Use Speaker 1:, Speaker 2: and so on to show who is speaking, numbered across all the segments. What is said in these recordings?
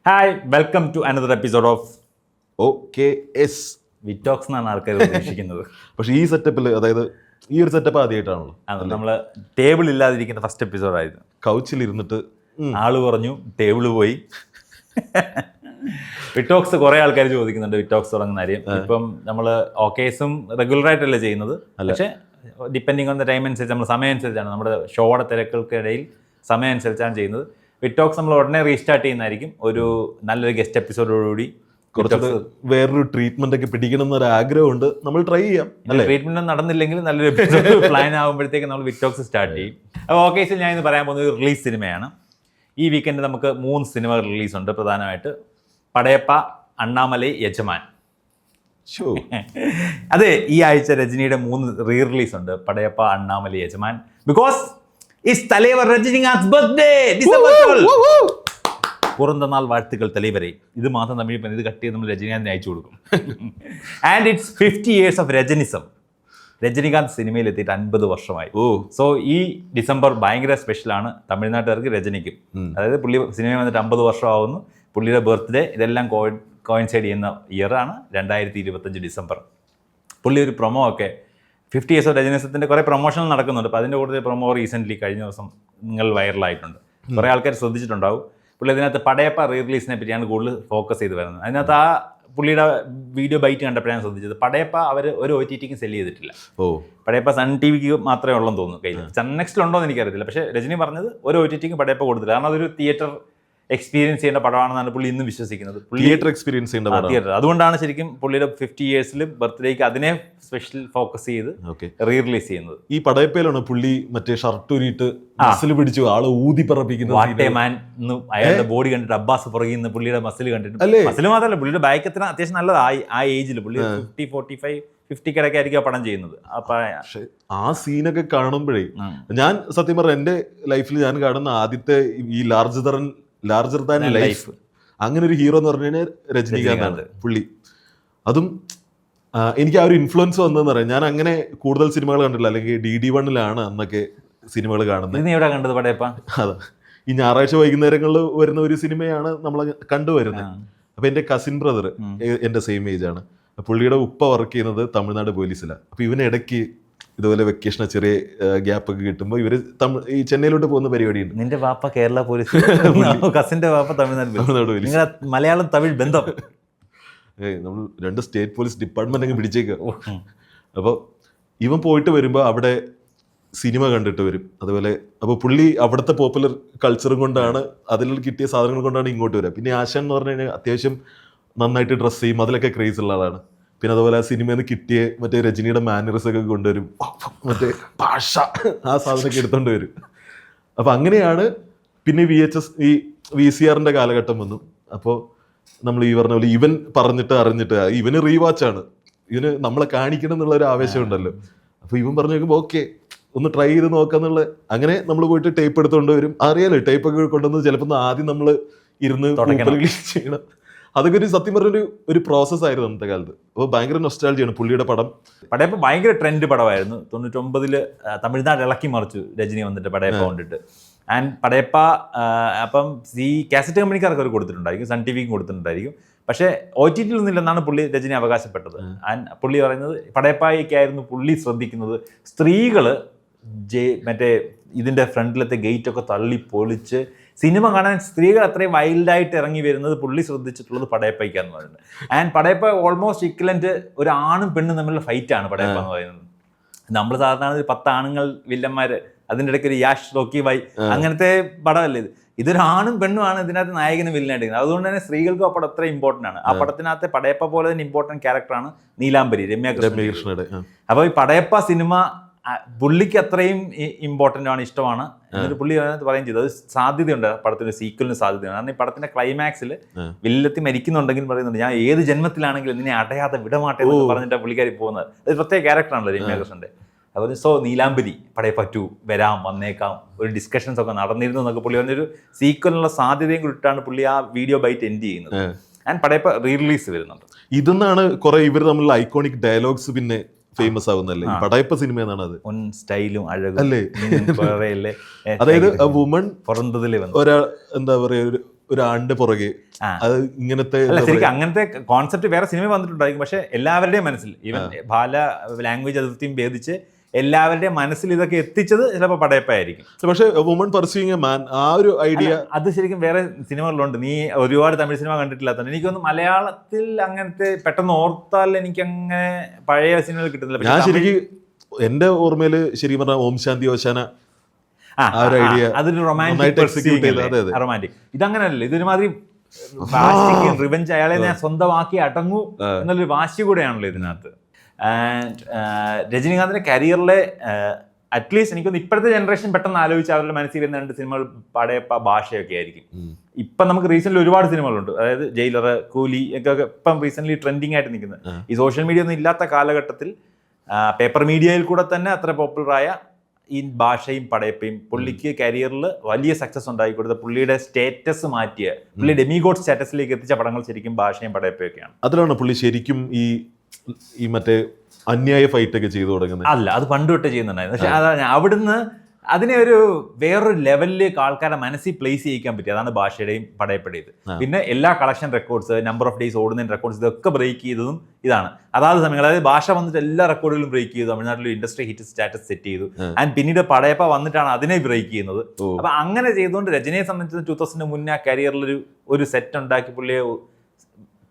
Speaker 1: Hi welcome to another episode of
Speaker 2: OKS.
Speaker 1: വിറ്റോക്സ് എന്നാണ് ആൾക്കാർ ഉദ്ദേശിക്കുന്നത്.
Speaker 2: പക്ഷേ ഈ സെറ്റപ്പിൽ, അതായത് ഈ ഒരു സെറ്റപ്പ് ആദ്യമായിട്ടാണല്ലോ.
Speaker 1: അത് നമ്മൾ ടേബിൾ ഇല്ലാതിരിക്കുന്ന ഫസ്റ്റ് എപ്പിസോഡായിരുന്നു.
Speaker 2: കൗച്ചിലിരുന്നിട്ട്
Speaker 1: ആള് പറഞ്ഞു, ടേബിള് പോയി. വിറ്റോക്സ് കുറേ ആൾക്കാർ ചോദിക്കുന്നുണ്ട് വിറ്റോക്സ് തുടങ്ങുന്ന കാര്യം. ഇപ്പം നമ്മൾ OKSും റെഗുലറായിട്ടല്ലേ ചെയ്യുന്നത്, പക്ഷേ ഡിപ്പെൻഡിങ് ഓൺ ദ ടൈം അനുസരിച്ച് നമ്മൾ സമയം അനുസരിച്ചാണ്, നമ്മുടെ ഷോയുടെ തിരക്കുകൾക്കിടയിൽ സമയം അനുസരിച്ചാണ് ചെയ്യുന്നത്. വിറ്റോക്സ് നമ്മൾ ഉടനെ റീസ്റ്റാർട്ട് ചെയ്യുന്നതായിരിക്കും. ഒരു നല്ലൊരു ഗസ്റ്റ് എപ്പിസോഡോടുകൂടി
Speaker 2: കുറച്ച് വേറൊരു ട്രീറ്റ്മെന്റ് ഒക്കെ പിടിക്കണം എന്നൊരു ആഗ്രഹമുണ്ട്. നമ്മൾ ട്രൈ ചെയ്യാം.
Speaker 1: ട്രീറ്റ്മെന്റ് നടന്നില്ലെങ്കിൽ നല്ലൊരു എപ്പിസോഡ് പ്ലാൻ ആകുമ്പോഴത്തേക്ക് നമ്മൾ വിറ്റോക്സ് സ്റ്റാർട്ട് ചെയ്യും. അപ്പോൾ OKSിൽ ഞാൻ ഇന്ന് പറയാൻ പോകുന്നത് റിലീസ് സിനിമയാണ്. ഈ വീക്കെൻഡ് നമുക്ക് 3 സിനിമകൾ റിലീസുണ്ട്. പ്രധാനമായിട്ട് പടയപ്പ, അണ്ണാമലൈ, യജമാൻ. അതെ, ഈ ആഴ്ച രജനിയുടെ 3 റീ റിലീസ് ഉണ്ട്. Padayappa, Annamalai, Yajaman. Because it's Thalaivar Rajinikanth birthday. പുറന്ത നാൾ വാഴ്ത്തുകൾ തലൈവരെ. ഇത് മാത്രം തമിഴ് ഇത് കട്ട് ചെയ്ത് നമ്മൾ രജനികാന്തിന് അയച്ചു കൊടുക്കും. And it's 50 years of Rajinism. Rajinikanth സിനിമയിൽ എത്തിയിട്ട് 50 വർഷമായി. സോ ഈ ഡിസംബർ ഭയങ്കര സ്പെഷ്യലാണ് തമിഴ്നാട്ടുകാർക്ക്, രജനിക്കും. അതായത് പുള്ളി സിനിമ വന്നിട്ട് 50 വർഷമാവുന്നു. പുള്ളിയുടെ ബർത്ത്ഡേ ഇതെല്ലാം കോയിൻസൈഡ് ചെയ്യുന്ന ഇയറാണ് 2025 ഡിസംബർ. പുള്ളി ഒരു പ്രൊമോ ഒക്കെ 50 years ഓഫ് രജനിസത്തിൻ്റെ കുറേ പ്രൊമോഷൻ നടക്കുന്നുണ്ട്. അപ്പോൾ അതിൻ്റെ കൂടുതൽ പ്രൊമോ റീസെൻ്റ്ലി കഴിഞ്ഞ ദിവസം നിങ്ങൾ വൈറലായിട്ടുണ്ട്. കുറേ ആൾക്കാർ ശ്രദ്ധിച്ചിട്ടുണ്ടാവും. പുള്ളി അതിനകത്ത് പടയപ്പ റീ റിലീസിനെ പറ്റിയാണ് കൂടുതൽ ഫോക്കസ് ചെയ്ത് വരുന്നത്. അതിനകത്ത് ആ പുള്ളിയുടെ വീഡിയോ ബൈറ്റ് കണ്ടപ്പോഴാണ് ശ്രദ്ധിച്ചത്. പടയപ്പ അവർ ഒരു OTTക്കും സെല് ചെയ്തിട്ടില്ല. പടയപ്പ സൺ TVക്ക് മാത്രമേ ഉള്ളെന്ന് തോന്നുന്നു കയ്യിൽ. സൺ നെക്സ്റ്റിൽ ഉണ്ടോ എന്ന് എനിക്കറിയത്തില്ല. പക്ഷേ രജനി പറഞ്ഞത് ഒരു OTTക്കും പടയപ്പ കൊടുത്തില്ല. കാരണം അതൊരു തിയേറ്റർ എക്സ്പീരിയൻസ് ചെയ്യേണ്ട പടമാണെന്നാണ് പുള്ളി ഇന്നും വിശ്വസിക്കുന്നത്.
Speaker 2: തിയേറ്റർ എക്സ്പീരിയൻസ് ചെയ്യേണ്ട
Speaker 1: തിയേറ്റർ. അതുകൊണ്ടാണ് ശരിക്കും പുള്ളിയുടെ 50 yearsൽ ബർത്ത്ഡേക്ക് അതിനെ സ്പെഷ്യൽ ഫോക്കസ് ചെയ്ത് റീ റിലീസ് ചെയ്യുന്നത്.
Speaker 2: ഈ പടയപ്പയിലാണ് പുള്ളി മറ്റേ ഷർട്ട് ഊരിയിട്ട് മസിൽ പിടിച്ചു ആളെ ഊതി പറപ്പിക്കുന്നത്.
Speaker 1: വാട്ടേമാൻ അയാളുടെ ബോഡി കണ്ടിട്ട് അബ്ബാസ് പുറകിൽ നിന്ന് പുള്ളിയുടെ മസിൽ കണ്ടിട്ട്, മസിൽ മാത്രമല്ല പുള്ളിയുടെ ബാക്കത്തിന് അത്യാവശ്യം നല്ലതാണ്. ആ ഏജിൽ പുള്ളി 50, 45, 50 കിടക്കായിരിക്കും ആ പടം ചെയ്യുന്നത്.
Speaker 2: ആ സീനൊക്കെ കാണുമ്പോഴേ ഞാൻ സത്യം പറഞ്ഞ എൻ്റെ ലൈഫിൽ ഞാൻ കാണുന്ന ആദ്യത്തെ ഈ ലാർജർ ദാൻ ലൈഫ് അങ്ങനെ ഒരു ഹീറോ എന്ന് പറഞ്ഞു കഴിഞ്ഞാൽ രജനീകാന്താണ്. പുള്ളി അതും എനിക്ക് ആ ഒരു ഇൻഫ്ലുവൻസ് വന്നതെന്ന് പറയാം. ഞാൻ അങ്ങനെ കൂടുതൽ സിനിമകൾ കണ്ടില്ല, അല്ലെങ്കിൽ DD1-ലാണ് അന്നൊക്കെ സിനിമകൾ കാണുന്നത്. അതാ ഈ ഞായറാഴ്ച വൈകുന്നേരങ്ങളിൽ വരുന്ന ഒരു സിനിമയാണ് നമ്മൾ കണ്ടുവരുന്നത്. അപ്പൊ എൻ്റെ കസിൻ ബ്രദർ എൻ്റെ സെയിം ഏജ് ആണ്. പുള്ളിയുടെ ഉപ്പ വർക്ക് ചെയ്യുന്നത് തമിഴ്നാട് പോലീസിലാണ്. അപ്പൊ ഇവനിടയ്ക്ക് ഇതുപോലെ വെക്കേഷൻ ചെറിയ ഗ്യാപ്പ് ഒക്കെ കിട്ടുമ്പോൾ ഇവര് ഈ ചെന്നൈയിലോട്ട് പോകുന്ന പരിപാടിയുണ്ട്.
Speaker 1: നിന്റെ വാപ്പ കേരള പോലീസ്, കസിന്റെ വാപ്പ തമിഴ്നാട് പോലീസ്, മലയാളം തമിഴ് ബന്ധം.
Speaker 2: നമ്മൾ 2 സ്റ്റേറ്റ് പോലീസ് ഡിപ്പാർട്ട്മെന്റ് അങ്ങ് പിടിച്ചേക്കുക. അപ്പോൾ ഇവൻ പോയിട്ട് വരുമ്പോൾ അവിടെ സിനിമ കണ്ടിട്ട് വരും. അതുപോലെ അപ്പോൾ പുള്ളി അവിടുത്തെ പോപ്പുലർ കൾച്ചറും കൊണ്ടാണ്, അതിൽ കിട്ടിയ സാധനങ്ങൾ കൊണ്ടാണ് ഇങ്ങോട്ട് വരിക. പിന്നെ ആശാൻ എന്ന് പറഞ്ഞു കഴിഞ്ഞാൽ അത്യാവശ്യം നന്നായിട്ട് ഡ്രസ്സ് ചെയ്യും, അതിലൊക്കെ ക്രേസ് ഉള്ള ആളാണ്. പിന്നെ അതുപോലെ ആ സിനിമയിൽ നിന്ന് കിട്ടിയ മറ്റേ രജനിയുടെ മാനറിസം ഒക്കെ കൊണ്ടുവരും, മറ്റേ ഭാഷ ആ സാധനമൊക്കെ എടുത്തോണ്ട് വരും. അപ്പം അങ്ങനെയാണ് പിന്നെ ഈ VCRന്റെ കാലഘട്ടം വന്നു. അപ്പോൾ നമ്മൾ ഈ പറഞ്ഞ പോലെ ഇവൻ പറഞ്ഞിട്ട് അറിഞ്ഞിട്ട് ഇവന് റീവാച്ചാണ്, ഇവന് നമ്മളെ കാണിക്കണം എന്നുള്ള ഒരു ആവേശം ഉണ്ടല്ലോ. അപ്പോൾ ഇവൻ പറഞ്ഞു നോക്കുമ്പോൾ ഓക്കെ ഒന്ന് ട്രൈ ചെയ്ത് നോക്കാന്നുള്ള, അങ്ങനെ നമ്മൾ പോയിട്ട് ടേപ്പ് എടുത്തോണ്ട് വരും. അറിയാലോ ടേപ്പൊക്കെ കൊണ്ടുവന്ന് ചിലപ്പോൾ ആദ്യം നമ്മൾ ഇരുന്ന് റിലീസ് ചെയ്യണം. അതൊക്കെ ഒരു സത്യം പറഞ്ഞൊരു പ്രോസസ് ആയിരുന്നു അന്നത്തെ കാലത്ത്. അപ്പോൾ ഭയങ്കര നൊസ്റ്റാൾജിയാണ് പുള്ളിയുടെ പടം.
Speaker 1: പടയപ്പ ഭയങ്കര ട്രെൻഡ് പടമായിരുന്നു. 99 തമിഴ്നാട് ഇളക്കി മറിച്ചു രജനി വന്നിട്ട് പടയപ്പ കൊണ്ടിട്ട്. ആൻഡ് പടയപ്പ അപ്പം ഈ കാസറ്റ് കമ്പനിക്കാർക്ക് അവർ കൊടുത്തിട്ടുണ്ടായിരിക്കും, സൺ TVക്കും കൊടുത്തിട്ടുണ്ടായിരിക്കും. പക്ഷേ OTTയിൽ ഒന്നുമില്ലെന്നാണ് പുള്ളി രജനി അവകാശപ്പെട്ടത്. ആൻഡ് പുള്ളി പറയുന്നത് പടയപ്പായിക്കായിരുന്നു പുള്ളി ശ്രദ്ധിക്കുന്നത്. സ്ത്രീകൾ മറ്റേ ഇതിൻ്റെ ഫ്രണ്ടിലത്തെ ഗേറ്റൊക്കെ തള്ളി പൊളിച്ച് സിനിമ കാണാൻ സ്ത്രീകൾ അത്രയും വൈൽഡായിട്ട് ഇറങ്ങി വരുന്നത് പുള്ളി ശ്രദ്ധിച്ചിട്ടുള്ളത് പടയപ്പയ്ക്കാന്ന് പറയുന്നത്. ആൻഡ് പടയപ്പ ഓൾമോസ്റ്റ് ഇക്വലന്റ് ഒരു ആണും പെണ്ണും തമ്മിലുള്ള ഫൈറ്റാണ് പടയപ്പ എന്ന് പറയുന്നത്. നമ്മൾ സാധാരണ 10 ആണുങ്ങൾ വില്ലന്മാര്, അതിൻ്റെ ഇടയ്ക്ക് ഒരു യാഷ് റോക്കി ബൈ അങ്ങനത്തെ പടമല്ലേ ഇത്. ഇതൊരു ആണും പെണ്ണുമാണ് ഇതിനകത്ത് നായകനും വില്ലനായിട്ടിരിക്കുന്നത്. അതുകൊണ്ട് തന്നെ സ്ത്രീകൾക്കും ആ പടം അത്ര ഇമ്പോർട്ടൻ്റ് ആണ്. ആ പടത്തിനകത്തെ പടയപ്പ പോലെ തന്നെ ഇമ്പോർട്ടൻറ്റ് ക്യാരക്ടറാണ് നീലാംബരി, രമ്യ കൃഷ്ണയുടെ. അപ്പോൾ ഈ പടയപ്പ സിനിമ പുള്ളിക്ക് അത്രയും ഇമ്പോർട്ടൻ്റ് ആണ്, ഇഷ്ടമാണ് എന്നൊരു പുള്ളി അതിനകത്ത് പറയുകയും ചെയ്തു. അത് സാധ്യതയുണ്ട്, പടത്തിന് സീക്വലിന് സാധ്യതയുണ്ട്. കാരണം ഈ പടത്തിന്റെ ക്ലൈമാക്സിൽ വില്ലത്തി മരിക്കുന്നുണ്ടെങ്കിൽ പറയുന്നുണ്ട്, ഞാൻ ഏത് ജന്മത്തിലാണെങ്കിലും നിന്നെ അടയാതെ വിടമാട്ടെ എന്ന് പറഞ്ഞിട്ട് പുള്ളിക്കാരി പോകുന്നത്. അത് പ്രത്യേക ക്യാരക്ടറാണല്ലോ രമ്യ കൃഷ്ണന്റെ. അപ്പോൾ സോ നീലാംബരി പടയപ്പ 2 വന്നേക്കാം, ഒരു ഡിസ്കഷൻസ് ഒക്കെ നടന്നിരുന്നു എന്നൊക്കെ പുള്ളി പറഞ്ഞൊരു സീക്വലിനുള്ള സാധ്യതയും കൂടിയിട്ടാണ് പുള്ളി ആ വീഡിയോ ബൈറ്റ് എൻഡ് ചെയ്യുന്നത്. ആൻഡ് പടയപ്പ റീ റിലീസ് വരുന്നുണ്ട്.
Speaker 2: ഇതെന്നാണ് കുറെ ഇവർ തമ്മിലുള്ള ഐക്കോണിക് ഡയലോഗ്സ് പിന്നെ ഫേമസ് ആവുന്നല്ലേ പടയപ്പ സിനിമ എന്നാണ്. അത്
Speaker 1: സ്റ്റൈലും അഴകും
Speaker 2: അല്ലേ. അതായത് വുമൺ ഒരാൾ എന്താ പറയാ ഒരാണ്ട് പുറകെ അത് ഇങ്ങനത്തെ
Speaker 1: അല്ല ശരിക്കും അങ്ങനത്തെ കോൺസെപ്റ്റ് വേറെ സിനിമ വന്നിട്ടുണ്ടായിരിക്കും. പക്ഷെ എല്ലാവരുടെയും മനസ്സിൽ ഈവൻ പല ലാംഗ്വേജ് അതിർത്തിയും ഭേദിച്ച് എല്ലാവരുടെയും മനസ്സിൽ ഇതൊക്കെ എത്തിച്ചത് ചിലപ്പോൾ പടയപ്പായിരിക്കും.
Speaker 2: പക്ഷെ വുമൺ പർസ്യൂയിങ് എ മാൻ, ആ ഒരു ഐഡിയ
Speaker 1: അത് ശരിക്കും വേറെ സിനിമകളിലുണ്ട്. നീ ഒരുപാട് തമിഴ് സിനിമ കണ്ടിട്ടില്ലാത്ത എനിക്കൊന്ന് മലയാളത്തിൽ അങ്ങനത്തെ പെട്ടെന്ന് ഓർത്താൽ എനിക്ക് അങ്ങനെ പഴയ സിനിമകൾ കിട്ടുന്നില്ല.
Speaker 2: ഞാൻ ശരിക്കും എന്റെ ഓർമ്മയില് ശരിക്കും പറഞ്ഞ ഓം ശാന്തി ഓശാന
Speaker 1: അതൊരു റൊമാൻറ്റിക്. ഇതങ്ങനല്ലേ, ഇതൊരുമാതിരി റിവെഞ്ച്, അയാളെ ഞാൻ സ്വന്തമാക്കി അടങ്ങൂ എന്നുള്ളൊരു വാശി കൂടെയാണല്ലോ ഇതിനകത്ത്. ആൻഡ് രജനീകാന്തിന്റെ കരിയറിലെ അറ്റ്ലീസ്റ്റ് എനിക്കൊന്ന് ഇപ്പോഴത്തെ ജനറേഷൻ പെട്ടെന്ന് ആലോചിച്ച് അവരുടെ മനസ്സിൽ വരുന്ന 2 സിനിമകൾ പടയപ്പ, ഭാഷയൊക്കെ ആയിരിക്കും. ഇപ്പം നമുക്ക് റീസെന്റ് ഒരുപാട് സിനിമകളുണ്ട്, അതായത് ജയിലർ, കൂലി ഒക്കെ ഇപ്പം റീസെന്റ് ട്രെൻഡിങ് ആയിട്ട് നിൽക്കുന്നത്. ഈ സോഷ്യൽ മീഡിയ ഒന്നും ഇല്ലാത്ത കാലഘട്ടത്തിൽ പേപ്പർ മീഡിയയിൽ കൂടെ തന്നെ അത്ര പോപ്പുലറായ ഈ ഭാഷയും പടയപ്പയും പുള്ളിക്ക് കരിയറിൽ വലിയ സക്സസ് ഉണ്ടാക്കി കൊടുത്ത, പുള്ളിയുടെ സ്റ്റേറ്റസ് മാറ്റിയ, പുള്ളി ഡെമിഗോഡ് സ്റ്റാറ്റസിലേക്ക് എത്തിച്ച പടങ്ങൾ ശരിക്കും ഭാഷയും പടയപ്പയൊക്കെയാണ്.
Speaker 2: അതിലാണ് പുള്ളി ശരിക്കും ഈ മറ്റേ അന്യായ ഫൈറ്റ് ഒക്കെ ചെയ്തു തുടങ്ങുന്നത്.
Speaker 1: അല്ല, അത് പണ്ട് തൊട്ടേ ചെയ്യുന്നുണ്ടായിരുന്നു. പക്ഷെ അതാണ് അവിടുന്ന് അതിനെ ഒരു വേറൊരു ലെവലിലേക്ക് ആൾക്കാരെ മനസ്സിൽ പ്ലേസ് ചെയ്യിക്കാൻ പറ്റി. അതാണ് ഭാഷയുടെയും പടയപ്പയുടേത്. പിന്നെ എല്ലാ collection records, number of days ഓടുന്ന റെക്കോർഡ്സ്, ഇതൊക്കെ ബ്രേക്ക് ചെയ്തതും ഇതാണ്. അതാത് സമയങ്ങൾ, അതായത് ഭാഷ വന്നിട്ട് എല്ലാ റെക്കോർഡുകളും ബ്രേക്ക് ചെയ്തു, തമിഴ്നാട്ടിൽ ഇൻഡസ്ട്രി ഹിറ്റ് സ്റ്റാറ്റസ് സെറ്റ് ചെയ്തു. ആൻഡ് പിന്നീട് പടയപ്പ വന്നിട്ടാണ് അതിനെ ബ്രേക്ക് ചെയ്യുന്നത്. അപ്പൊ അങ്ങനെ ചെയ്തുകൊണ്ട് രജനിയെ സംബന്ധിച്ച് 2000 മുന്നേ കരിയറിൽ ഒരു സെറ്റ് ഉണ്ടാക്കി പുള്ളിയെ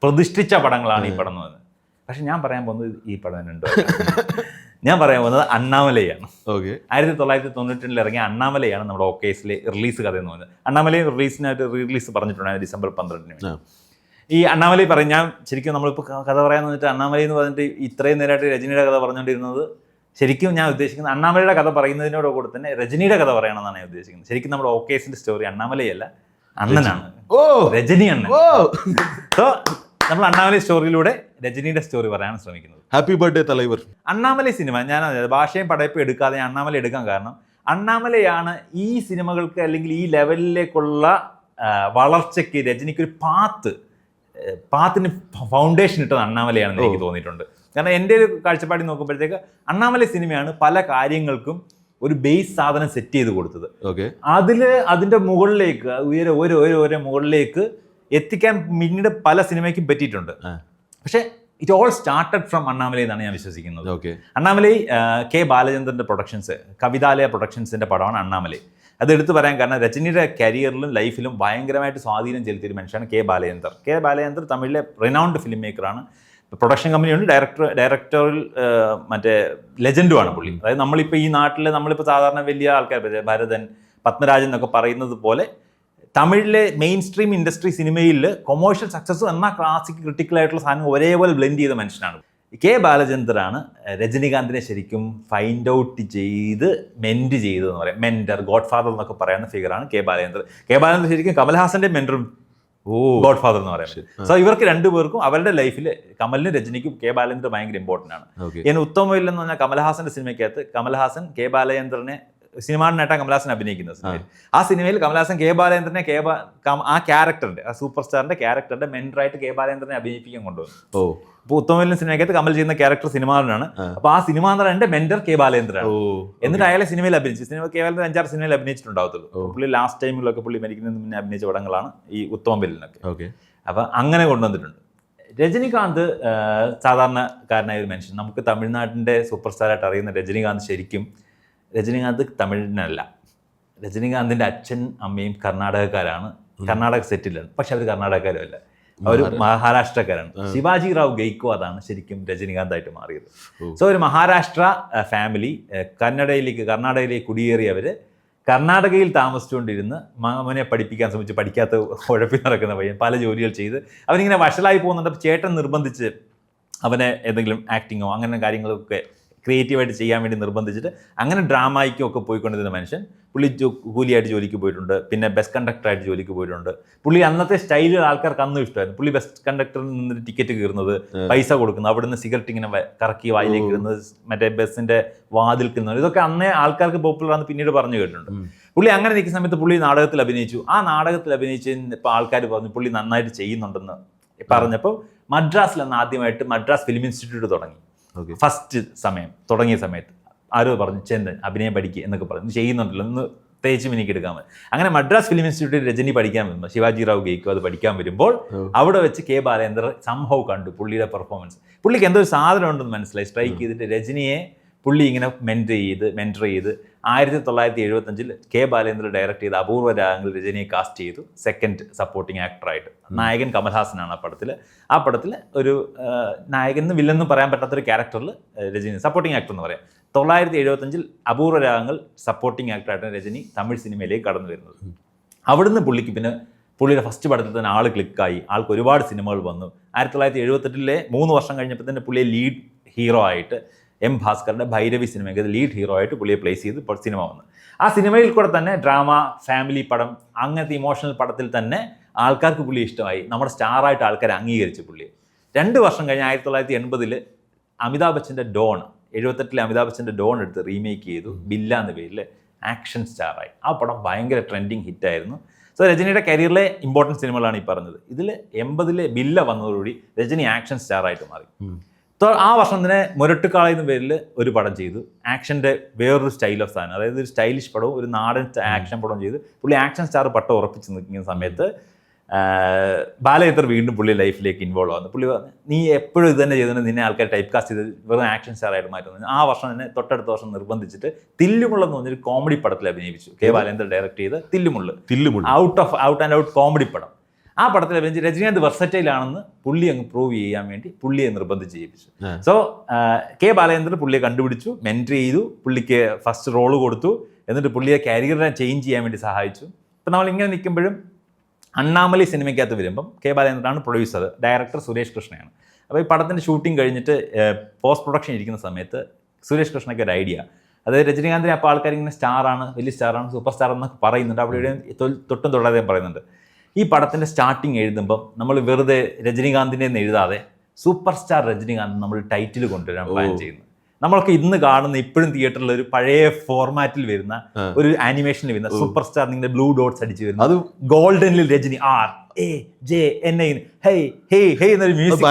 Speaker 1: പ്രതിഷ്ഠിച്ച പടങ്ങളാണ് ഈ പടം എന്ന് പറയുന്നത്. പക്ഷെ ഞാൻ പറയാൻ പോകുന്നത് ഈ പടം തന്നെ ഞാൻ പറയാൻ പോകുന്നത് അണ്ണാമലയാണ്. 1992 ഇറങ്ങിയ അണ്ണാമലയാണ് നമ്മുടെ ഓക്കേസിലെ റിലീസ് കഥ എന്ന് പറയുന്നത്. അണ്ണാമല റിലീസിനായിട്ട് റിലീസ് പറഞ്ഞിട്ടുണ്ടായിരുന്നു ഡിസംബർ 12 ഈ അണ്ണാമലൈ പറയും. ഞാൻ ശരിക്കും നമ്മളിപ്പോൾ കഥ പറയാൻ വന്നിട്ട് അണ്ണാമലൈ എന്ന് പറഞ്ഞിട്ട് ഇത്രയും നേരമായിട്ട് രജനിയുടെ കഥ പറഞ്ഞുകൊണ്ടിരുന്നത്, ശരിക്കും ഞാൻ ഉദ്ദേശിക്കുന്നത് അണ്ണാമലയുടെ കഥ പറയുന്നതിനോട് കൂടെ തന്നെ രജനിയുടെ കഥ പറയണമെന്നാണ് ഞാൻ ഉദ്ദേശിക്കുന്നത്. ശരിക്കും നമ്മുടെ ഓക്കേസിന്റെ സ്റ്റോറി അണ്ണാമലയല്ല, അണ്ണനാണ്, രജനി അണ്ണൻ. സോ നമ്മൾ അണ്ണാമലൈ സ്റ്റോറിയിലൂടെ രജനിയുടെ സ്റ്റോറി പറയാൻ ശ്രമിക്കുന്നത്.
Speaker 2: Happy birthday Thalaivar.
Speaker 1: Annamalai cinema ഞാൻ ഭാഷയും പടയപ്പും എടുക്കാതെ അണ്ണാമല എടുക്കാൻ കാരണം അണ്ണാമലയാണ് ഈ സിനിമകൾക്ക് അല്ലെങ്കിൽ ഈ ലെവലിലേക്കുള്ള വളർച്ചയ്ക്ക് രജനിക്കൊരു പാത്തിന് ഫൗണ്ടേഷൻ ഇട്ടത് അണ്ണാമലയാണെന്ന് എനിക്ക് തോന്നിയിട്ടുണ്ട്. കാരണം എൻ്റെ ഒരു കാഴ്ചപ്പാടിൽ നോക്കുമ്പോഴത്തേക്ക് അണ്ണാമലൈ സിനിമയാണ് പല കാര്യങ്ങൾക്കും ഒരു ബേസ് സാധനം സെറ്റ് ചെയ്ത് കൊടുത്തത്. അതിന്റെ മുകളിലേക്ക് ഓരോ മുകളിലേക്ക് എത്തിക്കാൻ പിന്നീട് പല സിനിമയ്ക്കും പറ്റിയിട്ടുണ്ട്. പക്ഷെ it all started from Annamalai എന്നാണ് ഞാൻ വിശ്വസിക്കുന്നത്. അണ്ണാമലൈ കെ ബാലചന്ദ്രന്റെ പ്രൊഡക്ഷൻസ്, കവിതാലയ പ്രൊഡക്ഷൻസിന്റെ പടമാണ് അണ്ണാമലൈ. അത് എടുത്തു പറയാൻ കാരണം രജനിയുടെ കരിയറിലും ലൈഫിലും ഭയങ്കരമായിട്ട് സ്വാധീനം ചെലുത്തിയൊരു മനുഷ്യനാണ് കെ ബാലചന്ദ്രൻ. തമിഴിലെ റിനൗണ്ട് ഫിലിം മേക്കറാണ്, പ്രൊഡക്ഷൻ കമ്പനിയുണ്ട്, ഡയറക്ടറിൽ മറ്റേ ലെജൻഡുമാണ് പുള്ളി. അതായത് നമ്മളിപ്പോൾ ഈ നാട്ടിൽ നമ്മളിപ്പോൾ സാധാരണ വലിയ ആൾക്കാർ ഭരതൻ, പത്മരാജൻ എന്നൊക്കെ പറയുന്നത് പോലെ തമിഴിലെ മെയിൻ സ്ട്രീം ഇൻഡസ്ട്രി സിനിമയിൽ കൊമേഴ്ഷ്യൽ സക്സസ്സും എന്നാൽ ക്ലാസിക് ക്രിട്ടിക്കലായിട്ടുള്ള സാധനം ഒരേപോലെ ബ്ലെൻഡ് ചെയ്ത മനുഷ്യനാണ്. കെ ബാലചന്ദ്രാണ് രജനീകാന്തിനെ ശരിക്കും ഫൈൻഡ് ഔട്ട് ചെയ്ത് മെൻറ്റ് ചെയ്തതെന്ന് പറയാം. മെൻറ്റർ, ഗോഡ് ഫാദർ എന്നൊക്കെ പറയുന്ന ഫിഗറാണ് കെ ബാലചന്ദ്രൻ ശരിക്കും കമൽഹാസന്റെ മെൻറ്ററും ഗോഡ് ഫാദർ എന്ന് പറയുന്നത്. സോ ഇവർക്ക് രണ്ടുപേർക്കും അവരുടെ ലൈഫിൽ കമലിനും രജനിക്കും കെ ബാലചന്ദ്രൻ ഭയങ്കര ഇമ്പോർട്ടൻ്റ് ആണ്. ഞാൻ ഉത്തമമില്ലെന്ന് പറഞ്ഞാൽ കമൽഹാസന്റെ സിനിമയ്ക്കകത്ത് കമൽഹാസൻ കെ ബാലചന്ദ്രനെ സിനിമാടിനായിട്ടാണ് കമൽഹാസൻ അഭിനയിക്കുന്ന സിനിമയിൽ. ആ സിനിമയിൽ കമൽഹാസൻ കെ ബാലചന്ദ്രനെ ആ ക്യാരക്ടറിന്റെ, ആ സൂപ്പർ സ്റ്റാറിന്റെ ക്യാരക്ടറിന്റെ മെന്ററായിട്ട് കെ ബാലചന്ദ്രനെ അഭിനയിപ്പിക്കാൻ കൊണ്ടുവന്നു. ഇപ്പോൾ ഉത്തമവില്ലൻ സിനിമയ്ക്കകത്ത് കമൽ ചെയ്യുന്ന ക്യാരക്ടർ സിനിമാറിനാണ്. അപ്പൊ ആ സിനിമാറിന്റെ മെന്റർ കെ ബാലചന്ദ്രനാണ്. എന്നിട്ട് അയാളെ സിനിമയിൽ അഭിനയിച്ചു. കെ ബാലചന്ദ്രൻ 5-6 സിനിമയിൽ അഭിനയിച്ചിട്ടുണ്ടാവത്തുള്ളൂ. പുള്ളി ലാസ്റ്റ് ടൈമിലൊക്കെ പുള്ളി മരിക്കുന്നതിന് മുന്നേ അഭിനയിച്ച പടങ്ങളാണ് ഈ ഉത്തമവില്ലനൊക്കെ. അപ്പൊ അങ്ങനെ കൊണ്ടുവന്നിട്ടുണ്ട്. രജനികാന്ത് സാധാരണക്കാരനായ ഒരു മനുഷ്യൻ. നമുക്ക് തമിഴ്നാട്ടിന്റെ സൂപ്പർ സ്റ്റാറായിട്ട് അറിയുന്ന രജനികാന്ത് ശരിക്കും രജനികാന്ത് തമിഴിനല്ല. രജനികാന്തിന്റെ അച്ഛൻ അമ്മയും കർണാടകക്കാരാണ്, കർണാടക സെറ്റിലാണ്. പക്ഷെ അവർ കർണാടകക്കാരുമല്ല, അവർ മഹാരാഷ്ട്രക്കാരാണ്. ശിവാജി റാവു ഗെയ്ക്വാദാണ് ശരിക്കും രജനികാന്തായിട്ട് മാറിയത്. സോ ഒരു മഹാരാഷ്ട്ര ഫാമിലി കർണാടകയിലേക്ക് കുടിയേറിയവര് കർണാടകയിൽ താമസിച്ചുകൊണ്ടിരുന്ന് മാമനെ പഠിപ്പിക്കാൻ ശ്രമിച്ച് പഠിക്കാത്ത ഉഴപ്പി നടക്കുന്ന പയ്യൻ പല ജോലികൾ ചെയ്ത് അവനിങ്ങനെ വഷളായി പോകുന്നുണ്ട്. ചേട്ടൻ നിർബന്ധിച്ച് അവനെ എന്തെങ്കിലും ആക്ടിങ്ങോ അങ്ങനെ കാര്യങ്ങളൊക്കെ ക്രിയേറ്റീവായിട്ട് ചെയ്യാൻ വേണ്ടി നിർബന്ധിച്ചിട്ട് അങ്ങനെ ഡ്രാമയ്ക്കും ഒക്കെ പോയിക്കൊണ്ടിരുന്ന മനുഷ്യൻ. പുള്ളി കൂലിയായിട്ട് ജോലിക്ക് പോയിട്ടുണ്ട്, പിന്നെ ബെസ്റ്റ് കണ്ടക്ടറായിട്ട് ജോലിക്ക് പോയിട്ടുണ്ട്. പുള്ളി അന്നത്തെ സ്റ്റൈലിൽ ആൾക്കാർക്ക് അന്നും ഇഷ്ടമായിരുന്നു. പുള്ളി ബെസ്റ്റ് കണ്ടക്ടറിൽ നിന്നിട്ട് ടിക്കറ്റ് കീറുന്നത്, പൈസ കൊടുക്കുന്നത്, അവിടുന്ന് സിഗരറ്റ് ഇങ്ങനെ കറക്കി വായിലേക്ക് ഇടുന്നത്, മറ്റേ ബസ്സിന്റെ വാതിൽ കിട്ടുന്നത്, ഇതൊക്കെ അന്നേ ആൾക്കാർക്ക് പോപ്പുലറാണെന്ന് പിന്നീട് പറഞ്ഞു കേട്ടിട്ടുണ്ട്. പുള്ളി അങ്ങനെ നിൽക്കുന്ന സമയത്ത് പുള്ളി നാടകത്തിൽ അഭിനയിച്ചു. ആ നാടകത്തിൽ അഭിനയിച്ച് ഇപ്പോൾ ആൾക്കാർ പറഞ്ഞു പുള്ളി നന്നായിട്ട് ചെയ്യുന്നുണ്ടെന്ന് പറഞ്ഞപ്പോൾ മദ്രാസിൽ അന്ന് ആദ്യമായിട്ട് മദ്രാസ് ഫിലിം ഇൻസ്റ്റിറ്റ്യൂട്ട് തുടങ്ങി. ഫസ്റ്റ് തുടങ്ങിയ സമയത്ത് ആരോ പറഞ്ഞു ചെന്ന് അഭിനയം പഠിക്കുക എന്നൊക്കെ പറഞ്ഞു. ചെയ്യുന്നുണ്ടല്ലോ, ഒന്ന് പ്രത്യേകിച്ച് എനിക്ക് എടുക്കാൻ പറ്റും. അങ്ങനെ മദ്രാസ് ഫിലിം ഇൻസ്റ്റിറ്റ്യൂട്ടിൽ രജനി പഠിക്കാൻ വരുമ്പോൾ ശിവാജി റാവു ഗേക്കു അത് പഠിക്കാൻ വരുമ്പോൾ അവിടെ വെച്ച് കെ ബാലേന്ദ്ര സംഭവം കണ്ടു പുള്ളിയുടെ പെർഫോമൻസ്. പുള്ളിക്ക് എന്തോ ഒരു സാധനം ഉണ്ടെന്ന് മനസ്സിലായി. സ്ട്രൈക്ക് ചെയ്തിട്ട് രജനിയെ പുള്ളി ഇങ്ങനെ മെൻറ്റർ ചെയ്ത് 1975 കെ ബാലേന്ദ്ര ഡയറക്റ്റ് ചെയ്ത അപൂർവ രാഗങ്ങൾ രജനിയെ കാസ്റ്റ് ചെയ്തു സെക്കൻഡ് സപ്പോർട്ടിംഗ് ആക്ടറായിട്ട്. നായകൻ കമൽഹാസനാണ് ആ പടത്തിൽ ഒരു നായകൻ വില്ലെന്ന് പറയാൻ പറ്റാത്തൊരു ക്യാരക്ടറിൽ രജനി സപ്പോർട്ടിംഗ് ആക്ടർ എന്ന് പറയാം. 1975 അപൂർവ രാഗങ്ങൾ സപ്പോർട്ടിംഗ് ആക്ടറായിട്ടാണ് രജനി തമിഴ് സിനിമയിലേക്ക് കടന്നു വരുന്നത്. അവിടുന്ന് പുള്ളിക്ക് പിന്നെ പുള്ളിയുടെ ഫസ്റ്റ് പടത്തിൽ തന്നെ ആൾ ക്ലിക്കായി, ആൾക്ക് ഒരുപാട് സിനിമകൾ വന്നു. 1978 3 വർഷം കഴിഞ്ഞപ്പോൾ തന്നെ പുള്ളിയെ ലീഡ് ഹീറോ ആയിട്ട് എം ഭാസ്കറിൻ്റെ ഭൈരവി സിനിമയ്ക്ക് ലീഡ് ഹീറോ ആയിട്ട് പുള്ളിയെ പ്ലേസ് ചെയ്ത് സിനിമ വന്നു. ആ സിനിമയിൽ കൂടെ തന്നെ ഡ്രാമ, ഫാമിലി പടം, അങ്ങനത്തെ ഇമോഷണൽ പടത്തിൽ തന്നെ ആൾക്കാർക്ക് പുള്ളി ഇഷ്ടമായി. നമ്മുടെ സ്റ്റാറായിട്ട് ആൾക്കാർ അംഗീകരിച്ചു പുള്ളിയെ. 2 വർഷം കഴിഞ്ഞ് 1980 അമിതാഭ് ബച്ചൻ്റെ ഡോൺ, 78 അമിതാഭ് ബച്ചൻ്റെ ഡോൺ എടുത്ത് റീമേക്ക് ചെയ്തു. ബില്ല എന്ന പേരിൽ ആക്ഷൻ സ്റ്റാറായി. ആ പടം ഭയങ്കര ട്രെൻഡിങ് ഹിറ്റായിരുന്നു. സോ രജനിയുടെ കരിയറിലെ ഇമ്പോർട്ടൻറ്റ് സിനിമകളാണ് ഈ പറഞ്ഞത്. ഇതിൽ 80 ബില്ല വന്നതോടുകൂടി രജനി ആക്ഷൻ സ്റ്റാറായിട്ട് മാറി. ആ വർഷം തന്നെ മുരട്ടുകാള എന്ന പേരിൽ ഒരു പടം ചെയ്തു. ആക്ഷൻ്റെ വേറൊരു സ്റ്റൈൽ ഓഫ് സാധനം, അതായത് ഒരു സ്റ്റൈലിഷ് പടവും ഒരു നാടൻ ആക്ഷൻ പടവും ചെയ്ത് പുള്ളി ആക്ഷൻ സ്റ്റാർ പട്ടം ഉറപ്പിച്ച് നിൽക്കുന്ന സമയത്ത് ബാലചന്ദ്രൻ വീണ്ടും പുള്ളി ലൈഫിലേക്ക് ഇൻവോൾവ് ആകുന്നു. പുള്ളി പറഞ്ഞു, നീ എപ്പോഴും ഇത് തന്നെ ചെയ്തിട്ട് നിന്നെ ആൾക്കാർ ടൈപ്പ് കാസ്റ്റ് ചെയ്ത് വെറും ആക്ഷൻ സ്റ്റാർ ആയിട്ട് മാറ്റുന്നു. ആ വർഷം തന്നെ തൊട്ടടുത്ത വർഷം നിർബന്ധിച്ചിട്ട് തില്ലുമുള്ള എന്ന് പറഞ്ഞൊരു കോമഡി പടത്തിൽ അഭിനയിപ്പിച്ചു. കെ ബാലേന്ദ്രൻ ഡയറക്ട് ചെയ്ത് തില്ലുമുള്ള ഔട്ട് ആൻഡ് ഔട്ട് കോമഡി പടം. ആ പടത്തിൽ അഭിനയിച്ച് രജനീകാന്ത് വെർസറ്റൈലാണെന്ന് പുള്ളി അങ്ങ് പ്രൂവ് ചെയ്യാൻ വേണ്ടി പുള്ളിയെ നിർബന്ധിച്ച് ചെയ്യിപ്പിച്ചു. സോ കെ ബാലേന്ദ്രൻ പുള്ളിയെ കണ്ടുപിടിച്ചു, മെൻറ്റർ ചെയ്തു, പുള്ളിക്ക് ഫസ്റ്റ് റോള് കൊടുത്തു. എന്നിട്ട് പുള്ളിയെ കരിയറിനെ ചേഞ്ച് ചെയ്യാൻ വേണ്ടി സഹായിച്ചു. ഇപ്പം നമ്മൾ ഇങ്ങനെ നിൽക്കുമ്പോഴും അണ്ണാമലൈ സിനിമയ്ക്കകത്ത് വരുമ്പം കെ ബാലേന്ദ്രനാണ് പ്രൊഡ്യൂസർ, ഡയറക്ടർ സുരേഷ് കൃഷ്ണയാണ്. അപ്പോൾ ഈ പടത്തിൻ്റെ ഷൂട്ടിംഗ് കഴിഞ്ഞിട്ട് പോസ്റ്റ് പ്രൊഡക്ഷൻ ഇരിക്കുന്ന സമയത്ത് സുരേഷ് കൃഷ്ണയ്ക്ക് ഒരു ഐഡിയ, അതായത് രജനീകാന്തിനെ അപ്പോൾ ആൾക്കാർ ഇങ്ങനെ സ്റ്റാറാണ്, വലിയ സ്റ്റാറാണ്, സൂപ്പർ സ്റ്റാർ എന്നൊക്കെ പറയുന്നുണ്ട്. അവിടെ തൊട്ടും തൊടാതെയും പറയുന്നുണ്ട്. ഈ പടത്തിൻ്റെ സ്റ്റാർട്ടിങ് എഴുതുമ്പം നമ്മൾ വെറുതെ രജനീകാന്തിനെ എന്ന് എഴുതാതെ സൂപ്പർ സ്റ്റാർ രജനീകാന്ത് നമ്മൾ ടൈറ്റിൽ കൊണ്ടുവരാൻ പ്ലാൻ ചെയ്യുന്നു. നമ്മൾക്ക് ഇന്ന് കാണുന്ന ഇപ്പോഴും തിയേറ്ററിൽ ഒരു പഴയ ഫോർമാറ്റിൽ വരുന്ന ഒരു ആനിമേഷനിൽ വരുന്ന സൂപ്പർ സ്റ്റാർ നിങ്ങളുടെ ബ്ലൂ ഡോട്ട്സ് അടിച്ച് വരുന്ന അത് ഗോൾഡനിൽ രജനി RAJNI എന്നൊരു മ്യൂസിക്,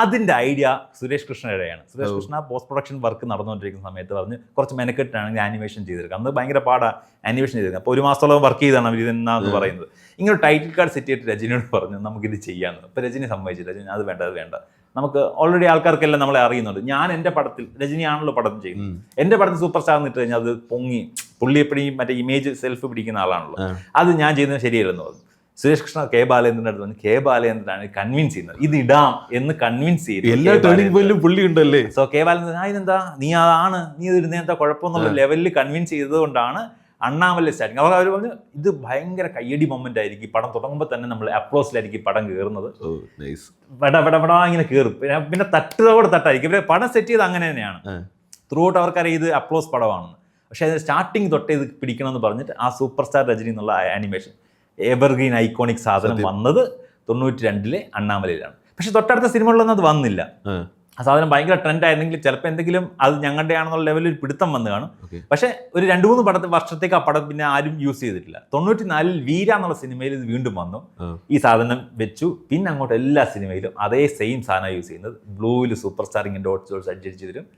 Speaker 1: അതിന്റെ ഐഡിയ സുരേഷ് കൃഷ്ണയുടെയാണ്. Suresh Krishna post production work നടന്നുകൊണ്ടിരിക്കുന്ന സമയത്ത് പറഞ്ഞ് കുറച്ച് മെനക്കെട്ടാണെങ്കിൽ ആനിമേഷൻ ചെയ്തെടുക്കാം. അന്ന് ഭയങ്കര പാടാ ആനിമേഷൻ ചെയ്തെടുക്കാം. അപ്പോൾ 1 മാസത്തോളം വർക്ക് ചെയ്താണ് അവർ ഇതെന്നാന്ന് പറയുന്നത്. ഇങ്ങനെ ടൈറ്റിൽ കാർഡ് സെറ്റ് ചെയ്തിട്ട് രജനിയോട് പറഞ്ഞു നമുക്കിത് ചെയ്യാമെന്ന്. അപ്പോൾ രജനി സമ്മതിച്ചില്ല. രജനി അത് വേണ്ട, നമുക്ക് ഓൾറെഡി ആൾക്കാർക്കെല്ലാം നമ്മളെ അറിയുന്നുണ്ട്. ഞാൻ എൻ്റെ പടത്തിൽ, രജനിയാണല്ലോ പടം ചെയ്യുന്നത്, എൻ്റെ പടത്തിൽ സൂപ്പർ സ്റ്റാർ എന്നിട്ട് കഴിഞ്ഞാൽ അത് പൊങ്ങി, പുള്ളി എപ്പോഴും മറ്റേ ഇമേജ് സെൽഫ് പിടിക്കുന്ന ആളാണല്ലോ, അത് ഞാൻ ചെയ്യുന്നത് ശരിയല്ലെന്ന് പറഞ്ഞു. സുരേഷ് കൃഷ്ണ കെ ബാലേന്ദ്രൻ്റെ അടുത്ത് വന്ന് കെ ബാലേന്ദ്രനാണ് കൺവിൻസ് ചെയ്യുന്നത്, ഇത് ഇടാം എന്ന് കൺവിൻസ് ചെയ്തു.
Speaker 2: എല്ലാ ടേണിംഗ് പോയിന്റിലും പുള്ളി ഉണ്ടല്ലേ.
Speaker 1: സോ കെ ബാലേന്ദ്രൻ ഇതെന്താ നീ ഇത് ഇടുന്നേന്താ കുഴപ്പമെന്നുള്ള ലെവലിൽ കൺവിൻസ് ചെയ്തത് കൊണ്ടാണ് അണ്ണാമലൈ സ്റ്റാർട്ടിങ്. അവർ പറഞ്ഞു ഇത് ഭയങ്കര കയ്യടി മൊമെന്റ് ആയിരിക്കും, പടം തുടങ്ങുമ്പോൾ തന്നെ നമ്മൾ അപ്ലോസിലായിരിക്കും പടം കയറുന്നത്, വട ഇങ്ങനെ കയറും, പിന്നെ തട്ടോടെ തട്ടായിരിക്കും. ഇവരെ പടം സെറ്റ് ചെയ്ത് അങ്ങനെ തന്നെയാണ്. ത്രൂ ഔട്ട് അവർക്കറിയാം ഇത് അപ്ലോസ് പടമാണെന്ന്. പക്ഷേ അതിന് സ്റ്റാർട്ടിങ് തൊട്ടേ ഇത് പിടിക്കണമെന്ന് പറഞ്ഞിട്ട് ആ സൂപ്പർ സ്റ്റാർ രജനി എന്നുള്ള ആനിമേഷൻ എവർഗ്രീൻ ഐക്കോണിക് സാധനം വന്നത് 92 അണ്ണാമലയിലാണ്. പക്ഷെ തൊട്ടടുത്ത സിനിമകളിലൊന്നും അത് വന്നില്ല. ആ സാധനം ഭയങ്കര ട്രെൻഡ് ആയിരുന്നെങ്കിൽ ചിലപ്പോൾ എന്തെങ്കിലും അത് ഞങ്ങളുടെ ആണെന്നുള്ള ലെവലിൽ ഒരു പിടുത്തം വന്ന് കാണും. പക്ഷെ ഒരു 2-3 വർഷത്തേക്ക് ആ പടം പിന്നെ ആരും യൂസ് ചെയ്തിട്ടില്ല. 94 വീര എന്നുള്ള സിനിമയിൽ ഇത് വീണ്ടും വന്നു, ഈ സാധനം വെച്ചു. പിന്നെ അങ്ങോട്ട് എല്ലാ സിനിമയിലും അതേ സെയിം സാധനം യൂസ് ചെയ്യുന്നത്. ബ്ലൂവിൽ സൂപ്പർ സ്റ്റാർ ഇങ്ങനെ ഡോട്ട്സ് അടിച്ചു തരും.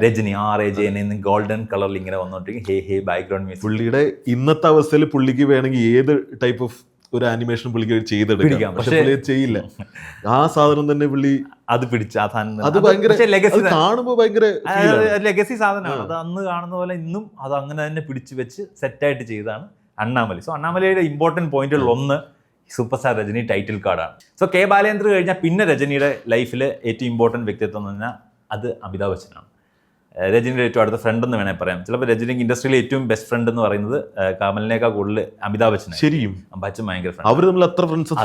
Speaker 1: രജനി RAJNI ഗോൾഡൻ കളറിൽ ഇങ്ങനെ വന്നോണ്ടിരിക്കും. ഹേ ബാക്ക്ഗ്രൗണ്ട് മ്യൂസിക്.
Speaker 2: പുള്ളിയുടെ ഇന്നത്തെ അവസ്ഥയിൽ പുള്ളിക്ക് വേണമെങ്കിൽ ഏത് ടൈപ്പ് ഓഫ് ഒരു ആനിമേഷൻ പുള്ളിക്ക് ചെയ്തെടുക്കാം, പക്ഷെ പുള്ളി ചെയ്യില്ല. ആ സാധനം തന്നെ പുള്ളി അത് പിടിച്ച അത് കാണുമ്പോൾ ഭയങ്കര
Speaker 1: ലെഗസി സാധനമാണ്. അത് അന്ന് കാണുന്ന പോലെ ഇന്നും അത് അങ്ങനെ തന്നെ പിടിച്ചു വെച്ച് സെറ്റായിട്ട് ചെയ്താണ് അണ്ണാമലൈ. സോ അണ്ണാമലൈയുടെ ഇമ്പോർട്ടൻറ്റ് പോയിന്റുകൾ ഒന്ന് സൂപ്പർ സ്റ്റാർ രജനി ടൈറ്റിൽ കാർഡാണ്. സോ കെ ബാലേന്ദ്ര കഴിഞ്ഞാൽ പിന്നെ രജനിയുടെ ലൈഫിൽ ഏറ്റവും ഇമ്പോർട്ടൻറ്റ് വ്യക്തിത്വം എന്ന് പറഞ്ഞാൽ അത് അമിതാഭ് ബച്ചനാണ്. രജനിയുടെ ഏറ്റവും അടുത്ത ഫ്രണ്ട് എന്ന് വേണമെങ്കിൽ പറയാം. ചിലപ്പോൾ രജനിക്ക് ഇൻഡസ്ട്രിയിലെ ഏറ്റവും ബെസ്റ്റ് ഫ്രണ്ട് എന്ന് പറയുന്നത് കമലിനേക്കാൾ കൂടുതൽ അമിതാഭ് ബച്ചൻ.
Speaker 2: ശരിയും
Speaker 1: ബച്ചൻ ഭയങ്കര ഫ്രണ്ട്.
Speaker 2: അവർ നമ്മൾ അത്ര ഫ്രണ്ട്സ്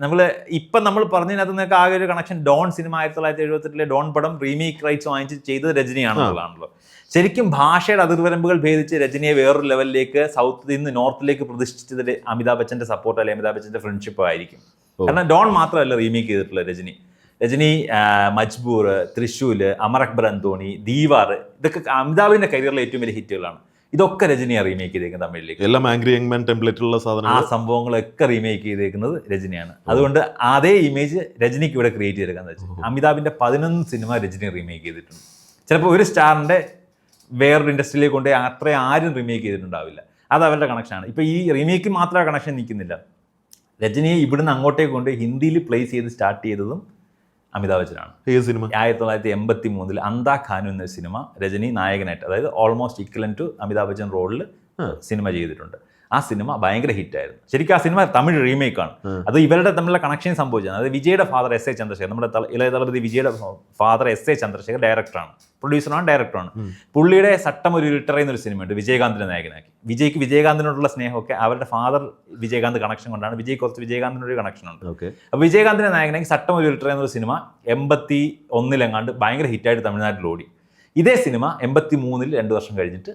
Speaker 1: നമ്മൾ ഇപ്പം നമ്മൾ പറഞ്ഞതിനകത്ത് നിന്നൊക്കെ ആകെ ഒരു കണക്ഷൻ ഡോൺ സിനിമ 1978 ഡോൺ പടം റീമേക്ക് റൈറ്റ്സ് വാങ്ങിച്ച് ചെയ്തത് രജനിയാണെന്നുള്ളതാണല്ലോ. ശരിക്കും ഭാഷയുടെ അതിർവരമ്പുകൾ ഭേദിച്ച് രജനിയെ വേറൊരു ലെവലിലേക്ക് സൗത്തിൽ നിന്ന് നോർത്തിലേക്ക് പ്രതിഷ്ഠിച്ചത് അമിതാഭ് ബച്ചൻ്റെ സപ്പോർട്ട് അല്ലെങ്കിൽ അമിതാഭ് ബച്ചൻ്റെ ഫ്രണ്ട്ഷിപ്പ് ആയിരിക്കും. കാരണം ഡോൺ മാത്രമല്ല റീമേക്ക് ചെയ്തിട്ടുള്ള രജനി മജ്ബൂർ, തൃശ്ശൂൽ, അമർ അക്ബർ അന്തോണി, ദീവാർ, ഇതൊക്കെ അമിതാഭിന്റെ കരിയറിലെ ഏറ്റവും വലിയ ഹിറ്റുകളാണ്. ഇതൊക്കെ രജനിയാണ് റീമേക്ക് ചെയ്തേക്കുന്നത് തമിഴിലേക്ക്.
Speaker 2: എല്ലാം ആംഗ്രി യങ് മാൻ ടെംപ്ലേറ്റുള്ള സാധനം,
Speaker 1: ആ സംഭവങ്ങളൊക്കെ റീമേക്ക് ചെയ്തേക്കുന്നത് രജനിയാണ്. അതുകൊണ്ട് അതേ ഇമേജ് രജനിക്ക് ഇവിടെ ക്രിയേറ്റ് ചെയ്തെടുക്കാന്ന് വെച്ചാൽ അമിതാഭിന്റെ 11 സിനിമ രജനി റീമേക്ക് ചെയ്തിട്ടുണ്ട്. ചിലപ്പോൾ ഒരു സ്റ്റാറിന്റെ വേറൊരു ഇൻഡസ്ട്രിയിലേക്ക് കൊണ്ട് അത്രയും ആരും റീമേക്ക് ചെയ്തിട്ടുണ്ടാവില്ല. അത് അവരുടെ കണക്ഷനാണ്. ഇപ്പോൾ ഈ റീമേക്ക് മാത്രം കണക്ഷൻ നിൽക്കുന്നില്ല. രജനിയെ ഇവിടുന്ന് അങ്ങോട്ടേക്ക് കൊണ്ട് ഹിന്ദിയിൽ പ്ലേസ് ചെയ്ത് സ്റ്റാർട്ട് ചെയ്തതും അമിതാഭ് ബച്ചനാണ്.
Speaker 2: ഏത് സിനിമ?
Speaker 1: 1983 അന്താ ഖാനു എന്ന സിനിമ രജനി നായകനായിട്ട്, അതായത് almost equivalent to Amitabh Bachchan റോളിൽ സിനിമ ചെയ്തിട്ടുണ്ട്. ആ സിനിമ ഭയങ്കര ഹിറ്റായിരുന്നു. ശരിക്കും ആ സിനിമ തമിഴ് റീമേക്കാണ്. അത് ഇവരുടെ തമ്മിലുള്ള കണക്ഷൻ സംഭവിച്ചത്. അതായത് വിജയുടെ ഫാദർ എസ് എ ചന്ദ്രശേഖർ, നമ്മുടെ ഇളയ തളപതി വിജയുടെ ഫാദർ എസ് എ ചന്ദ്രശേഖർ ഡയറക്ടറാണ്, പ്രൊഡ്യൂസറാണ്, ഡയറക്ടറാണ്. പുള്ളിയുടെ സട്ടം ഒരു ഇരുട്ടറ എന്നൊരു സിനിമയുണ്ട് വിജയകാന്തിനെ നായകനാക്കി. വിജയ്ക്ക് വിജയകാന്തിനോടുള്ള സ്നേഹമൊക്കെ അവരുടെ ഫാദർ വിജയകാന്ത് കണക്ഷൻ കൊണ്ടാണ്. വിജയ് കുറച്ച് വിജയകാന്തിനൊരു കണക്ഷൻ ഉണ്ട്. അപ്പോൾ വിജയകാന്തിനെ നായകനാക്കി സട്ടം ഒരു ഇരുട്ടറ എന്നൊരു സിനിമ 81 ഭയങ്കര ഹിറ്റായിട്ട് തമിഴ്നാട്ടിൽ ഓടി. ഇതേ സിനിമ 83 2 വർഷം കഴിഞ്ഞിട്ട്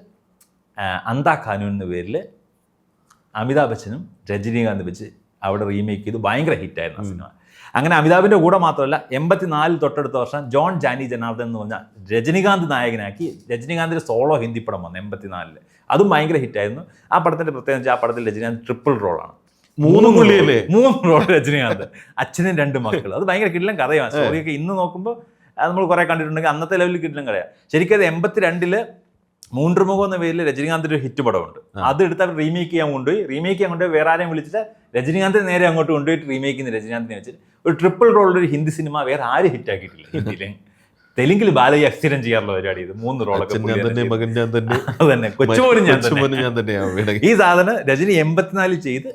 Speaker 1: അന്താ ഖാനു എന്ന പേരിൽ അമിതാഭ് ബച്ചനും രജനീകാന്ത് വെച്ച് അവിടെ റീമേക്ക് ചെയ്ത് ഭയങ്കര ഹിറ്റായിരുന്നു ആ സിനിമ. അങ്ങനെ അമിതാഭിൻ്റെ കൂടെ മാത്രമല്ല 84 തൊട്ടടുത്ത വർഷം ജോൺ ജാനി ജനാർദ്ദൻ എന്ന് പറഞ്ഞാൽ രജനീകാന്ത് നായകനാക്കി രജനീകാന്തിൻ്റെ സോളോ ഹിന്ദി പടം വന്നു 84. അതും ഭയങ്കര ഹിറ്റായിരുന്നു. ആ പടത്തിൻ്റെ പ്രത്യേകിച്ച് ആ പടത്തിൽ രജനീകാന്ത് ട്രിപ്പിൾ റോളാണ്, 3 റോൾ രജനീകാന്ത്, അച്ഛനും 2 മക്കൾ. അത് ഭയങ്കര കിടിലൻ കഥയാണ്. സ്റ്റോറിയൊക്കെ ഇന്ന് നോക്കുമ്പോൾ അത് നമ്മൾ കുറേ കണ്ടിട്ടുണ്ടെങ്കിൽ അന്നത്തെ ലെവലിൽ കിടിലൻ കഥയാണ്. ശരിക്കും അത് 82 മൂന്നുമുഖം എന്ന പേരിൽ രജനീകാന്തിൻ്റെ ഒരു ഹിറ്റ് പടമുണ്ട്. അത് എടുത്ത് അവർ റീമേക്ക് ചെയ്യാൻ കൊണ്ടുപോയി വേറെ ആരെയും വിളിച്ചിട്ട് രജനീകാന്തിനെ നേരെ അങ്ങോട്ട് കൊണ്ടുപോയിട്ട് റീമേക്ക് ചെയ്യുന്ന രജനീകാന്തിനെ വെച്ചിട്ട് ഒരു ട്രിപ്പിൾ റോളിൽ ഒരു ഹിന്ദി സിനിമ വേറെ ആരും ഹിറ്റാക്കിയിട്ടില്ല ഹിന്ദിയിൽ. തെലുങ്കിൽ ബാലയ്യ അക്സിഡൻ ചെയ്യാറുള്ള പരിപാടി ഇത്. 3 റോളൊക്കെ തന്നെ, കൊച്ചുപോലും ഞാൻ തന്നെ. ഈ സാധനം രജനി 84 ചെയ്ത്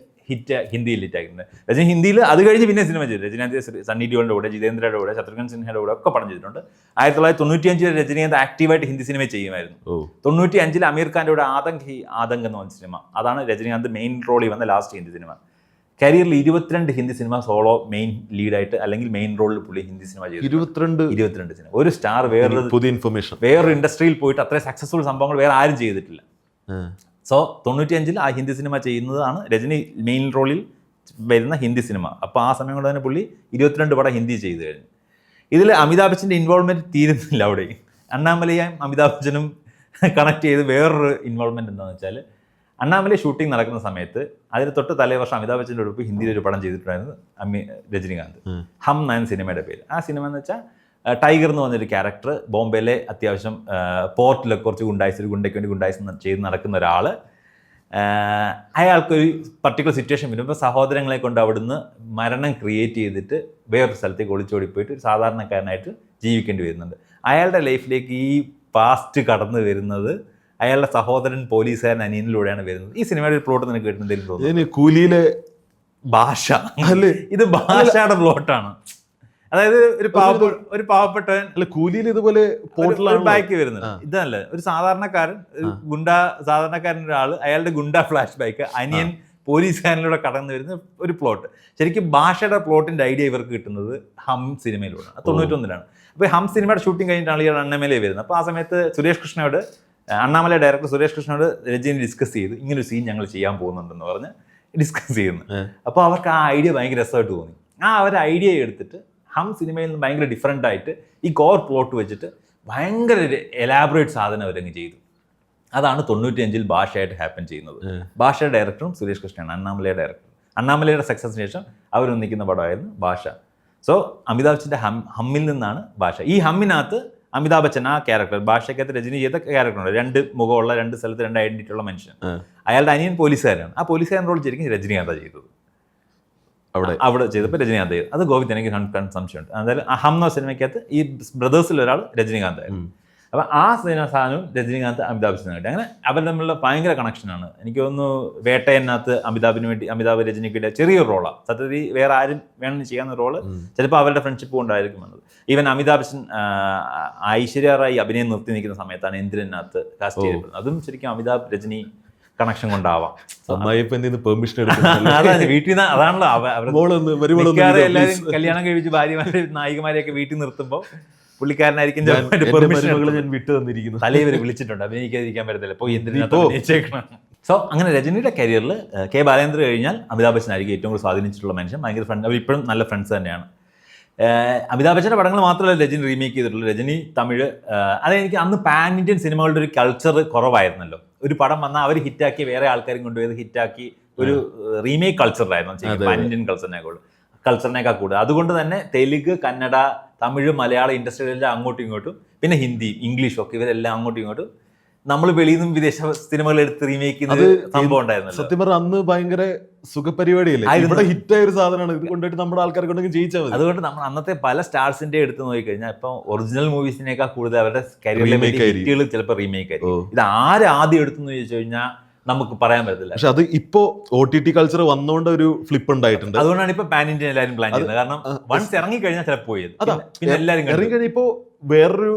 Speaker 1: ഹിന്ദിയിൽ ഹിറ്റാക്കിയിട്ടുണ്ട്. രജനി ഹിന്ദിയിൽ അത് കഴിഞ്ഞ് പിന്നെ സിനിമ ചെയ്തു. രജനീകാന്ത് സണ്ണി ഡിയോളിൻ്റെ കൂടെ, ജിതേന്ദ്രയുടെ കൂടെ, ശത്രുഘ്നൻ സിൻഹയുടെ കൂടെ ഒക്കെ പടം ചെയ്തിട്ടുണ്ട്. 1995 രജനീകാന്ത് ആക്റ്റീവായിട്ട് ഹിന്ദി സിനിമ ചെയ്യുമായിരുന്നു. 95 അമീർ ഖാൻ്റെ കൂടെ ആതങ്ക് എന്ന് പറഞ്ഞ സിനിമ, അതാണ് രജനീകാന്ത് മെയിൻ റോളിൽ വന്ന ലാസ്റ്റ് ഹിന്ദി സിനിമ. കരിയറിൽ 22 ഹിന്ദി സിനിമ സോളോ മെയിൻ ലീഡായിട്ട് അല്ലെങ്കിൽ മെയിൻ റോളിൽ പുള്ളി ഹിന്ദി സിനിമ ചെയ്തു. 22 സിനിമ. ഒരു സ്റ്റാർ വേറൊരു ഇൻഡസ്ട്രിയിൽ പോയിട്ട് അത്രയും സക്സസ്ഫുൾ സംഭവങ്ങൾ വേറെ ആരും ചെയ്തിട്ടില്ല. സോ 95 ആ ഹിന്ദി സിനിമ ചെയ്യുന്നതാണ് രജനി മെയിൻ റോളിൽ വരുന്ന ഹിന്ദി സിനിമ. അപ്പോൾ ആ സമയം കൊണ്ട് തന്നെ പുള്ളി 22 പടം ഹിന്ദി ചെയ്തു കഴിഞ്ഞു. ഇതിൽ അമിതാഭ് ബച്ചൻ്റെ ഇൻവോൾവ്മെൻറ്റ് തീരുന്നില്ല. അവിടെ അണ്ണാമലയും അമിതാഭ് ബച്ചനും കണക്ട് ചെയ്ത് വേറൊരു ഇൻവോൾവ്മെൻറ്റ് എന്താണെന്ന് വെച്ചാൽ, അണ്ണാമലൈ ഷൂട്ടിംഗ് നടക്കുന്ന സമയത്ത് അതിന് തൊട്ട് തലേ വർഷം അമിതാഭ് ബച്ചൻ്റെ ഒപ്പം ഹിന്ദിയിൽ ഒരു പടം ചെയ്തിട്ടുണ്ടായിരുന്നു രജനീകാന്ത്. ഹം എന്ന സിനിമയുടെ പേര്. ആ സിനിമ എന്ന് വെച്ചാൽ ടൈഗർ എന്ന് പറഞ്ഞൊരു ക്യാരക്ടർ ബോംബെയിലെ അത്യാവശ്യം പോർട്ടിലൊക്കെ കുറച്ച് ഒരു ഗുണ്ടയ്ക്ക് വേണ്ടി ഗുണ്ടായിസ് ചെയ്ത് നടക്കുന്ന ഒരാൾ, അയാൾക്കൊരു പർട്ടിക്കുലർ സിറ്റുവേഷൻ വരുമ്പോൾ സഹോദരങ്ങളെ കൊണ്ട് അവിടുന്ന് മരണം ക്രിയേറ്റ് ചെയ്തിട്ട് വേറൊരു സ്ഥലത്തേക്ക് ഒളിച്ചോടിപ്പോയിട്ട് ഒരു സാധാരണക്കാരനായിട്ട് ജീവിക്കേണ്ടി വരുന്നുണ്ട്. അയാളുടെ ലൈഫിലേക്ക് ഈ പാസ്റ്റ് കടന്നു വരുന്നത് അയാളുടെ സഹോദരൻ പോലീസുകാരൻ അനിയനിലൂടെയാണ് വരുന്നത്. ഈ സിനിമയുടെ ഒരു പ്ലോട്ട് നിനക്ക് കിട്ടുന്നതിലും തോന്നുന്നു കൂലിയിലെ ഭാഷ. ഇത് ഭാഷയുടെ പ്ലോട്ടാണ്. അതായത് ഒരു പാവപ്പെട്ടവൻ കൂലിയിൽ ഇതുപോലെ ബാക്ക് വരുന്നത് ഇതല്ല. ഒരു സാധാരണക്കാരൻ സാധാരണക്കാരൻ ഒരാൾ, അയാളുടെ ഗുണ്ട ഫ്ലാഷ് ബാക്ക്, അനിയൻ പോലീസുകാരനിലൂടെ കടന്നു വരുന്ന ഒരു പ്ലോട്ട്. ശരിക്കും ഭാഷയുടെ പ്ലോട്ടിന്റെ ഐഡിയ ഇവർക്ക് കിട്ടുന്നത് ഹം സിനിമയിലൂടെ 91. അപ്പോൾ ഹം സിനിമയുടെ ഷൂട്ടിംഗ് കഴിഞ്ഞിട്ടാണ് ഈ അണ്ണാമലൈ വരുന്നത്. അപ്പോൾ ആ സമയത്ത് സുരേഷ് കൃഷ്ണയോട്, അണ്ണാമലൈ ഡയറക്ടർ സുരേഷ് കൃഷ്ണയോട് രജനി ഡിസ്കസ് ചെയ്തു, ഇങ്ങനൊരു സീൻ ഞങ്ങൾ ചെയ്യാൻ പോകുന്നുണ്ടെന്ന് പറഞ്ഞ് ഡിസ്കസ് ചെയ്യുന്നു. അപ്പോൾ അവർക്ക് ആ ഐഡിയ ഭയങ്കര രസമായിട്ട് തോന്നി. ആ ഒരു ഐഡിയ എടുത്തിട്ട് ഹം സിനിമയിൽ നിന്ന് ഭയങ്കര ഡിഫറെൻ്റ് ആയിട്ട് ഈ കോർ പ്ലോട്ട് വെച്ചിട്ട് ഭയങ്കര ഒരു എലാബറേറ്റ് സാധനം അവരങ്ങ് ചെയ്തു. അതാണ് 95 ഭാഷയായിട്ട് ഹാപ്പൻ ചെയ്യുന്നത്. ഭാഷയുടെ ഡയറക്ടറും സുരേഷ് കൃഷ്ണയാണ്, അണ്ണാമലയുടെ ഡയറക്ടർ. അണ്ണാമലയുടെ സക്സസിന് ശേഷം അവരൊന്നിക്കുന്ന പടമായിരുന്നു ഭാഷ. സോ അമിതാഭ് ബച്ചൻ്റെ ഹമ്മിൽ നിന്നാണ് ഭാഷ. ഈ ഹമ്മിനകത്ത് അമിതാഭ് ബച്ചൻ ആ ക്യാരക്ടർ, ഭാഷയ്ക്കകത്ത് രജനി ചെയ്ത ക്യാരക്ടറുണ്ട്. 2 മുഖമുള്ള, 2 സ്ഥലത്ത് 2 ഐഡന്റിറ്റി ഉള്ള മനുഷ്യൻ. അയാളുടെ അനിയൻ പോലീസുകാരാണ്. ആ പോലീസുകാരൻ റോൾ ശരിക്കും രജനീകാന്താണ് ചെയ്തത്. അവിടെ ചെയ്തപ്പോൾ രജനീകാന്ത് ചെയ്തു. അത് ഗോവിന്ദ് എനിക്ക് സംശയമുണ്ട്. എന്തായാലും ഹം എന്ന സിനിമയ്ക്കകത്ത് ഈ ബ്രദേഴ്സിൽ ഒരാൾ രജനീകാന്ത് ആയിരുന്നു. അപ്പം ആ സാധനവും രജനീകാന്ത് അമിതാഭ് ബച്ചന് വേണ്ടി, അങ്ങനെ അവർ തമ്മിലുള്ള ഭയങ്കര കണക്ഷനാണ്. എനിക്ക് തോന്നുന്നു വേട്ടയനകത്ത് അമിതാഭ് രജനിക്കിടെ ചെറിയൊരു റോളാണ്. സത്യത്തിൽ വേറെ ആരും വേണമെന്ന് ചെയ്യാവുന്ന റോള് ചിലപ്പോൾ അവരുടെ ഫ്രണ്ട്ഷിപ്പ് കൊണ്ടായിരിക്കും വന്നത്. ഈവൻ അമിതാഭ് ബച്ചൻ ഐശ്വര്യ റായി അഭിനയം നിർത്തി നിൽക്കുന്ന സമയത്താണ് എന്തിനകത്ത് കാസ്റ്റ് ചെയ്യപ്പെടുന്നത്. അതും ശരിക്കും അമിതാഭ് രജനി കണക്ഷൻ കൊണ്ടാവാം.
Speaker 2: പെർമിഷൻ
Speaker 1: അതാണ് വീട്ടിൽ നിന്ന്, അതാണല്ലോ എല്ലാവരും കല്യാണം കഴിച്ച് ഭാര്യമാരെ നായികമാരെയൊക്കെ വീട്ടിൽ നിർത്തുമ്പോൾ പുള്ളിക്കാരനായിരിക്കും തലയിൽ വിളിച്ചിട്ടുണ്ട്, അഭിനയിക്കാതിരിക്കാൻ പറ്റത്തില്ല, പോയി എന്തിനാ. സോ അങ്ങനെ രജനിയുടെ കരിയറിൽ കെ ബാലേന്ദ്ര കഴിഞ്ഞാൽ അമിതാഭ് ബച്ചനായിരിക്കും ഏറ്റവും കൂടുതൽ സ്വാധീനിച്ചിട്ടുള്ള മനുഷ്യൻ. ഭയങ്കര ഫ്രണ്ട്, അവർ ഇപ്പോഴും നല്ല ഫ്രണ്ട്സ് തന്നെയാണ്. അമിതാഭ് ബച്ചൻ്റെ പടങ്ങൾ മാത്രമല്ല രജനി റീമേക്ക് ചെയ്തിട്ടുള്ളൂ. രജനി തമിഴ്, അതെനിക്ക് അന്ന് പാൻ ഇന്ത്യൻ സിനിമകളുടെ ഒരു കൾച്ചർ കുറവായിരുന്നല്ലോ. ഒരു പടം വന്നാൽ അവർ ഹിറ്റാക്കി വേറെ ആൾക്കാരും കൊണ്ടുപോയത് ഹിറ്റാക്കി ഒരു റീമേക്ക് കൾച്ചറിലായിരുന്നു പാൻ ഇന്ത്യൻ കൾച്ചറിനേക്കാൾ കൂടുതൽ. അതുകൊണ്ട് തന്നെ തെലുങ്ക്, കന്നഡ, തമിഴ്, മലയാളം ഇൻഡസ്ട്രിയിലെല്ലാം അങ്ങോട്ടും ഇങ്ങോട്ടും, പിന്നെ ഹിന്ദി, ഇംഗ്ലീഷും ഒക്കെ ഇവരെല്ലാം അങ്ങോട്ടും ഇങ്ങോട്ടും നമ്മൾ വെളിയിൽ നിന്നും വിദേശ സിനിമകൾ എടുത്ത് റീമേക്ക് ചെയ്യുന്നത് സംഭവം ഉണ്ടായിരുന്നല്ലോ.
Speaker 2: സത്യം പറഞ്ഞാൽ അന്ന് ഭയങ്കര സുഖപരിപാടിയല്ലേ, ഇവിടെ ഹിറ്റായ ഒരു സാധനമാണ്, ഇത് കൊണ്ടുപോയിട്ട് നമ്മുടെ ആൾക്കാരെ കൊണ്ടെങ്കിൽ ജയിച്ചാൽ മതി.
Speaker 1: അതുകൊണ്ട് നമ്മൾ അന്നത്തെ പല സ്റ്റാർസിന്റെ എടുത്ത് നോക്കിക്കഴിഞ്ഞാൽ ഇപ്പം ഒറിജിനൽ മൂവീസിനേക്കാൾ കൂടുതൽ അവരുടെ കരിയറിലെ ഹിറ്റുകൾ ചിലപ്പോൾ റീമേക്ക് ആയിരിക്കും. ഇത് ആദ്യം എടുത്തെന്ന് ചോദിച്ചു കഴിഞ്ഞാൽ നമുക്ക് പറയാൻ പറ്റത്തില്ല. പക്ഷെ
Speaker 2: അത് ഇപ്പോ OTT കൾച്ചർ വന്നുകൊണ്ട് ഒരു ഫ്ലിപ്പ് ഉണ്ടായിട്ടുണ്ട്.
Speaker 1: അതുകൊണ്ടാണ് ഇപ്പൊ പാൻ ഇന്ത്യ എല്ലാവരും പ്ലാൻ ചെയ്യുന്നത്. കാരണം വൺസ് ഇറങ്ങി കഴിഞ്ഞാൽ ചിലപ്പോൾ പോയത് പിന്നെ എല്ലാവരും
Speaker 2: ഇറങ്ങി കഴിഞ്ഞാൽ ഇപ്പോ വേറൊരു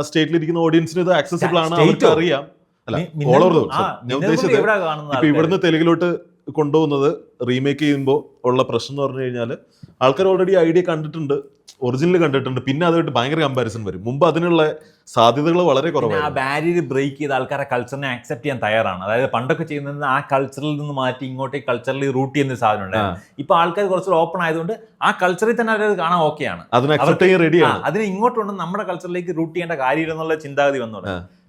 Speaker 2: സ്റ്റേറ്റിലിരിക്കുന്ന ഓഡിയൻസിന് ഇത് ആക്സസിബിൾ ആണ്, അവർക്ക് അറിയാം. ഓൾ ഓവർ ഞാൻ ഉദ്ദേശിച്ചത് ഇപ്പൊ ഇവിടുന്ന് തെലുങ്കിലോട്ട് കൊണ്ടുപോകുന്നത് റീമേക്ക് ചെയ്യുമ്പോൾ ഉള്ള പ്രശ്നം എന്ന് പറഞ്ഞു കഴിഞ്ഞാൽ ആൾക്കാർ ഓൾറെഡി ഐഡിയ കണ്ടിട്ടുണ്ട്, ഒറിജിനൽ കണ്ടിട്ടുണ്ട്, പിന്നെ അതുമായിട്ട് ഭയങ്കര കമ്പാരിസൺ വരും. മുമ്പ് അതിനുള്ള സാധ്യതകൾ വളരെ കുറവാണ്.
Speaker 1: ആ ബാരിയർ ബ്രേക്ക് ചെയ്ത് ആൾക്കാരെ കൾച്ചറിനെ ആക്സെപ്റ്റ് ചെയ്യാൻ തയ്യാറാണ്. അതായത് പണ്ടൊക്കെ ചെയ്യുന്നത് ആ കൾച്ചറിൽ നിന്ന് മാറ്റി ഇങ്ങോട്ടേക്ക് കൾച്ചറിൽ റൂട്ട് ചെയ്യുന്ന ഒരു സാധനം ഉണ്ടായിരുന്നു. ഇപ്പൊ ആൾക്കാർ കുറച്ച് ഓപ്പൺ ആയതുകൊണ്ട് ആ കൾച്ചറിൽ തന്നെ അവരത് കാണാൻ ഓക്കെയാണ്,
Speaker 2: റെഡിയാണ്.
Speaker 1: അതിന് ഇങ്ങോട്ടുണ്ട് നമ്മുടെ കൾച്ചറിലേക്ക് റൂട്ട് ചെയ്യേണ്ട കാര്യമില്ല എന്നുള്ള ചിന്താഗതി വന്നു.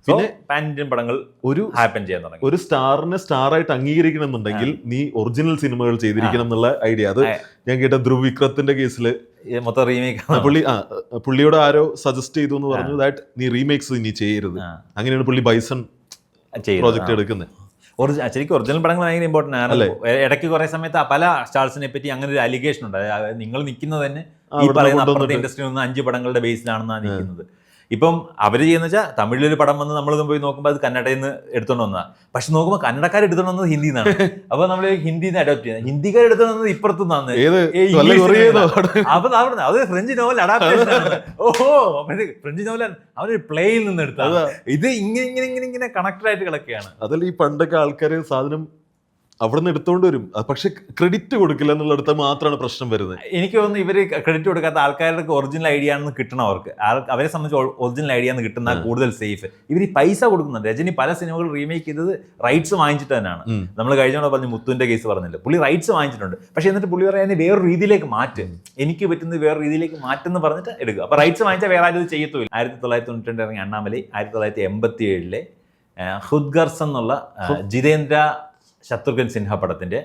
Speaker 1: പിന്നെ പാൻ ഇന്ത്യൻ പടങ്ങൾ ഒരു ഹാപ്പൻ ചെയ്യാൻ തുടങ്ങി.
Speaker 2: ഒരു സ്റ്റാറിനെ സ്റ്റാർ ആയിട്ട് അംഗീകരിക്കണം എന്നുണ്ടെങ്കിൽ നീ ഒറിജിനൽ സിനിമകൾ ചെയ്തിരിക്കണം എന്നുള്ള ഐഡിയ. അത് ഞാൻ കേട്ട ധ്രുവ് വിക്രത്തിന്റെ കേസില്
Speaker 1: മൊത്തം റീമേക്ക്
Speaker 2: പുള്ളിയോട് ആരോ സജസ്റ്റ് ചെയ്തു എന്ന് പറഞ്ഞു, ദാറ്റ് നീ റീമേക്സ് ഇനി ചെയ്യരുത്. അങ്ങനെയാണ് പുള്ളി ബൈസൺ പ്രോജക്ട് എടുക്കുന്നത്.
Speaker 1: ശരിക്കും ഒറിജിനൽ പടങ്ങൾ ഭയങ്കര ഇമ്പോർട്ടൻ്റ് ആണ്. ഇടയ്ക്ക് കുറെ സമയത്ത് പല സ്റ്റാർസിനെ പറ്റി അങ്ങനെ ഒരു അലിഗേഷൻ ഉണ്ട്. നിങ്ങൾ നിൽക്കുന്നത് തന്നെ ഈ പറയുന്ന അപ്പുറത്തെ ഇൻഡസ്ട്രിയിൽ നിന്ന് 5 പടങ്ങളുടെ ബേസിലാണെന്നാണ് നിൽക്കുന്നത്. ഇപ്പം അവർ ചെയ്യുന്ന വെച്ചാൽ തമിഴിലൊരു പടം വന്ന് നമ്മളൊന്നും പോയി നോക്കുമ്പോൾ അത് കന്നഡയിൽ നിന്ന് എടുത്തോണ്ട് വന്നതാണ്. പക്ഷെ നോക്കുമ്പോൾ കന്നഡക്കാർ എടുത്തോണ്ട് വന്നത് ഹിന്ദിയിൽ നിന്നാണ്. അപ്പൊ നമ്മൾ ഹിന്ദിയിൽ നിന്ന് അഡോപ്റ്റ് ചെയ്യുന്നത്, ഹിന്ദിക്കാർ എടുത്തോണ്ട് വന്നത് ഇപ്പുറത്തു നിന്നാണ്. അപ്പൊ അത് ഫ്രഞ്ച് നോവൽ അഡാപ്റ്റേഷൻ ആണ്. ഓഹോ, ഫ്രഞ്ച് നോവൽ അവരൊരു പ്ലേയിൽ നിന്ന് എടുത്തത്. ഇത് ഇങ്ങനെ കണക്റ്റഡ് ആയിട്ട് കിടക്കുകയാണ്.
Speaker 2: അതല്ല ഈ പണ്ടൊക്കെ ആൾക്കാർ സാധനം അവിടെ നിന്ന് എടുത്തോണ്ട് വരും, പക്ഷെ ക്രെഡിറ്റ് കൊടുക്കില്ല എന്നുള്ളടത്ത് മാത്രമാണ് പ്രശ്നം വരുന്നത്.
Speaker 1: എനിക്ക് തോന്നുന്നു ഇവര് ക്രെഡിറ്റ് കൊടുക്കാത്ത ആൾക്കാരുടെ ഒറിജിനൽ ഐഡിയ ആണെന്ന് കിട്ടണം അവർക്ക്. അവരെ സംബന്ധിച്ച് ഒറിജിനൽ ഐഡിയ എന്ന് കിട്ടുന്ന കൂടുതൽ സേഫ്. ഇവർ ഈ പൈസ കൊടുക്കുന്നുണ്ട്. രജനി പല സിനിമകൾ റീമേക്ക് ചെയ്തത് റൈറ്റ്സ് വാങ്ങിച്ചിട്ട് തന്നെയാണ്. നമ്മൾ കഴിഞ്ഞോടെ പറഞ്ഞ് മുത്തുവിന്റെ കേസ് പറഞ്ഞില്ല, പുള്ളി റൈറ്റ്സ് വാങ്ങിച്ചിട്ടുണ്ട്. പക്ഷെ എന്നിട്ട് പുള്ളി പറയാൻ വേറൊരു രീതിയിലേക്ക് മാറ്റ്, എനിക്ക് പറ്റുന്നത് വേറെ രീതിയിലേക്ക് മാറ്റെന്ന് പറഞ്ഞിട്ട് എടുക്കുക. അപ്പൊ റൈറ്റ്സ് വാങ്ങിച്ചാൽ വേറെ ആരും ഇത് ചെയ്യത്തുമില്ല. 1992 ഇറങ്ങിയ അണ്ണാമലൈ, 1987 ഹുദ്ഗർസ് എന്നുള്ള ജിതേന്ദ്ര ശത്രുഘ്ൻ സിൻഹ പടത്തിന്റെ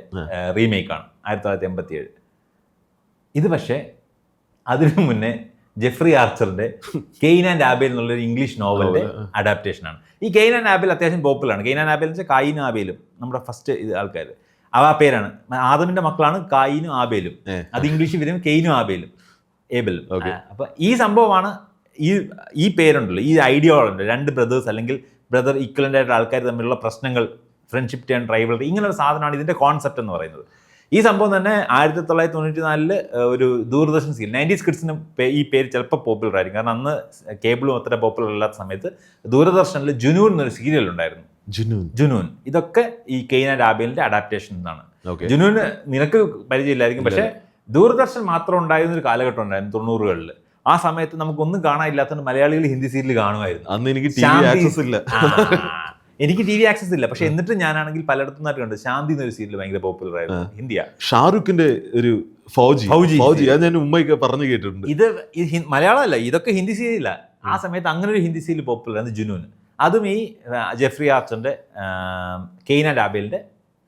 Speaker 1: റീമേക്കാണ് 1987. ഇത് പക്ഷേ അതിനു മുന്നേ ജെഫ്രി ആർച്ചറിന്റെ കെയ്ൻ ആൻഡ് ആബേൽ എന്നുള്ളൊരു ഇംഗ്ലീഷ് നോവലിന്റെ അഡാപ്റ്റേഷനാണ്. ഈ കെയ്ൻ ആൻഡ് ആബേൽ അത്യാവശ്യം പോപ്പുലറാണ്. കെയ്ൻ ആൻഡ് ആബേൽ എന്ന് വെച്ചാൽ കായിനും ആബേലും നമ്മുടെ ഫസ്റ്റ് ആൾക്കാർ ആ പേരാണ്. ആദമിന്റെ മക്കളാണ് കായിനും ആബേലും. അത് ഇംഗ്ലീഷിൽ വരും കെയ്നും ആബേലും, ഏബലും. അപ്പൊ ഈ സംഭവമാണ് ഈ പേരുണ്ടല്ലോ, ഈ ഐഡിയോളുണ്ട്. 2 ബ്രദേഴ്സ് അല്ലെങ്കിൽ ബ്രദർ ഈക്വലന്റ് ആയിട്ട് ആൾക്കാർ തമ്മിലുള്ള പ്രശ്നങ്ങൾ, ഫ്രണ്ട്ഷിപ്പ് ആൻഡ് റൈവലറി, ഇങ്ങനെ ഒരു സാധനമാണ് ഇതിന്റെ കോൺസെപ്റ്റ് എന്ന് പറയുന്നത്. ഈ സംഭവം തന്നെ 1994 ഒരു ദൂരദർശൻ സീരിയൽ 90s കിഡ്സിന് ഈ പേര് ചിലപ്പോൾ പോപ്പുലർ ആയിരിക്കും. കാരണം അന്ന് കേബിളും അത്ര പോപ്പുലർ അല്ലാത്ത സമയത്ത് ദൂരദർശനിൽ ജുനൂൻ എന്നൊരു സീരിയൽ ഉണ്ടായിരുന്നു. ജുനൂൻ ഇതൊക്കെ ഈ കെയ്ൻ ആൻഡ് ആബേലിന്റെ അഡാപ്റ്റേഷൻ എന്നാണ്. ജുനൂന് നിനക്ക് പരിചയമില്ലായിരിക്കും, പക്ഷെ ദൂരദർശൻ മാത്രം ഉണ്ടായിരുന്ന ഒരു കാലഘട്ടം ഉണ്ടായിരുന്നു 90കളിൽ. ആ സമയത്ത് നമുക്കൊന്നും കാണാനില്ലാത്തതുകൊണ്ട് മലയാളികൾ ഹിന്ദി സീരിയൽ കാണുമായിരുന്നു.
Speaker 2: അന്ന് എനിക്ക്
Speaker 1: എനിക്ക് ടി വി ആക്സസ് ഇല്ല, പക്ഷെ എന്നിട്ട് ഞാനാണെങ്കിൽ പലയിടത്തും നിന്നായിട്ട് കണ്ടു. ശാന്തി എന്നൊരു സീരിയൽ ഭയങ്കര പോപ്പുലർ ആയിരുന്നു. ഹിന്ദിയ
Speaker 2: ഷാറുഖിന്റെ ഒരു ഫൗജി ഞാൻ ഉമ്മയൊക്കെ പറഞ്ഞു കേട്ടിട്ടുണ്ട്.
Speaker 1: ഇത് മലയാളമല്ല, ഇതൊക്കെ ഹിന്ദി സീരിയല. ആ സമയത്ത് അങ്ങനെ ഒരു ഹിന്ദി സീരിയൽ പോപ്പുലർ ആയിരുന്നു, ജുനൂൻ. അതും ഈ ജെഫ്രി ആർച്ചറിന്റെ കെയ്ൻ ആൻഡ് ആബേലിന്റെ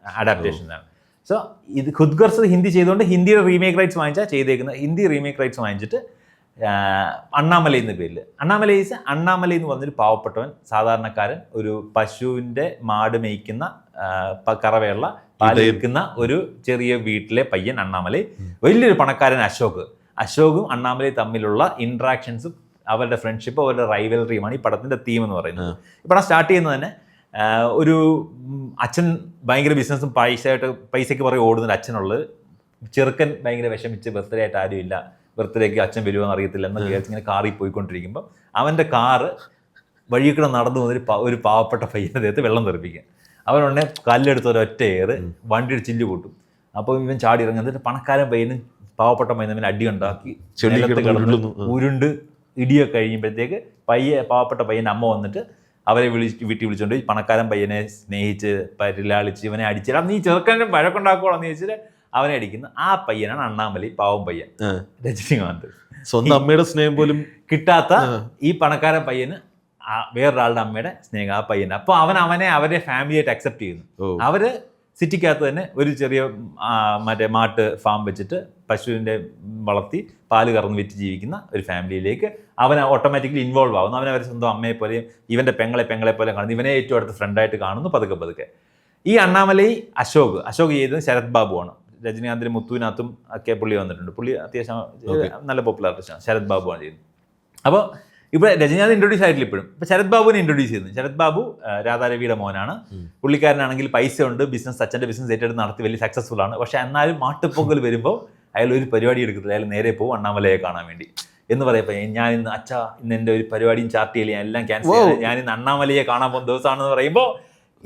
Speaker 1: അഡാപ്റ്റേഷനാണ്. സോ ഇത് ഖുദ്ഗർസ് ഹിന്ദി ചെയ്തുകൊണ്ട് ഹിന്ദിയുടെ റീമേക്ക് റൈറ്റ്സ് വാങ്ങിച്ചാൽ ചെയ്തേക്കുന്നത്. ഹിന്ദി റീമേക്ക് റൈറ്റ്സ് വാങ്ങിച്ചിട്ട് അണ്ണാമലൈ എന്ന പേരിൽ, അണ്ണാമലൈ എന്ന് പറഞ്ഞൊരു പാവപ്പെട്ടവൻ, സാധാരണക്കാരൻ, ഒരു പശുവിൻ്റെ മാട് മേയ്ക്കുന്ന കറവയുള്ള പാല് വിൽക്കുന്ന ഒരു ചെറിയ വീട്ടിലെ പയ്യൻ അണ്ണാമലൈ. വലിയൊരു പണക്കാരൻ അശോകും അണ്ണാമലൈ തമ്മിലുള്ള ഇൻട്രാക്ഷൻസും അവരുടെ ഫ്രണ്ട്ഷിപ്പും അവരുടെ റൈവലറിയുമാണ് ഈ പടത്തിന്റെ തീം എന്ന് പറയുന്നത്. ഈ പടം സ്റ്റാർട്ട് ചെയ്യുന്നത് തന്നെ ഒരു അച്ഛൻ ഭയങ്കര ബിസിനസ്സും പൈസയ്ക്ക് പുറകെ ഓടുന്നൊരു അച്ഛനുള്ളത്, ചെറുക്കൻ ഭയങ്കര വിഷമിച്ച് ബർത്ത്ഡേ ആയിട്ട് ആരുമില്ല, ബർത്ത്ഡേക്ക് അച്ഛൻ വരുമോ അറിയത്തില്ല എന്ന് വിചാരിച്ച് ഇങ്ങനെ കാറിൽ പോയിക്കൊണ്ടിരിക്കുമ്പോൾ അവൻ്റെ കാറ് വഴിക്കൂടെ നടന്നു വന്നൊരു ഒരു പാവപ്പെട്ട പയ്യൻ്റെ ദേഹത്ത് വെള്ളം തെറിപ്പിക്കുക. അവനുണ്ടെ കല്ലെടുത്ത് ഒരൊറ്റ ഏറ് വണ്ടിയുടെ ചില്ല് കൂട്ടും. അപ്പോൾ ഇവൻ ചാടി ഇറങ്ങി. എന്നിട്ട് പണക്കാരൻ പയ്യനും പാവപ്പെട്ട പയ്യനും തമ്മിൽ അടി ഉണ്ടാക്കി ഉരുണ്ട് ഇടിയൊക്കെ കഴിയുമ്പോഴത്തേക്ക് പാവപ്പെട്ട പയ്യൻ്റെ അമ്മ വന്നിട്ട് അവരെ വീട്ടിൽ വിളിച്ചുകൊണ്ട് ഈ പണക്കാരൻ പയ്യനെ സ്നേഹിച്ച് പരിലാളിച്ച് ഇവനെ അടിച്ചിട്ട് നീ ചെറുക്കൻ്റെ വഴക്കുണ്ടാക്കോളാന്ന് ചോദിച്ചിട്ട് അവനെ അടിക്കുന്ന ആ പയ്യനാണ് അണ്ണാമലൈ, പാവം പയ്യൻ. രജനികാന്ത്
Speaker 2: സ്വന്തം അമ്മയുടെ സ്നേഹം പോലും
Speaker 1: കിട്ടാത്ത ഈ പണക്കാരൻ പയ്യന് വേറൊരാളുടെ അമ്മയുടെ സ്നേഹം ആ പയ്യന്. അപ്പൊ അവരെ ഫാമിലിയായിട്ട് അക്സെപ്റ്റ് ചെയ്യുന്നു. അവര് സിറ്റിക്കകത്ത് തന്നെ ഒരു ചെറിയ മറ്റേ മാട്ട് ഫാം വെച്ചിട്ട് പശുവിൻ്റെ വളർത്തി പാല് കറന്ന് വിറ്റ് ജീവിക്കുന്ന ഒരു ഫാമിലിയിലേക്ക് അവൻ ഓട്ടോമാറ്റിക്കലി ഇൻവോൾവ് ആവുന്നു. അവരെ സ്വന്തം അമ്മയെ പോലെയും ഇവൻ്റെ പെങ്ങളെ പോലെ കാണുന്നു. ഇവനെ ഏറ്റവും അടുത്ത ഫ്രണ്ടായിട്ട് കാണുന്നു പതുക്കെ. ഈ അണ്ണാമലൈ അശോക് ചെയ്തത് ശരത് ബാബുവാണ്. രജനീകാന്തിന് മുത്തുവിനകത്തും ഒക്കെ പുള്ളി വന്നിട്ടുണ്ട്. പുള്ളി അത്യാവശ്യം നല്ല പോപ്പുലർ ആർട്ടിസ്റ്റാണ്. ശരത് ബാബുവാണ് ചെയ്യുന്നത്. അപ്പോൾ ഇവിടെ രജനീകാന്ത് ഇൻട്രൊഡ്യൂസ് ആയിട്ടില്ല ഇപ്പോഴും. ഇപ്പോൾ ശരത് ബാബുവിനെ ഇൻട്രൊഡ്യൂസ് ചെയ്യുന്നു. ശരത് ബാബു രാധാരവിയുടെ മോനാണ്. പുള്ളിക്കാരനാണെങ്കിൽ പൈസ ഉണ്ട്, ബിസിനസ് അച്ഛൻ്റെ ബിസിനസ് ഏറ്റെടുത്ത് നടത്തി വലിയ സക്സസ്ഫുൾ ആണ്. പക്ഷേ എന്നാലും മാട്ടുപ്പൊങ്കൽ വരുമ്പോൾ അയാൾ ഒരു പരിപാടി എടുക്കത്തില്ല. അയാൾ നേരെ പോകും അണ്ണാമലയെ കാണാൻ വേണ്ടി എന്ന് പറയപ്പോൾ ഞാൻ ഇന്ന് ഇന്ന് എൻ്റെ ഒരു പരിപാടിയും ചാർട്ട് ചെയ്യില്ല, ഞാൻ എല്ലാം ക്യാൻസൽ ചെയ്ത് ഞാൻ ഇന്ന് അണ്ണാമലയെ കാണാൻ പോകുന്ന ദിവസമാണെന്ന് പറയുമ്പോൾ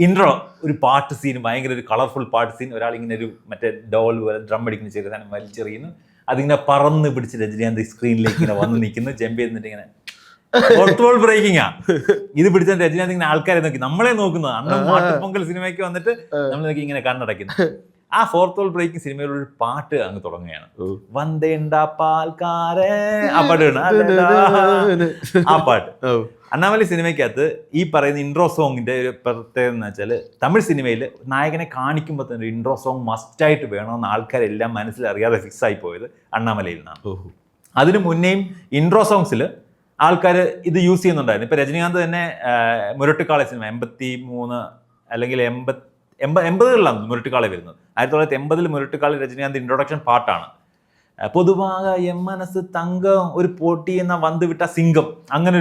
Speaker 1: ഇൻട്രോ ഒരു പാട്ട് സീൻ, ഭയങ്കര ഒരു കളർഫുൾ പാട്ട് സീൻ. ഒരാൾ ഇങ്ങനെ ഒരു മറ്റേ ഡോൾ പോലെ ഡ്രം അടിക്കുന്ന ചെറിയ സാധനം വലിച്ചെറിയുന്നു. അതിങ്ങനെ പറന്ന് പിടിച്ച് രജനീകാന്ത് സ്ക്രീനിലേക്ക് ഇങ്ങനെ വന്ന് നിൽക്കുന്നു. ജമ്പ് ചെയ്തിട്ട് ഇങ്ങനെ ബ്രേക്കിങ്ങാ ഇത് പിടിച്ച രജനീകാന്ത് ഇങ്ങനെ ആൾക്കാരെ നോക്കി നമ്മളെ നോക്കുന്നത്. അന്ന് മാട്ടുപ്പൊങ്കൽ സിനിമയ്ക്ക് വന്നിട്ട് നമ്മൾ നോക്കി ഇങ്ങനെ കണ്ണടയ്ക്കുന്നു. ആ ഫോർത്ത് വോൾ ബ്രേക്കിംഗ് സിനിമയിലൊരു ഒരു പാട്ട് അങ്ങ് തുടങ്ങുകയാണ്. വന്തേണ്ട പാൽക്കാരേ ആ പാട്ടാണ്. ആ പാട്ട് അണ്ണാമലൈ സിനിമയ്ക്കകത്ത് ഈ പറയുന്ന ഇൻട്രോ സോങ്ങിന്റെ ഒരു പ്രത്യേകത എന്ന് വെച്ചാൽ തമിഴ് സിനിമയിൽ നായകനെ കാണിക്കുമ്പോൾ തന്നെ ഇൻട്രോ സോങ് മസ്റ്റായിട്ട് വേണമെന്ന് ആൾക്കാരെല്ലാം മനസ്സിലറിയാതെ ഫിക്സ് ആയി പോയത് അണ്ണാമലയിൽ നിന്നാണ്. അതിന് മുന്നേയും ഇൻട്രോ സോങ്സിൽ ആൾക്കാർ ഇത് യൂസ് ചെയ്യുന്നുണ്ടായിരുന്നു. ഇപ്പം രജനീകാന്ത് തന്നെ മുരട്ടുകാളെ സിനിമ 83 അല്ലെങ്കിൽ 80കളിലാണ് മുരട്ടുകാളെ വരുന്നത്. 1980 മുരട്ടുകാളെ രജനീകാന്ത് ഇൻട്രൊഡക്ഷൻ പാട്ടാണ്. പൊതുവാക മനസ്സ് തങ്കം ഒരു പോട്ടി എന്ന വന്ന് വിട്ട സിംഗം, അങ്ങനെ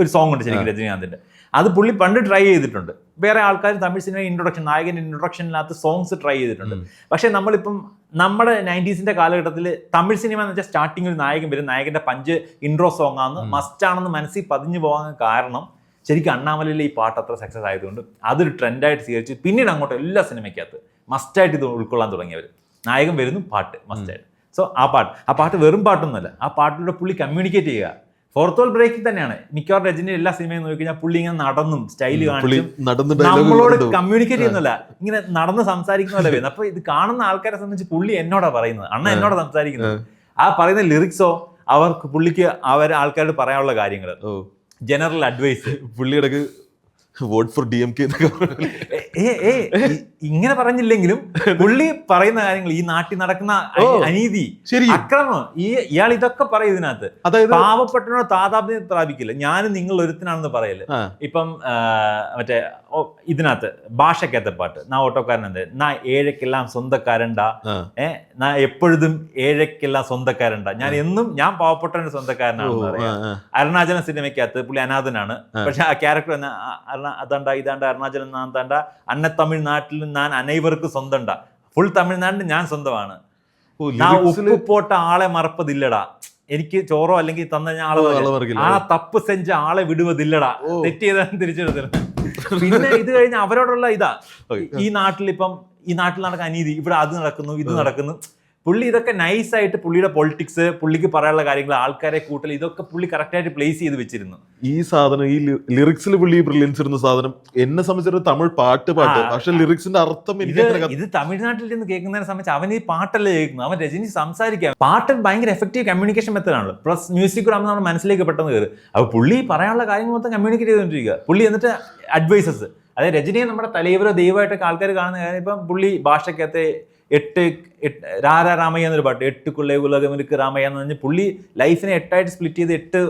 Speaker 1: ഒരു സോങ് ഉണ്ട് ശരിക്കും രജനീകാന്തിന്റെ. അത് പുള്ളി പണ്ട് ട്രൈ ചെയ്തിട്ടുണ്ട്. വേറെ ആൾക്കാർ തമിഴ് സിനിമ ഇൻട്രൊഡക്ഷൻ, നായകൻ്റെ ഇൻട്രൊഡക്ഷനിനകത്ത് സോങ്സ് ട്രൈ ചെയ്തിട്ടുണ്ട്. പക്ഷെ നമ്മളിപ്പം നമ്മുടെ 90s കാലഘട്ടത്തിൽ തമിഴ് സിനിമ എന്ന് വെച്ചാൽ സ്റ്റാർട്ടിങ് ഒരു നായകൻ വരും, നായകന്റെ പഞ്ച് ഇൻട്രോ സോങ് ആണ്, മസ്റ്റാണെന്ന് മനസ്സിൽ പതിഞ്ഞു പോകാൻ കാരണം ശരിക്കും അണ്ണാമലയിലെ ഈ പാട്ട് അത്ര സക്സസ് ആയതുകൊണ്ട് അതൊരു ട്രെൻഡായിട്ട് സ്വീകരിച്ച് പിന്നീട് അങ്ങോട്ട് എല്ലാ സിനിമയ്ക്കകത്ത് മസ്റ്റായിട്ട് ഇത് ഉൾക്കൊള്ളാൻ തുടങ്ങിയവർ. നായകൻ വരുന്നു, പാട്ട് മസ്റ്റായിട്ട്. സോ ആ പാട്ട് വെറും പാട്ടൊന്നുമല്ല, ആ പാട്ടിലൂടെ പുള്ളി കമ്മ്യൂണിക്കേറ്റ് ചെയ്യുക. ഫോർത്ത് വോൾ ബ്രേക്കിൽ തന്നെയാണ് മിക്കവാറും രജനി എല്ലാ സിനിമയും നോക്കി കഴിഞ്ഞാൽ പുള്ളി ഇങ്ങനെ നടന്നും സ്റ്റൈല് കാണിച്ചും നമ്മളോട് കമ്മ്യൂണിക്കേറ്റ് ചെയ്യുന്നില്ല, ഇങ്ങനെ നടന്ന് സംസാരിക്കുന്ന വരുന്നത്. അപ്പൊ ഇത് കാണുന്ന ആൾക്കാരെ സംബന്ധിച്ച് പുള്ളി എന്നോടാ പറയുന്നത്, അണ്ണ എന്നോട് സംസാരിക്കുന്നത്. ആ പറയുന്ന ലിറിക്സോ പുള്ളിക്ക് ആൾക്കാരോട് പറയാനുള്ള കാര്യങ്ങൾ, ജനറൽ അഡ്വൈസ്.
Speaker 2: പുള്ളിയുടെ വോട്ട് ഫോർ DMK
Speaker 1: ഇങ്ങനെ പറഞ്ഞില്ലെങ്കിലും പുള്ളി പറയുന്ന കാര്യങ്ങൾ, ഈ നാട്ടിൽ നടക്കുന്ന അനീതി, അക്രമം, ഇയാൾ ഇതൊക്കെ പറയും ഇതിനകത്ത്. പാവപ്പെട്ടവനോട് താതാത്മ്യം പ്രാപിക്കില്ല, ഞാനും നിങ്ങൾ ഒരുത്തനാണെന്ന് പറയല്. ഇപ്പം മറ്റേ ഇതിനകത്ത് ഭാഷക്കകത്തെ പാട്ട്, നാ ഓട്ടോക്കാരനെന്ത് നാ ഏഴക്കെല്ലാം സ്വന്തക്കാരണ്ടാ, നാ എപ്പോഴും ഏഴക്കെല്ലാം സ്വന്തക്കാരണ്ടാ, ഞാൻ പാവപ്പെട്ടവന്റെ സ്വന്തക്കാരനാണെന്ന് പറയാം. അരുണാചലം സിനിമയ്ക്കകത്ത് പുള്ളി അനാഥനാണ്, പക്ഷെ ആ ക്യാരക്ടർ അതാണ്ട ഇതാണ്ട അരുണാചലം താണ്ട അന്ന തമിഴ്നാട്ടിൽ ഞാൻ അനൈവർക്ക് സ്വന്തണ്ട, ഫുൾ തമിഴ്നാടിന് ഞാൻ സ്വന്തമാണ്. ഉപ്പ് പോട്ട ആളെ മറപ്പതില്ലടാ, എനിക്ക് ചോറോ അല്ലെങ്കിൽ തന്ന ആളെ ആ തപ്പ് സെഞ്ച ആളെ വിടുവതില്ലടാ, തെറ്റ് ചെയ്താൽ തിരിച്ചെടുത്തത്. പിന്നെ ഇത് കഴിഞ്ഞ അവരോടുള്ള ഇതാ, ഈ നാട്ടിൽ നടക്കുന്ന അനീതി, ഇവിടെ അത് നടക്കുന്നു ഇത് നടക്കുന്നു. പുള്ളി ഇതൊക്കെ നൈസായിട്ട് പുള്ളിയുടെ പൊളിറ്റിക്സ്, പുള്ളിക്ക് പറയാനുള്ള കാര്യങ്ങൾ, ആൾക്കാരെ കൂട്ടൽ, ഇതൊക്കെ പുള്ളി കറക്റ്റായിട്ട് പ്ലേസ് ചെയ്ത് വെച്ചിരുന്നു.
Speaker 2: ഈ സാധനം ഈ ലിറിക്സിൽ പുള്ളി ബ്രില്യൻസ് ഇരുന്ന സാധനം എന്നെ സംബന്ധിച്ചൊരു തമിഴ് പാട്ട് പക്ഷെ ലിറിക്സിന്റെ അർത്ഥം
Speaker 1: ഇത് തമിഴ്നാട്ടിൽ നിന്ന് കേൾക്കുന്നതിനെ സംബന്ധിച്ച് അവൻ ഈ പാട്ടല്ലേ കേൾക്കുന്നത്, അവൻ രജനി സംസാരിക്കാം. പാട്ട് ഭയങ്കര എഫക്റ്റീവ് കമ്മ്യൂണിക്കേഷൻ മെത്തേഡാണല്ലോ, പ്ലസ് മ്യൂസിക് കൂടെ ആകുമ്പോൾ നമ്മുടെ മനസ്സിലേക്ക് പെട്ടെന്ന് കയറും. അപ്പോൾ പുള്ളി പറയാനുള്ള കാര്യങ്ങൾ മൊത്തം കമ്മ്യൂണിക്കേറ്റ് ചെയ്തുകൊണ്ടിരിക്കുക. പുള്ളി എന്നിട്ട് അഡ്വൈസസ്, അതായത് രജനിയെ നമ്മുടെ തലൈവരോ ദൈവമായിട്ടൊക്കെ ആൾക്കാർ കാണുന്ന കാര്യം. ഇപ്പം പുള്ളി ഭാഷക്കകത്തെ 8 രാമയ്യ എന്നൊരു പാട്ട്, 8 കുലകുലകമിருக்கு രാമയ്യ എന്ന് പറഞ്ഞാൽ പുള്ളി ലൈഫിനെ 8ആയിട്ട് സ്പ്ലിറ്റ് ചെയ്ത് 8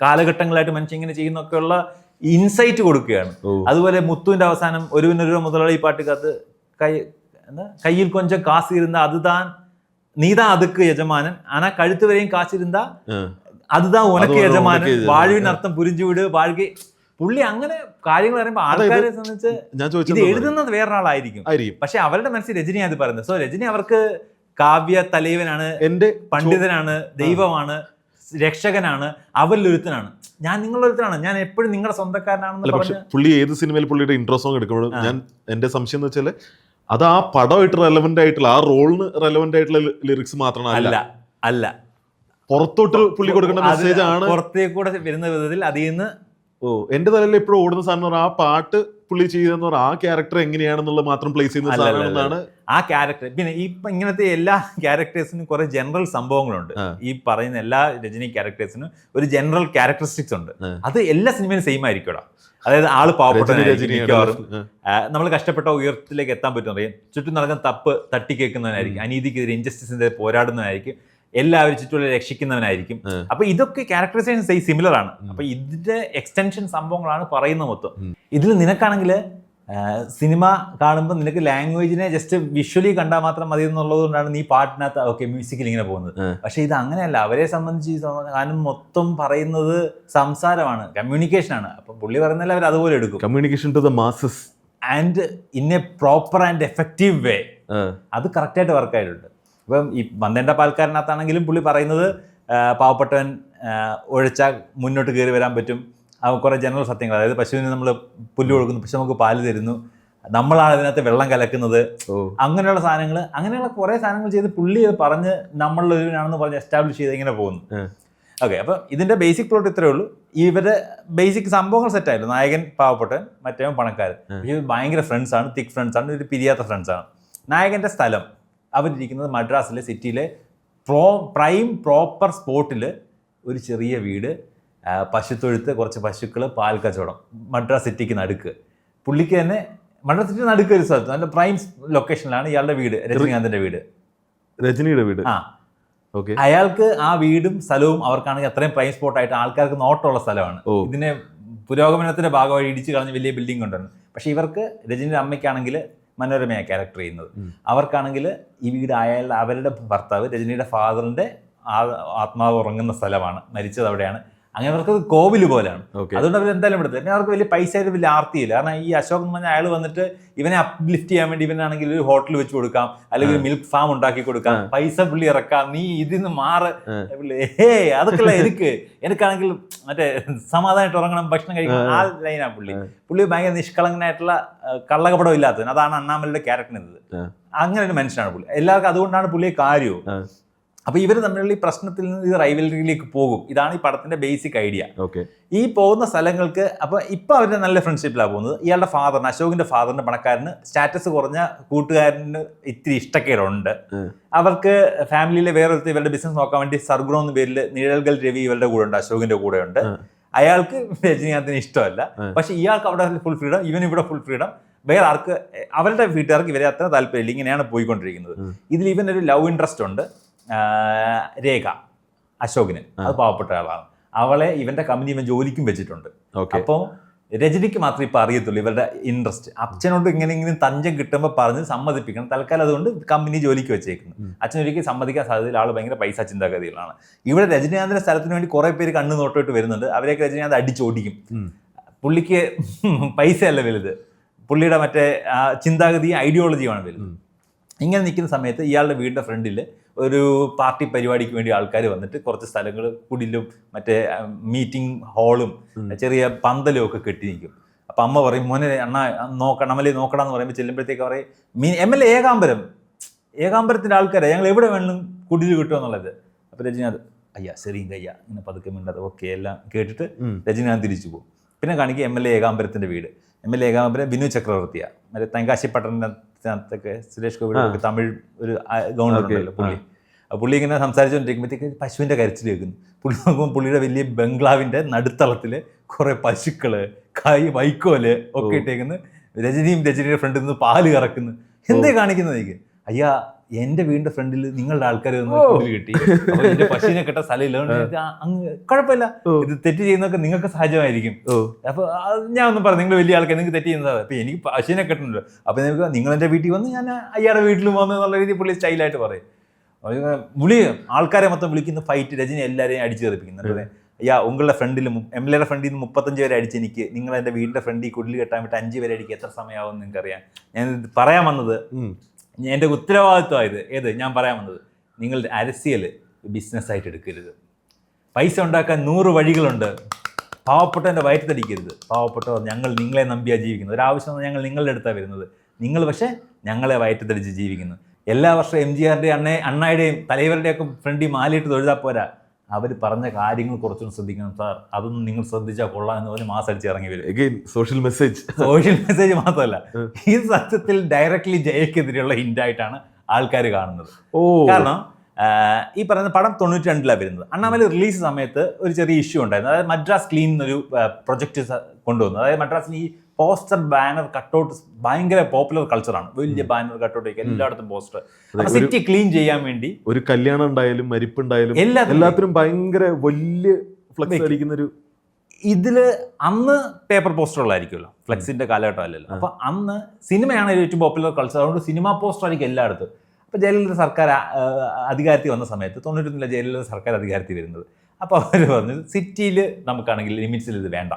Speaker 1: കാലഘട്ടങ്ങളായിട്ട് മനുഷ്യൻ ഇങ്ങനെ ചെയ്യുന്നൊക്കെയുള്ള ഇൻസൈറ്റ് കൊടുക്കുകയാണ്. അതുപോലെ മുത്തുവിന്റെ അവസാനം ഒരുവിനൊരു മുതലാളി പാട്ടുകത്ത് കയ്യിൽ കൊഞ്ചം കാശ് ഇരുന്ന അതുതാൻ നീതാ അതുക്ക് യജമാനൻ, ആനാ കഴുത്ത് വരെയും കാശിരുന്ന അതുതാ ഉനക്ക് യജമാനൻ, വാഴുവിനർത്ഥം പുരിഞ്ചുവിട് വാഴുക. പുള്ളി അങ്ങനെ കാര്യങ്ങൾ പറയുമ്പോൾ ആൾക്കാരെ സംബന്ധിച്ച് ഇത് എഴുതുന്നത് വേറൊരാളായിരിക്കും, പക്ഷെ അവരുടെ മനസ്സിൽ രജനി അത് പറയുന്നത്. സോ രജനി അവർക്ക് കാവ്യ തലൈവനാണ്, എന്റെ പണ്ഡിതനാണ്, ദൈവമാണ്, രക്ഷകനാണ്, അവരിലൊരുത്തനാണ്, ഞാൻ നിങ്ങളൊരുത്തനാണ്, ഞാൻ എപ്പോഴും നിങ്ങളുടെ സ്വന്തക്കാരനാണെന്ന് പറഞ്ഞു.
Speaker 2: പുള്ളി ഏത് സിനിമയിൽ പുള്ളിയുടെ ഇൻട്രോ സോങ് എടുക്കുമ്പോഴും എന്റെ സംശയം എന്ന് വെച്ചാൽ അത് ആ പടമായിട്ട് റെലവെന്റ് ആയിട്ടുള്ള, ആ റോളിന് റെലവെന്റ് ആയിട്ടുള്ള ലിറിക്സ് മാത്രമാണ്,
Speaker 1: അല്ല
Speaker 2: പുറത്തോട്ട് പുള്ളി കൊടുക്കേണ്ട മെസ്സേജ് ആണ്,
Speaker 1: പുറത്തേക്ക് കൂടെ വരുന്ന വിധത്തിൽ അതിൽ നിന്ന്
Speaker 2: എന്റെ തലയിൽ എപ്പോഴും ഓടുന്ന സാധനം ആ പാട്ട് പുള്ളി ചെയ്തെന്ന് പറഞ്ഞാൽ ആ ക്യാരക്ടർ എങ്ങനെയാണെന്നുള്ളത് മാത്രം പ്ലേസ് ചെയ്യുന്ന സാധനമാണ്
Speaker 1: ആ ക്യാരക്ടർ. പിന്നെ ഇപ്പൊ ഇങ്ങനത്തെ എല്ലാ ക്യാരക്ടേഴ്സിനും കുറെ ജനറൽ സംഭവങ്ങളുണ്ട്. ഈ പറയുന്ന എല്ലാ രജനി ക്യാരക്ടേഴ്സിനും ഒരു ജനറൽ ക്യാരക്ടറിസ്റ്റിക്സ് ഉണ്ട്. അത് എല്ലാ സിനിമയിലും സെയിം ആയിരിക്കും. അതായത് ആള് പാവപ്പെട്ട നമ്മൾ കഷ്ടപ്പെട്ട ഉയരത്തിലേക്ക് എത്താൻ പറ്റും അറിയാം. ചുറ്റും നടക്കുന്ന തട്ടി കേൾക്കുന്നവനായിരിക്കും, അനീതിക്കെതിരെ ഇൻജസ്റ്റിസിന്റെ പോരാടുന്നവനായിരിക്കും, എല്ലാവരും ചുറ്റുള്ള രക്ഷിക്കുന്നവനായിരിക്കും. അപ്പൊ ഇതൊക്കെ ക്യാരക്ടറൈസേഷൻ സിമിലർ ആണ്. അപ്പൊ ഇതിന്റെ എക്സ്റ്റൻഷൻ സംഭവങ്ങളാണ് പറയുന്നത് മൊത്തം. ഇതിൽ നിനക്കാണെങ്കിൽ സിനിമ കാണുമ്പോൾ നിനക്ക് ലാംഗ്വേജിനെ ജസ്റ്റ് വിഷ്വലി കണ്ടാൽ മാത്രം മതി എന്നുള്ളത് കൊണ്ടാണ് നീ പാട്ടിനകത്ത് ഓക്കെ മ്യൂസിക്കിൽ ഇങ്ങനെ പോകുന്നത്. പക്ഷെ ഇത് അങ്ങനെയല്ല. അവരെ സംബന്ധിച്ച് ഗാനം മൊത്തം പറയുന്നത് സംസാരമാണ്, കമ്മ്യൂണിക്കേഷൻ ആണ്. അപ്പൊ പുള്ളി പറയുന്നതിൽ അവർ അതുപോലെ എടുക്കും.
Speaker 2: Communication to the masses
Speaker 1: and in a proper and effective way. അത് കറക്റ്റായിട്ട് വർക്കായിട്ടുണ്ട്. ഇപ്പം ഈ വന്ദേണ്ട പാൽക്കാരനകത്താണെങ്കിലും പുള്ളി പറയുന്നത് പാവപ്പെട്ടവൻ ഉഴച്ചാൽ മുന്നോട്ട് കയറി വരാൻ പറ്റും. കുറേ ജനറൽ സത്യങ്ങൾ, അതായത് പശുവിന് നമ്മൾ പുല്ല് കൊടുക്കുന്നു, പശു നമുക്ക് പാല് തരുന്നു, നമ്മളാണ് അതിനകത്ത് വെള്ളം കലക്കുന്നത്, അങ്ങനെയുള്ള സാധനങ്ങൾ, അങ്ങനെയുള്ള കുറേ സാധനങ്ങൾ ചെയ്ത് പുള്ളി പറഞ്ഞ് നമ്മളൊരുവനാണെന്ന് പറഞ്ഞ് എസ്റ്റാബ്ലിഷ് ചെയ്ത് ഇങ്ങനെ പോകുന്നു. ഓക്കെ, അപ്പം ഇതിൻ്റെ ബേസിക് പ്ലോട്ട് ഇത്രയേ ഉള്ളൂ. ഇവരുടെ ബേസിക് സംഭവങ്ങൾ സെറ്റായിരുന്നു. നായകൻ പാവപ്പെട്ടവൻ, മറ്റേ പണക്കാരൻ. പക്ഷേ ഭയങ്കര ഫ്രണ്ട്സാണ്, തിക് ഫ്രണ്ട്സാണ്, ഒരു പിരിയാത്ത ഫ്രണ്ട്സാണ്. നായകൻ്റെ സ്ഥലം അവരിരിക്കുന്നത് മദ്രാസിലെ സിറ്റിയിലെ പ്രൈം പ്രോപ്പർ സ്പോട്ടിൽ ഒരു ചെറിയ വീട്, പശുത്തൊഴുത്ത്, കുറച്ച് പശുക്കൾ, പാൽ കച്ചവടം. മദ്രാസ് സിറ്റിക്ക് നടുക്ക്. പുള്ളിക്ക് തന്നെ മദ്രാസ് സിറ്റി നടുക്ക് ഒരു സ്ഥലത്ത് നല്ല പ്രൈം ലൊക്കേഷനിലാണ് ഇയാളുടെ വീട്, രജനീകാന്തിന്റെ വീട്,
Speaker 2: രജനിയുടെ വീട്.
Speaker 1: അയാൾക്ക് ആ വീടും സ്ഥലവും അവർക്കാണെങ്കിൽ അത്രയും പ്രൈം സ്പോട്ടായിട്ട് ആൾക്കാർക്ക് നോട്ടമുള്ള സ്ഥലമാണ്. ഇതിനെ പുരോഗമനത്തിന്റെ ഭാഗമായി ഇടിച്ചു കളഞ്ഞ് വലിയ ബിൽഡിംഗ് കൊണ്ടുവന്നു. പക്ഷെ ഇവർക്ക്, രജനിയുടെ അമ്മയ്ക്കാണെങ്കിൽ മനോരമയാണ് ക്യാരക്ടർ ചെയ്യുന്നത്, അവർക്കാണെങ്കിൽ ഈ വീട് അവരുടെ ഭർത്താവ് രജനിയുടെ ഫാദറിന്റെ ആത്മാവ് ഉറങ്ങുന്ന സ്ഥലമാണ്, മരിച്ചത് അവിടെയാണ്. അങ്ങനെ അവർക്ക് കോവില് പോലെയാണ്. അതുകൊണ്ട് അവർ എന്തായാലും എടുത്തത്. പിന്നെ അവർക്ക് വലിയ പൈസ ആയിട്ട് വലിയ ആർത്തിയില്ല. കാരണം ഈ അശോക് എന്ന് പറഞ്ഞ അയാൾ വന്നിട്ട് ഇവനെ അപ്ലിഫ്റ്റ് ചെയ്യാൻ വേണ്ടി ഇവനാണെങ്കിൽ ഒരു ഹോട്ടൽ വെച്ച് കൊടുക്കാം, അല്ലെങ്കിൽ ഒരു മിൽക്ക് ഫാം ഉണ്ടാക്കി കൊടുക്കാം, പൈസ പുള്ളി ഇറക്കാം, നീ ഇതിന്ന് മാറ്, അതൊക്കെയല്ല എനിക്കാണെങ്കിൽ മറ്റേ സമാധാനമായിട്ട് ഉറങ്ങണം, ഭക്ഷണം കഴിക്കണം, ആ ലൈനാണ് പുള്ളി ഭയങ്കര നിഷ്കളങ്കനായിട്ടുള്ള കള്ളകപടം ഇല്ലാത്തത്. അതാണ് അണ്ണാമലയുടെ ക്യാരക്ടർ. അങ്ങനെ ഒരു മനുഷ്യനാണ് പുള്ളി. എല്ലാവർക്കും അതുകൊണ്ടാണ് പുള്ളിയെ കാര്യവും. അപ്പൊ ഇവർ തമ്മിലുള്ള ഈ പ്രശ്നത്തിൽ നിന്ന് ഇത് റൈവലറിയിലേക്ക് പോകും. ഇതാണ് ഈ പടത്തിന്റെ ബേസിക് ഐഡിയ. ഈ പോകുന്ന സ്ഥലങ്ങൾക്ക് ഇപ്പൊ അവരുടെ നല്ല ഫ്രണ്ട്ഷിപ്പിലാണ് പോകുന്നത്. ഇയാളുടെ ഫാദറിന്, അശോകിന്റെ ഫാദറിന്റെ, പണക്കാരന് സ്റ്റാറ്റസ് കുറഞ്ഞ കൂട്ടുകാരന് ഇത്തിരി ഇഷ്ടക്കേടുണ്ട്. അവർക്ക് ഫാമിലിയിലെ വേറൊരുത്തി ഇവരുടെ ബിസിനസ് നോക്കാൻ വേണ്ടി സർഗുണം എന്ന പേരിൽ നിഴൽകൾ രവി ഇവരുടെ കൂടെ ഉണ്ട്, അശോകിന്റെ കൂടെ ഉണ്ട്. അയാൾക്ക് രജനീകാന്തിന് ഇഷ്ടമല്ല. പക്ഷെ ഇയാൾക്ക് അവിടെ ഫുൾ ഫ്രീഡം, ഇവൻ ഇവിടെ ഫുൾ ഫ്രീഡം. വേറെ ആർക്ക്, അവരുടെ വീട്ടുകാർക്ക് ഇവരെ അത്ര താല്പര്യമില്ല. ഇങ്ങനെയാണ് പോയിക്കൊണ്ടിരിക്കുന്നത്. ഇതിൽ ഇവനൊരു ലവ് ഇൻട്രസ്റ്റ് ഉണ്ട്, രേഖ, അശോകിന്. അത് പാവപ്പെട്ട ആളാണ്. അവളെ ഇവന്റെ കമ്പനി ഇവൻ ജോലിക്കും വെച്ചിട്ടുണ്ട്. അപ്പോൾ രജനിക്ക് മാത്രമേ ഇപ്പൊ അറിയത്തുള്ളൂ ഇവരുടെ ഇൻട്രസ്റ്റ്. അച്ഛനോട് ഇങ്ങനെ തഞ്ചം കിട്ടുമ്പോൾ പറഞ്ഞ് സമ്മതിപ്പിക്കണം. തൽക്കാലം അതുകൊണ്ട് കമ്പനി ജോലിക്ക് വെച്ചേക്കുന്നു. അച്ഛനൊരിക്കലും സമ്മതിക്കാൻ സാധ്യതയില്ല. ആൾ ഭയങ്കര പൈസ ചിന്താഗതികളാണ്. ഇവിടെ രജനീകാന്തിന്റെ സ്ഥലത്തിന് വേണ്ടി കുറെ പേര് കണ്ണു നോട്ടോട്ട് വരുന്നുണ്ട്. അവരെയൊക്കെ രജനീകാന്ത് അടിച്ചോടിക്കും. പുള്ളിക്ക് പൈസയല്ല വലുത്, പുള്ളിയുടെ മറ്റേ ചിന്താഗതി, ഐഡിയോളജിയാണ് വലുത്. ഇങ്ങനെ നിൽക്കുന്ന സമയത്ത് ഇയാളുടെ വീടിന്റെ ഫ്രണ്ടിൽ ഒരു പാർട്ടി പരിപാടിക്ക് വേണ്ടി ആൾക്കാർ വന്നിട്ട് കുറച്ച് സ്ഥലങ്ങൾ, കുടിലും മറ്റേ മീറ്റിംഗ് ഹാളും ചെറിയ പന്തലും ഒക്കെ കെട്ടി നിൽക്കും. അപ്പം അമ്മ പറയും, മോനെ അണ്ണാ നോക്കണം, അമലേ നോക്കണമെന്ന് പറയുമ്പോൾ ചെല്ലുമ്പോഴത്തേക്ക് പറയും, MLA ഏകാംബരത്തിൻ്റെ ആൾക്കാരെ ഞങ്ങൾ എവിടെ വേണമെങ്കിലും കുടിൽ കിട്ടുമെന്നുള്ളത്. അപ്പം രജനീകാന്ത് അയ്യാ ശരിയും കയ്യ ഇങ്ങനെ പതുക്കെ മിണ്ടത് ഓക്കെ എല്ലാം കേട്ടിട്ട് രജനീകാന്ത് തിരിച്ചു പോകും. പിന്നെ കാണിക്കുക MLA ഏകാംബരത്തിൻ്റെ വീട്. MLA ഏകാംബരം ബിനു ചക്രവർത്തിയാണ്. മറ്റേ തെങ്കാശി പട്ടണത്തിനകത്തൊക്കെ സുരേഷ് ഗോപിയുടെ തമിഴ് ഒരു ഗവർണർ ഉണ്ടല്ലോ പുള്ളി. പുള്ളി ഇങ്ങനെ സംസാരിച്ചുകൊണ്ടിരിക്കുമ്പോഴത്തേക്ക് പശുവിൻ്റെ കരച്ചിൽ കേൾക്കുന്നു. പുള്ളി നോക്കുമ്പോൾ പുള്ളിയുടെ വലിയ ബംഗ്ലാവിൻ്റെ നടുത്തളത്തിൽ കുറേ പശുക്കള്, വൈക്കോല് ഒക്കെ ഇട്ടേക്കുന്നു. രജനിയുടെ ഫ്രണ്ടിൽ നിന്ന് പാല് കറക്കുന്നു. എന്തേ കാണിക്കുന്നത് എനിക്ക്? അയ്യാ എന്റെ വീടിന്റെ ഫ്രണ്ടിൽ നിങ്ങളുടെ ആൾക്കാർ കിട്ടി, എന്റെ പശുവിനെ കെട്ട സ്ഥലമില്ല, അങ്ങ് കുഴപ്പമില്ല, ഇത് തെറ്റ് ചെയ്യുന്നതൊക്കെ നിങ്ങൾക്ക് സഹജമായിരിക്കും. അപ്പൊ ഞാൻ ഒന്നും പറഞ്ഞു, നിങ്ങൾ വലിയ ആൾക്കാർ, നിങ്ങൾക്ക് തെറ്റ് ചെയ്യുന്നതാണ്. അപ്പൊ എനിക്ക് പശുവിനെ കെട്ടുന്നുണ്ട്, അപ്പൊ നിങ്ങൾക്ക് നിങ്ങൾ എന്റെ വീട്ടിൽ വന്ന് ഞാൻ അയ്യാടെ വീട്ടിലും വന്നു എന്നുള്ള രീതിയിൽ പുള്ളി സ്റ്റൈലായിട്ട് പറയും. ആൾക്കാരെ മൊത്തം വിളിക്കുന്ന ഫൈറ്റ്, രജനി എല്ലാവരെയും അടിച്ചു തെറിപ്പിക്കുന്നുണ്ട്. അയ്യാ ഉങ്ങളുടെ ഫ്രണ്ടിൽ MLA ഫ്രണ്ടിൽ നിന്ന് 35 പേരെ അടിച്ച് എനിക്ക്, നിങ്ങൾ എൻ്റെ വീടിൻ്റെ ഫ്രണ്ടിൽ കുടിൽ കെട്ടാൻ വിട്ട് 5 പേരെ അടിക്കുക, എത്ര സമയമാവും നിങ്ങൾക്കറിയാം. ഞാൻ പറയാൻ വന്നത്, എൻ്റെ ഉത്തരവാദിത്വമായത് ഞാൻ പറയാൻ വന്നത്, നിങ്ങൾ അരസിയൽ ബിസിനസ്സായിട്ട് എടുക്കരുത്. പൈസ ഉണ്ടാക്കാൻ 100 വഴികളുണ്ട്. പാവപ്പെട്ടവൻ്റെ വയറ്റത്തടിക്കരുത്. പാവപ്പെട്ടവർ ഞങ്ങൾ നിങ്ങളെ നമ്പിയാണ് ജീവിക്കുന്നത്. ഒരാവശ്യം ഞങ്ങൾ നിങ്ങളുടെ അടുത്താണ് വരുന്നത്. നിങ്ങൾ പക്ഷേ ഞങ്ങളെ വയറ്റത്തടിച്ച് ജീവിക്കുന്നു. എല്ലാ വർഷവും MGRൻ്റെയും അണ്ണായുടെയും തലൈവരുടെയൊക്കെ ഫ്രണ്ടിൽ മാലയിട്ട് തൊഴുതാൽ പോരാ. അവർ പറഞ്ഞ കാര്യങ്ങൾ കുറച്ചൊന്നും ശ്രദ്ധിക്കണം സാർ, അതൊന്നും നിങ്ങൾ ശ്രദ്ധിച്ചാൽ കൊള്ളാം എന്ന് പറഞ്ഞ് മാസം അടിച്ച് ഇറങ്ങി വരും.
Speaker 2: അഗൈൻ സോഷ്യൽ മെസ്സേജ്
Speaker 1: മാത്രമല്ല, ഈ സത്യത്തിൽ ഡയറക്ട്ലി ജയക്കെതിരെയുള്ള ഹിന്റായിട്ടാണ് ആൾക്കാർ കാണുന്നത്. കാരണം ഈ പറയുന്ന പടം 92 വരുന്നത്. അണ്ണാമല റിലീസ് സമയത്ത് ഒരു ചെറിയ ഇഷ്യൂ ഉണ്ടായിരുന്നു. അതായത് മദ്രാസ് ക്ലീൻ എന്നൊരു പ്രൊജക്ട് കൊണ്ടുവന്നു. അതായത് മദ്രാസിൽ ഈ പോസ്റ്റർ ബാനർ കട്ടൗട്ട് ഭയങ്കര പോപ്പുലർ കൾച്ചറാണ്. വലിയ ബാനർ കട്ടൗട്ട് എല്ലായിടത്തും പോസ്റ്റർ. സിറ്റി ക്ലീൻ ചെയ്യാൻ വേണ്ടി ഒരു
Speaker 2: കല്യാണം ഉണ്ടായാലും മരിപ്പുണ്ടായാലും എല്ലാത്തിനും ഭയങ്കര വലിയ ഫ്ലെക്സ് അടിക്കുന്ന ഒരു
Speaker 1: ഇതില് അന്ന് പേപ്പർ പോസ്റ്ററുകളായിരിക്കുമല്ലോ, ഫ്ലെക്സിന്റെ കാലഘട്ടം അല്ലല്ലോ. അപ്പൊ അന്ന് സിനിമയാണ് ഏറ്റവും പോപ്പുലർ കൾച്ചർ. അതുകൊണ്ട് സിനിമാ പോസ്റ്റർ ആയിരിക്കും എല്ലായിടത്തും. അപ്പോൾ ജയലളിത സർക്കാർ അധികാരത്തിൽ വന്ന സമയത്ത് 91 ജയലളിത സർക്കാർ അധികാരത്തിൽ വരുന്നത്. അപ്പോൾ അവർ പറഞ്ഞു സിറ്റിയിൽ നമുക്കാണെങ്കിൽ ലിമിറ്റ്സിൽ ഇത് വേണ്ട,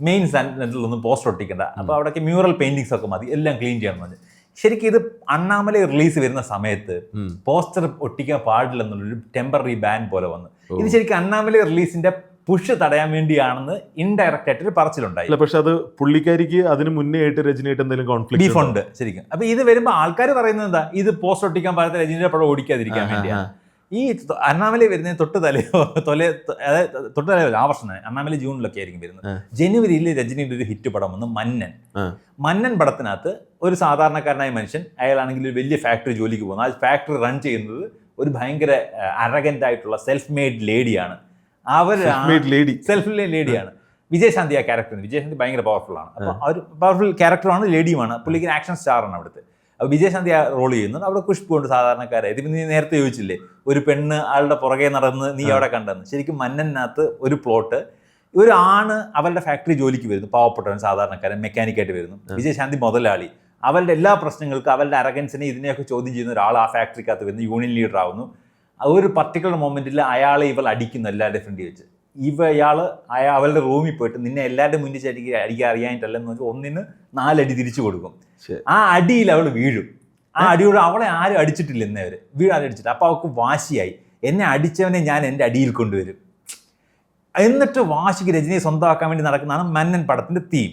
Speaker 1: മെയിൻ സെൻറ്ററിലൊന്നും പോസ്റ്റർ ഒട്ടിക്കണ്ട, അപ്പോൾ അവിടേക്ക് മ്യൂറൽ പെയിന്റിങ്സ് ഒക്കെ മതി, എല്ലാം ക്ലീൻ ചെയ്യണമെന്ന് പറഞ്ഞു. ശരിക്കും ഇത് അണ്ണാമല റിലീസ് വരുന്ന സമയത്ത് പോസ്റ്റർ ഒട്ടിക്കാൻ പാടില്ലെന്നുള്ളൊരു ടെമ്പററി ബാൻ പോലെ വന്നു. ഇത് ശരിക്കും അണ്ണാമല റിലീസിന്റെ പുഷ് തടയാൻ വേണ്ടിയാണെന്ന് ഇൻഡയറക്റ്റ് ആയിട്ട് ഒരു പറച്ചിലുണ്ടായി.
Speaker 2: പക്ഷെ അത് പുള്ളിക്കാരിക്ക് അതിന് മുന്നേ ആയിട്ട് രജനിയായിട്ട് എന്തെങ്കിലും കോൺഫ്ലിക്റ്റ്
Speaker 1: ബീഫുണ്ട് ശരിക്കും. അപ്പൊ ഇത് വരുമ്പോൾ ആൾക്കാർ പറയുന്നത് എന്താ, ഇത് പോസ്റ്റർ ഒട്ടിക്കാൻ പാടത്തെ രജനിയുടെ പടം ഓടിക്കാതിരിക്കാൻ വേണ്ടിയാണ്. ഈ അണ്ണാമല വരുന്നതിന് തൊട്ട് തലയോ ആ വർഷം തന്നെ അണ്ണാമല ജൂണിലൊക്കെ ആയിരിക്കും വരുന്നത്. ജനുവരിയിൽ രജനിയുടെ ഒരു ഹിറ്റ് പടം വന്ന് മന്നൻ പടത്തിനകത്ത് ഒരു സാധാരണക്കാരനായ മനുഷ്യൻ, അയാളാണെങ്കിൽ ഒരു വലിയ ഫാക്ടറി ജോലിക്ക് പോകുന്നത്. ആ ഫാക്ടറി റൺ ചെയ്യുന്നത് ഒരു ഭയങ്കര അറഗന്റ് ആയിട്ടുള്ള സെൽഫ് മെയ്ഡ് ലേഡിയാണ്. സെൽഫ് ലേഡിയാണ് വിജയശാന്തി. ആ ക്യാരക്ടറിന് വിജയശാന്തി ഭയങ്കര പവർഫുൾ ആണ്. അപ്പോൾ ആ ഒരു പവർഫുൾ ക്യാരക്ടറാണ്, ലേഡിയുമാണ്. പുള്ളിക്ക് ആക്ഷൻ സ്റ്റാറാണ് അവിടുത്തെ. അപ്പോൾ വിജയശാന്തി റോൾ ചെയ്യുന്നത്. അവിടെ പുഷ്പുണ്ട് സാധാരണക്കാരായി. ഇതിപ്പോൾ നീ നേരത്തെ ചോദിച്ചില്ലേ, ഒരു പെണ്ണ് ആളുടെ പുറകെ നടന്ന് നീ അവിടെ കണ്ടെന്ന്. ശരിക്കും മന്നനകത്ത് ഒരു പ്ലോട്ട്, ഒരു ആണ് അവരുടെ ഫാക്ടറി ജോലിക്ക് വരുന്നു, പാവപ്പെട്ടവൻ സാധാരണക്കാരൻ മെക്കാനിക്കായിട്ട് വരുന്നു. വിജയശാന്തി മുതലാളി. അവരുടെ എല്ലാ പ്രശ്നങ്ങൾക്കും അവരുടെ അറഗൻസിനെ ഇതിനെയൊക്കെ ചോദ്യം ചെയ്യുന്ന ഒരാൾ ആ ഫാക്ടറിക്കകത്ത് വരുന്നു, യൂണിയൻ ലീഡർ ആവുന്നു. ഒരു പർട്ടിക്കുലർ മൊമെന്റിൽ അയാളെ ഇവൾ അടിക്കുന്നു എല്ലാവരുടെ ഫ്രണ്ടിൽ വെച്ച്. അവളുടെ റൂമിൽ പോയിട്ട് നിന്നെ എല്ലാവരുടെ മുന്നിൽ അടിക്കാൻ അറിയാനിട്ടല്ലെന്ന് വെച്ചാൽ 1-ന് 4 അടി തിരിച്ചു കൊടുക്കും. ആ അടിയിൽ അവൾ വീഴും. ആ അടിയോട് അവളെ ആരും അടിച്ചിട്ടില്ല എന്നവർ വീഴാതെ അടിച്ചിട്ട്. അപ്പോൾ അവൾക്ക് വാശിയായി, എന്നെ അടിച്ചവനെ ഞാൻ എൻ്റെ അടിയിൽ കൊണ്ടുവരും. എന്നിട്ട് വാശിക്ക് രജനിയെ സ്വന്തമാക്കാൻ വേണ്ടി നടക്കുന്നതാണ് മന്നൻ പടത്തിന്റെ തീം.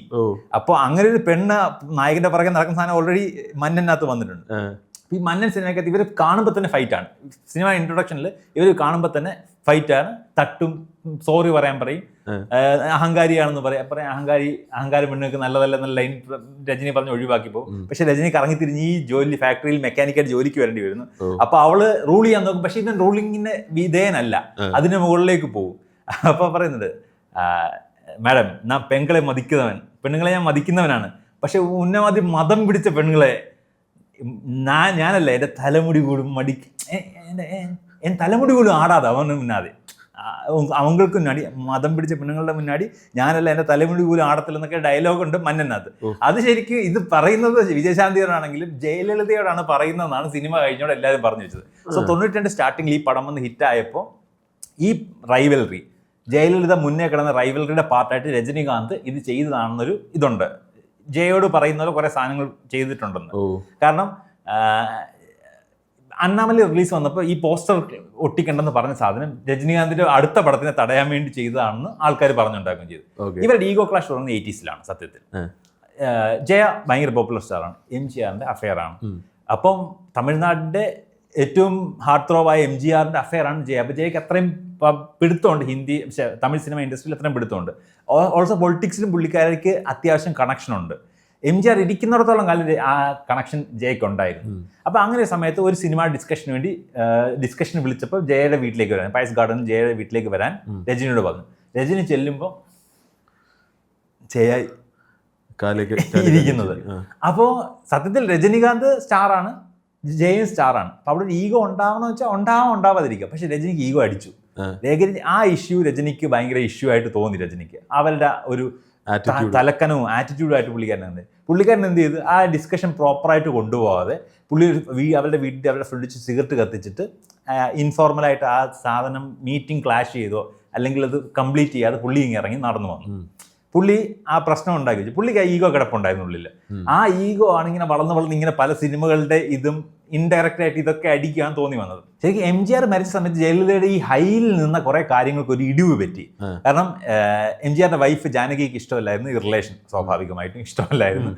Speaker 1: അപ്പോൾ അങ്ങനെ ഒരു പെണ്ണ് നായകന്റെ പുറകെ നടക്കുന്ന സാധനം ഓൾറെഡി മന്നനകത്ത് വന്നിട്ടുണ്ട്. ഈ മന്നൻ സിനിമയ്ക്കകത്ത് ഇവർ കാണുമ്പോൾ തന്നെ ഫൈറ്റാണ്. സിനിമ ഇൻട്രൊഡക്ഷനിൽ ഇവർ കാണുമ്പോൾ തന്നെ ഫൈറ്റാണ്. തട്ടും, സോറി പറയാൻ പറയും, അഹങ്കാരിയാണെന്ന് പറയാം. അഹങ്കാരം പെണ്ണുങ്ങൾക്ക് നല്ലതല്ല ലൈൻ രജനി പറഞ്ഞ് ഒഴിവാക്കി പോകും. പക്ഷെ രജനി കറങ്ങിത്തിരിഞ്ഞ് ഈ ഫാക്ടറിയിൽ മെക്കാനിക്കായിട്ട് ജോലിക്ക് വരേണ്ടി വരുന്നു. അപ്പൊ അവള് റൂൾ ചെയ്യാൻ നോക്കും. പക്ഷെ ഇവൻ റൂളിങ്ങിന് വിധേയനല്ല, അതിന് മുകളിലേക്ക് പോകും. അപ്പൊ പറയുന്നുണ്ട്, മാഡം ഞാൻ പെണ്ണുങ്ങളെ ഞാൻ മതിക്കുന്നവനാണ്. പക്ഷെ ഉന്നമാതി മതം പിടിച്ച പെണ്ണുങ്ങളെ ഞാനല്ല, എൻ്റെ തലമുടി കൂടും എൻ തലമുടി പോലും ആടാതെ അവന് മുന്നാതെ അവങ്ങൾക്ക് മുന്നാടി മതം പിടിച്ച പെണ്ണുങ്ങളുടെ മുന്നാടി ഞാനല്ല, എൻ്റെ തലമുടി പോലും ആടത്തില്ലെന്നൊക്കെ ഡയലോഗുണ്ട് മന്നനകത്ത്. അത് ശരിക്കും ഇത് പറയുന്നത് വിജയശാന്തിയോടാണെങ്കിലും ജയലളിതയോടാണ് പറയുന്നതെന്നാണ് സിനിമ കഴിഞ്ഞോടെ എല്ലാവരും പറഞ്ഞു വെച്ചത്. സോ 92 സ്റ്റാർട്ടിങ്ങിൽ ഈ പടം വന്ന് ഹിറ്റായപ്പോൾ ഈ റൈവൽറി, ജയലളിത മുന്നേ കിടന്ന റൈവൽറിയുടെ പാർട്ടായിട്ട് രജനീകാന്ത് ഇത് ചെയ്തതാണെന്നൊരു ഇതുണ്ട്. ജയോട് പറയുന്ന പോലെ കുറേ സാധനങ്ങൾ ചെയ്തിട്ടുണ്ടെന്ന്. കാരണം അണ്ണാമല റിലീസ് വന്നപ്പോൾ ഈ പോസ്റ്റർ ഒട്ടിക്കണ്ടെന്ന് പറഞ്ഞ സാധനം രജനീകാന്തിന്റെ അടുത്ത പടത്തിനെ തടയാൻ വേണ്ടി ചെയ്തതാണെന്ന് ആൾക്കാർ പറഞ്ഞുണ്ടാക്കുകയും ചെയ്തു. ഇവരുടെ ഈഗോ ക്ലാഷ് തുടങ്ങുന്നത് 80s സത്യത്തിൽ. ജയ ഭയങ്കര പോപ്പുലർ സ്റ്റാറാണ്, MGRന്റെ അഫെയർ ആണ്. അപ്പം തമിഴ്നാടിന്റെ ഏറ്റവും ഹാർട്ട് ത്രോവായ MGRന്റെ അഫെയർ ആണ് ജയ. അപ്പോൾ ജയക്ക് അത്രയും പിടുത്തമുണ്ട് തമിഴ് സിനിമ ഇൻഡസ്ട്രിയിൽ, അത്രയും പിടുത്തമുണ്ട്. ഓൾസോ പൊളിറ്റിക്സിലും പുള്ളിക്കാർക്ക് അത്യാവശ്യം കണക്ഷൻ ഉണ്ട്. MGR ഇരിക്കുന്നിടത്തോളം കാലം ആ കണക്ഷൻ ജയക്ക് ഉണ്ടായിരുന്നു. അപ്പോൾ അങ്ങനെ ഒരു സമയത്ത് ഒരു സിനിമ ഡിസ്കഷന് വേണ്ടി വിളിച്ചപ്പോൾ ജയയുടെ വീട്ടിലേക്ക് വരാൻ, പയസ് ഗാർഡൻ ജയയുടെ വീട്ടിലേക്ക് വരാൻ രജനിയോട് പറഞ്ഞു. രജനി ചെല്ലുമ്പോൾ ജയ ഇരിക്കുന്നത്. അപ്പോൾ സത്യത്തിൽ രജനീകാന്ത് സ്റ്റാറാണ്, ജയൻ സ്റ്റാറാണ്. അപ്പോൾ അവിടെ ഒരു ഈഗോ ഉണ്ടാവണമെന്ന് വെച്ചാൽ ഉണ്ടാവാതിരിക്കുക. പക്ഷെ രജനിക്ക് ഈഗോ അടിച്ചു. ആ ഇഷ്യൂ രജനിക്ക് ഭയങ്കര ഇഷ്യൂ ആയിട്ട് തോന്നി. രജനിക്ക് അവരുടെ ഒരു തലക്കനവും ആറ്റിറ്റ്യൂഡായിട്ട് പുള്ളിക്കാരൻ എന്ത് ചെയ്ത് ആ ഡിസ്കഷൻ പ്രോപ്പറായിട്ട് കൊണ്ടുപോകാതെ അവരുടെ ഫ്രിഡ്ജ് സിഗരറ്റ് കത്തിച്ചിട്ട് ഇൻഫോർമലായിട്ട് ആ സാധനം മീറ്റിംഗ് ക്ലാഷ് ചെയ്തോ അല്ലെങ്കിൽ അത് കംപ്ലീറ്റ് ചെയ്യാതെ പുള്ളി ഇറങ്ങി നടന്നു വന്നു. പുള്ളി ആ പ്രശ്നം ഉണ്ടാക്കി വെച്ചു. പുള്ളിക്ക് ആ ഈഗോ കിടപ്പുണ്ടായിരുന്നു ഉള്ളിൽ. ആ ഈഗോ ആണ് ഇങ്ങനെ വളർന്ന് ഇങ്ങനെ പല സിനിമകളുടെ ഇതും ഇൻഡയറക്റ്റ് ആയിട്ട് ഇതൊക്കെ അടിക്കാൻ തോന്നി വന്നത്. ശരിക്കും MGR മരിച്ച സമയത്ത് ജയലളിതയുടെ ഈ ഹൈയിൽ നിന്ന കുറെ കാര്യങ്ങൾക്ക് ഒരു ഇടിവ് പറ്റി. കാരണം MGRന്റെ വൈഫ് ജാനകിക്ക് ഇഷ്ടമല്ലായിരുന്നു ഈ റിലേഷൻ, സ്വാഭാവികമായിട്ടും ഇഷ്ടമല്ലായിരുന്നു.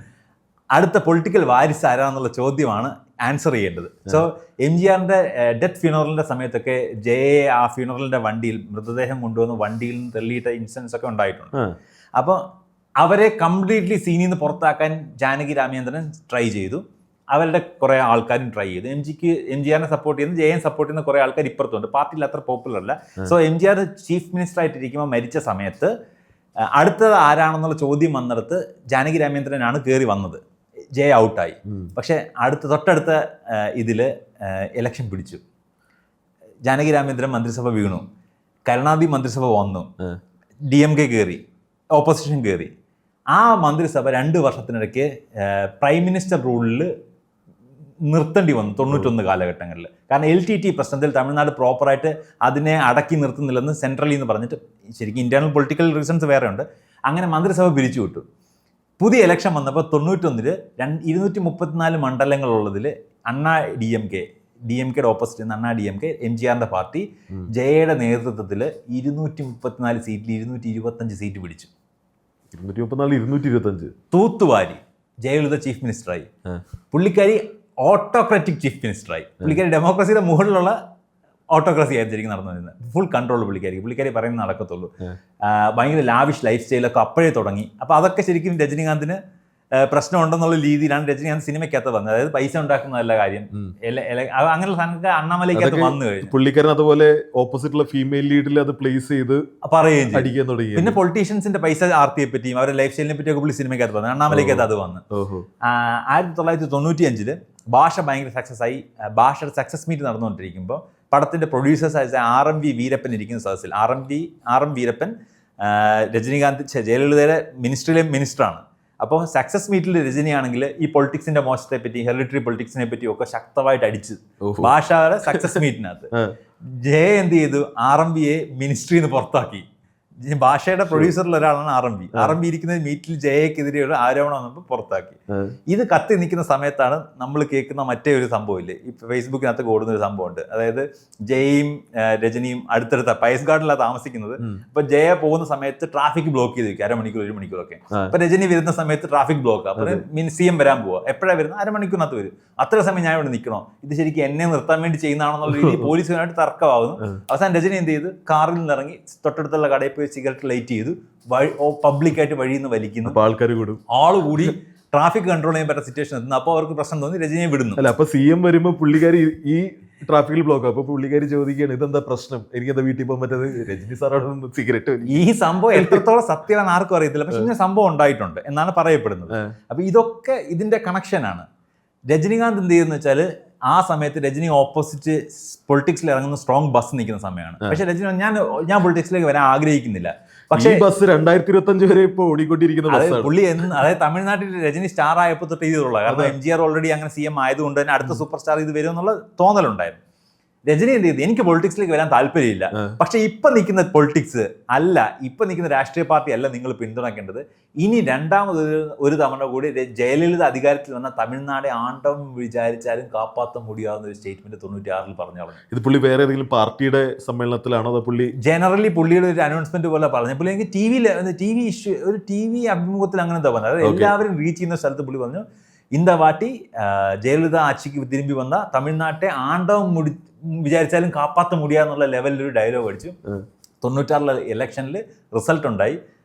Speaker 1: അടുത്ത പൊളിറ്റിക്കൽ വാരിസ് ആരാന്നുള്ള ചോദ്യമാണ് ആൻസർ ചെയ്യേണ്ടത്. സോ എം ജി ആറിൻ്റെ ഡെത്ത് ഫ്യൂണറലിൻ്റെ സമയത്തൊക്കെ ജയെ ആ ഫ്യൂണറലിൻ്റെ വണ്ടിയിൽ മൃതദേഹം കൊണ്ടുവന്ന് വണ്ടിയിൽ നിന്ന് തള്ളിയിട്ട ഇൻസിഡൻസ് ഒക്കെ ഉണ്ടായിട്ടുണ്ട്. അപ്പോൾ അവരെ കംപ്ലീറ്റ്ലി സീനിൽ നിന്ന് പുറത്താക്കാൻ ജാനകി രാമചന്ദ്രൻ ട്രൈ ചെയ്തു. അവരുടെ കുറേ ആൾക്കാരും ട്രൈ ചെയ്തു. എം ജി ആറിനെ സപ്പോർട്ട് ചെയ്യുന്ന ജെയെ സപ്പോർട്ട് ചെയ്യുന്ന കുറേ ആൾക്കാർ ഇപ്പുറത്തുണ്ട്. പാർട്ടിയിൽ അത്ര പോപ്പുലർ അല്ല. So M G R chief minister ആയിട്ടിരിക്കുമ്പോൾ മരിച്ച സമയത്ത് അടുത്തത് ആരാണെന്നുള്ള ചോദ്യം വന്നിടത്ത് ജാനകി രാമചന്ദ്രനാണ് കയറി വന്നത്. ജെ ഔട്ടായി. പക്ഷെ തൊട്ടടുത്ത ഇതിൽ ഇലക്ഷൻ പിടിച്ചു. ജാനകി രാമചന്ദ്രൻ മന്ത്രിസഭ വീണു. കരുണാനിധി മന്ത്രിസഭ വന്നു. DMK കയറി, ഓപ്പോസിഷൻ കയറി. ആ മന്ത്രിസഭ 2 വർഷത്തിനിടയ്ക്ക് പ്രൈം മിനിസ്റ്റർ റൂളിൽ നിർത്തേണ്ടി വന്നു 91 കാലഘട്ടങ്ങളിൽ. കാരണം LTT പ്രശ്നത്തിൽ തമിഴ്നാട് പ്രോപ്പറായിട്ട് അതിനെ അടക്കി നിർത്തുന്നില്ലെന്ന് സെൻട്രലിൽ നിന്ന് പറഞ്ഞിട്ട്, ശരിക്കും ഇന്റേണൽ പൊളിറ്റിക്കൽ റീസൺസ് വേറെ ഉണ്ട്. അങ്ങനെ മന്ത്രിസഭ പിരിച്ചു വിട്ടു. പുതിയ ഇലക്ഷൻ വന്നപ്പോൾ 91 234 മണ്ഡലങ്ങളുള്ളതിൽ DMKയുടെ ഓപ്പോസിറ്റ് നിന്ന് DMK എം ജി ആറിൻ്റെ പാർട്ടി ജയയുടെ നേതൃത്വത്തിൽ 234 സീറ്റിൽ 225 സീറ്റ് പിടിച്ചു.
Speaker 2: 225
Speaker 1: തൂത്തുവാരി. ജയലളിത ചീഫ് മിനിസ്റ്ററായി. പുള്ളിക്കാരി ഓട്ടോക്രാറ്റിക് ചീഫ് മിനിസ്റ്ററായി. പുള്ളിക്കാരി ഡെമോക്രസിയുടെ മുകളിലുള്ള ഓട്ടോക്രസി ആയിരുന്നു ശരിക്കും നടന്നുവരുന്നത്. ഫുൾ കൺട്രോൾ പുള്ളിക്കാരി പറയുന്നത് നടക്കത്തുള്ളൂ. ഭയങ്കര ലാവിഷ് ലൈഫ് സ്റ്റൈലൊക്കെ അപ്പോഴേ തുടങ്ങി. അപ്പോൾ അതൊക്കെ ശരിക്കും രജനീകാന്തിന് പ്രശ്നമുണ്ടെന്നുള്ള രീതിയിലാണ് രജനീകാന്ത് സിനിമയ്ക്കകത്ത് വന്നത്. അതായത് പൈസ ഉണ്ടാക്കുന്നതല്ല കാര്യം, അങ്ങനെയുള്ള സാധനങ്ങൾക്ക് അണ്ണാമലയ്ക്കകത്ത് വന്നു കഴിഞ്ഞു.
Speaker 2: പുള്ളിക്കാരൻ അതുപോലെ ഓപ്പോസിറ്റുള്ള ഫീമെയിൽ ലീഡിൽ അത് പ്ലേസ് ചെയ്ത്
Speaker 1: പറയുകയും
Speaker 2: അടിക്കാൻ തുടങ്ങി.
Speaker 1: പിന്നെ പൊളിറ്റീഷ്യൻസിന്റെ പൈസ ആർത്തിയെ പറ്റിയും അവരുടെ ലൈഫ് സ്റ്റൈലിനെ പറ്റിയൊക്കെ പുള്ളി സിനിമയ്ക്കകത്ത് വന്നു. അണ്ണാമലയ്ക്കകത്ത് അത് വന്നു. 1995 ഭാഷ ഭയങ്കര സക്സസ് ആയി. ഭാഷയുടെ സക്സസ് മീറ്റ് നടന്നുകൊണ്ടിരിക്കുമ്പോൾ പടത്തിന്റെ പ്രൊഡ്യൂസേഴ്സ് ആയ RMV വീരപ്പൻ ഇരിക്കുന്ന സദസ്സിൽ, RM വീരപ്പൻ രജനീകാന്ത് ജയലളിതയുടെ മിനിസ്ട്രിയിലെ മിനിസ്റ്ററാണ്. അപ്പോൾ സക്സസ് മീറ്റിൽ രജനിയാണെങ്കിൽ ഈ പൊളിറ്റിക്സിന്റെ മോശത്തെ പറ്റി, ഹെറിറ്ററി പൊളിറ്റിക്സിനെ പറ്റിയും ഒക്കെ ശക്തമായിട്ട് അടിച്ചു ഭാഷയുടെ സക്സസ് മീറ്റിനകത്ത്. ജയ എന്ത് ചെയ്തു? RMVയെ മിനിസ്ട്രിയിൽ നിന്ന് പുറത്താക്കി. ഭാഷയുടെ പ്രൊഡ്യൂസറിൽ ഒരാളാണ് RMV ഇരിക്കുന്ന മീറ്റിൽ ജയക്കെതിരെയുള്ള ആരോപണം വന്നപ്പോൾ പുറത്താക്കി. ഇത് കത്തി നിൽക്കുന്ന സമയത്താണ് നമ്മൾ കേൾക്കുന്ന മറ്റേ ഒരു സംഭവമില്ലേ, ഈ ഫേസ്ബുക്കിനകത്ത് ഓടുന്ന ഒരു സംഭവമുണ്ട്. അതായത് ജയയും രജനിയും അടുത്തടുത്ത പയസ് ഗാർഡിലാണ് താമസിക്കുന്നത്. അപ്പൊ ജയ പോകുന്ന സമയത്ത് ട്രാഫിക് ബ്ലോക്ക് ചെയ്ത് വെക്കും, 1 മണിക്കൂറൊക്കെ. അപ്പൊ രജനി വരുന്ന സമയത്ത് ട്രാഫിക് ബ്ലോക്ക്. അപ്പൊ CM വരാൻ പോവാ. എപ്പോഴാണ് വരുന്നത്? 1 മണിക്കൂറിനകത്ത് വരും. അത്ര സമയം ഞാൻ ഇവിടെ നിൽക്കണോ? ഇത് ശരിക്കും എന്നെ നിർത്താൻ വേണ്ടി ചെയ്യുന്നതാണെന്നുള്ള രീതിയിൽ പോലീസുകാരായിട്ട് തർക്കമാകുന്നു. അവസാനം രജനി എന്ത് ചെയ്തു? കാറിൽ നിന്ന് ഇറങ്ങി തൊട്ടടുത്തുള്ള കടയിൽ പോയി സിഗരറ്റ് ലൈറ്റ് ചെയ്തു പബ്ലിക്കായിട്ട് വഴിയിൽ നിന്ന് വലിക്കുന്നു. ആള് കൂടി ട്രാഫിക് കൺട്രോൾ ചെയ്യാൻ പറ്റുന്ന സിറ്റുവേഷൻ എത്തുന്നു. അപ്പോൾ അവർക്ക് പ്രശ്നം തോന്നി രജനിയെ വിടുന്നു.
Speaker 2: അല്ല, അപ്പൊ CM വരുമ്പോൾ പുള്ളിക്കാരി ഈ ട്രാഫിക്കിൽ ബ്ലോക്ക്. അപ്പൊ പുള്ളിക്കാരി ചോദിക്കുകയാണ്, ഇതെന്താ പ്രശ്നം, എനിക്കെന്താ വീട്ടിൽ പോകാൻ പറ്റത്? രജനി സാറോട് സിഗരറ്റ്.
Speaker 1: ഈ സംഭവം എത്രത്തോളം സത്യമാണ് ആർക്കും അറിയത്തില്ല. പക്ഷെ ഇങ്ങനെ സംഭവം ഉണ്ടായിട്ടുണ്ട് എന്നാണ് പറയപ്പെടുന്നത്. അപ്പൊ ഇതൊക്കെ ഇതിന്റെ കണക്ഷനാണ്. രജനീകാന്ത് എന്ത് ചെയ്യുന്ന വെച്ചാൽ ആ സമയത്ത് രജനി ഓപ്പോസിറ്റ് പൊളിറ്റിക്സിൽ ഇറങ്ങുന്ന സ്ട്രോങ് ബസ് നിൽക്കുന്ന സമയമാണ്. പക്ഷെ രജനി ഞാൻ പൊളിറ്റിക്സിലേക്ക് വരാൻ ആഗ്രഹിക്കുന്നില്ല. പക്ഷേ
Speaker 2: ബസ് 2025 വരെ ഇപ്പോൾ ഓടിക്കൊണ്ടിരിക്കുന്ന
Speaker 1: പുള്ളി അതായത് തമിഴ്നാട്ടിൽ രജനി സ്റ്റാർ ആയപ്പോൾ തൊട്ട് ഇതിലുള്ള, കാരണം MGR ഓൾറെഡി അങ്ങനെ CM ആയതുകൊണ്ട് തന്നെ അടുത്ത സൂപ്പർ സ്റ്റാർ ഇത് വരും എന്നുള്ള തോന്നലുണ്ടായിരുന്നു. രജനി എന്ത് ചെയ്തു? എനിക്ക് പൊളിറ്റിക്സിലേക്ക് വരാൻ താല്പര്യമില്ല. പക്ഷെ ഇപ്പൊ നിൽക്കുന്ന പൊളിറ്റിക്സ് അല്ല, ഇപ്പൊ നിൽക്കുന്ന രാഷ്ട്രീയ പാർട്ടി അല്ല നിങ്ങൾ പിന്തുണയ്ക്കേണ്ടത്. ഇനി ഒരു തവണ കൂടി ജയലളിത അധികാരത്തിൽ വന്ന തമിഴ്നാട് ആണ്ടം വിചാരിച്ചാലും കാപ്പാത്ത മുടിയാവുന്ന ഒരു സ്റ്റേറ്റ്മെന്റ് 96 പറഞ്ഞു.
Speaker 2: ഇത് പുള്ളി വേറെ ഏതെങ്കിലും പാർട്ടിയുടെ സമ്മേളനത്തിലാണോ അതോ പുള്ളി
Speaker 1: ജനറലി പുള്ളിയുടെ ഒരു അനൗൺസ്മെന്റ് പോലെ പറഞ്ഞു? പുള്ളി എനിക്ക് TV അഭിമുഖത്തിൽ അങ്ങനെ എന്താ പറഞ്ഞത്? അതായത് എല്ലാവരും റീച്ച് ചെയ്യുന്ന സ്ഥലത്ത് പുള്ളി പറഞ്ഞു, இந்த வாட்டி ജയലളിത ആட்சிக்கு திரும்பி വന്ന തമിഴ്നാട്ടെ ആണ്ടവം വിചാരിച്ചാലും കാപ്പാത്ത മുടിയാന്നുള്ള ലെവലിൽ ഒരു ഡയലോഗ് അടിച്ചു. 96 ഇലക്ഷനിൽ റിസൾട്ട് ഉണ്ടായി.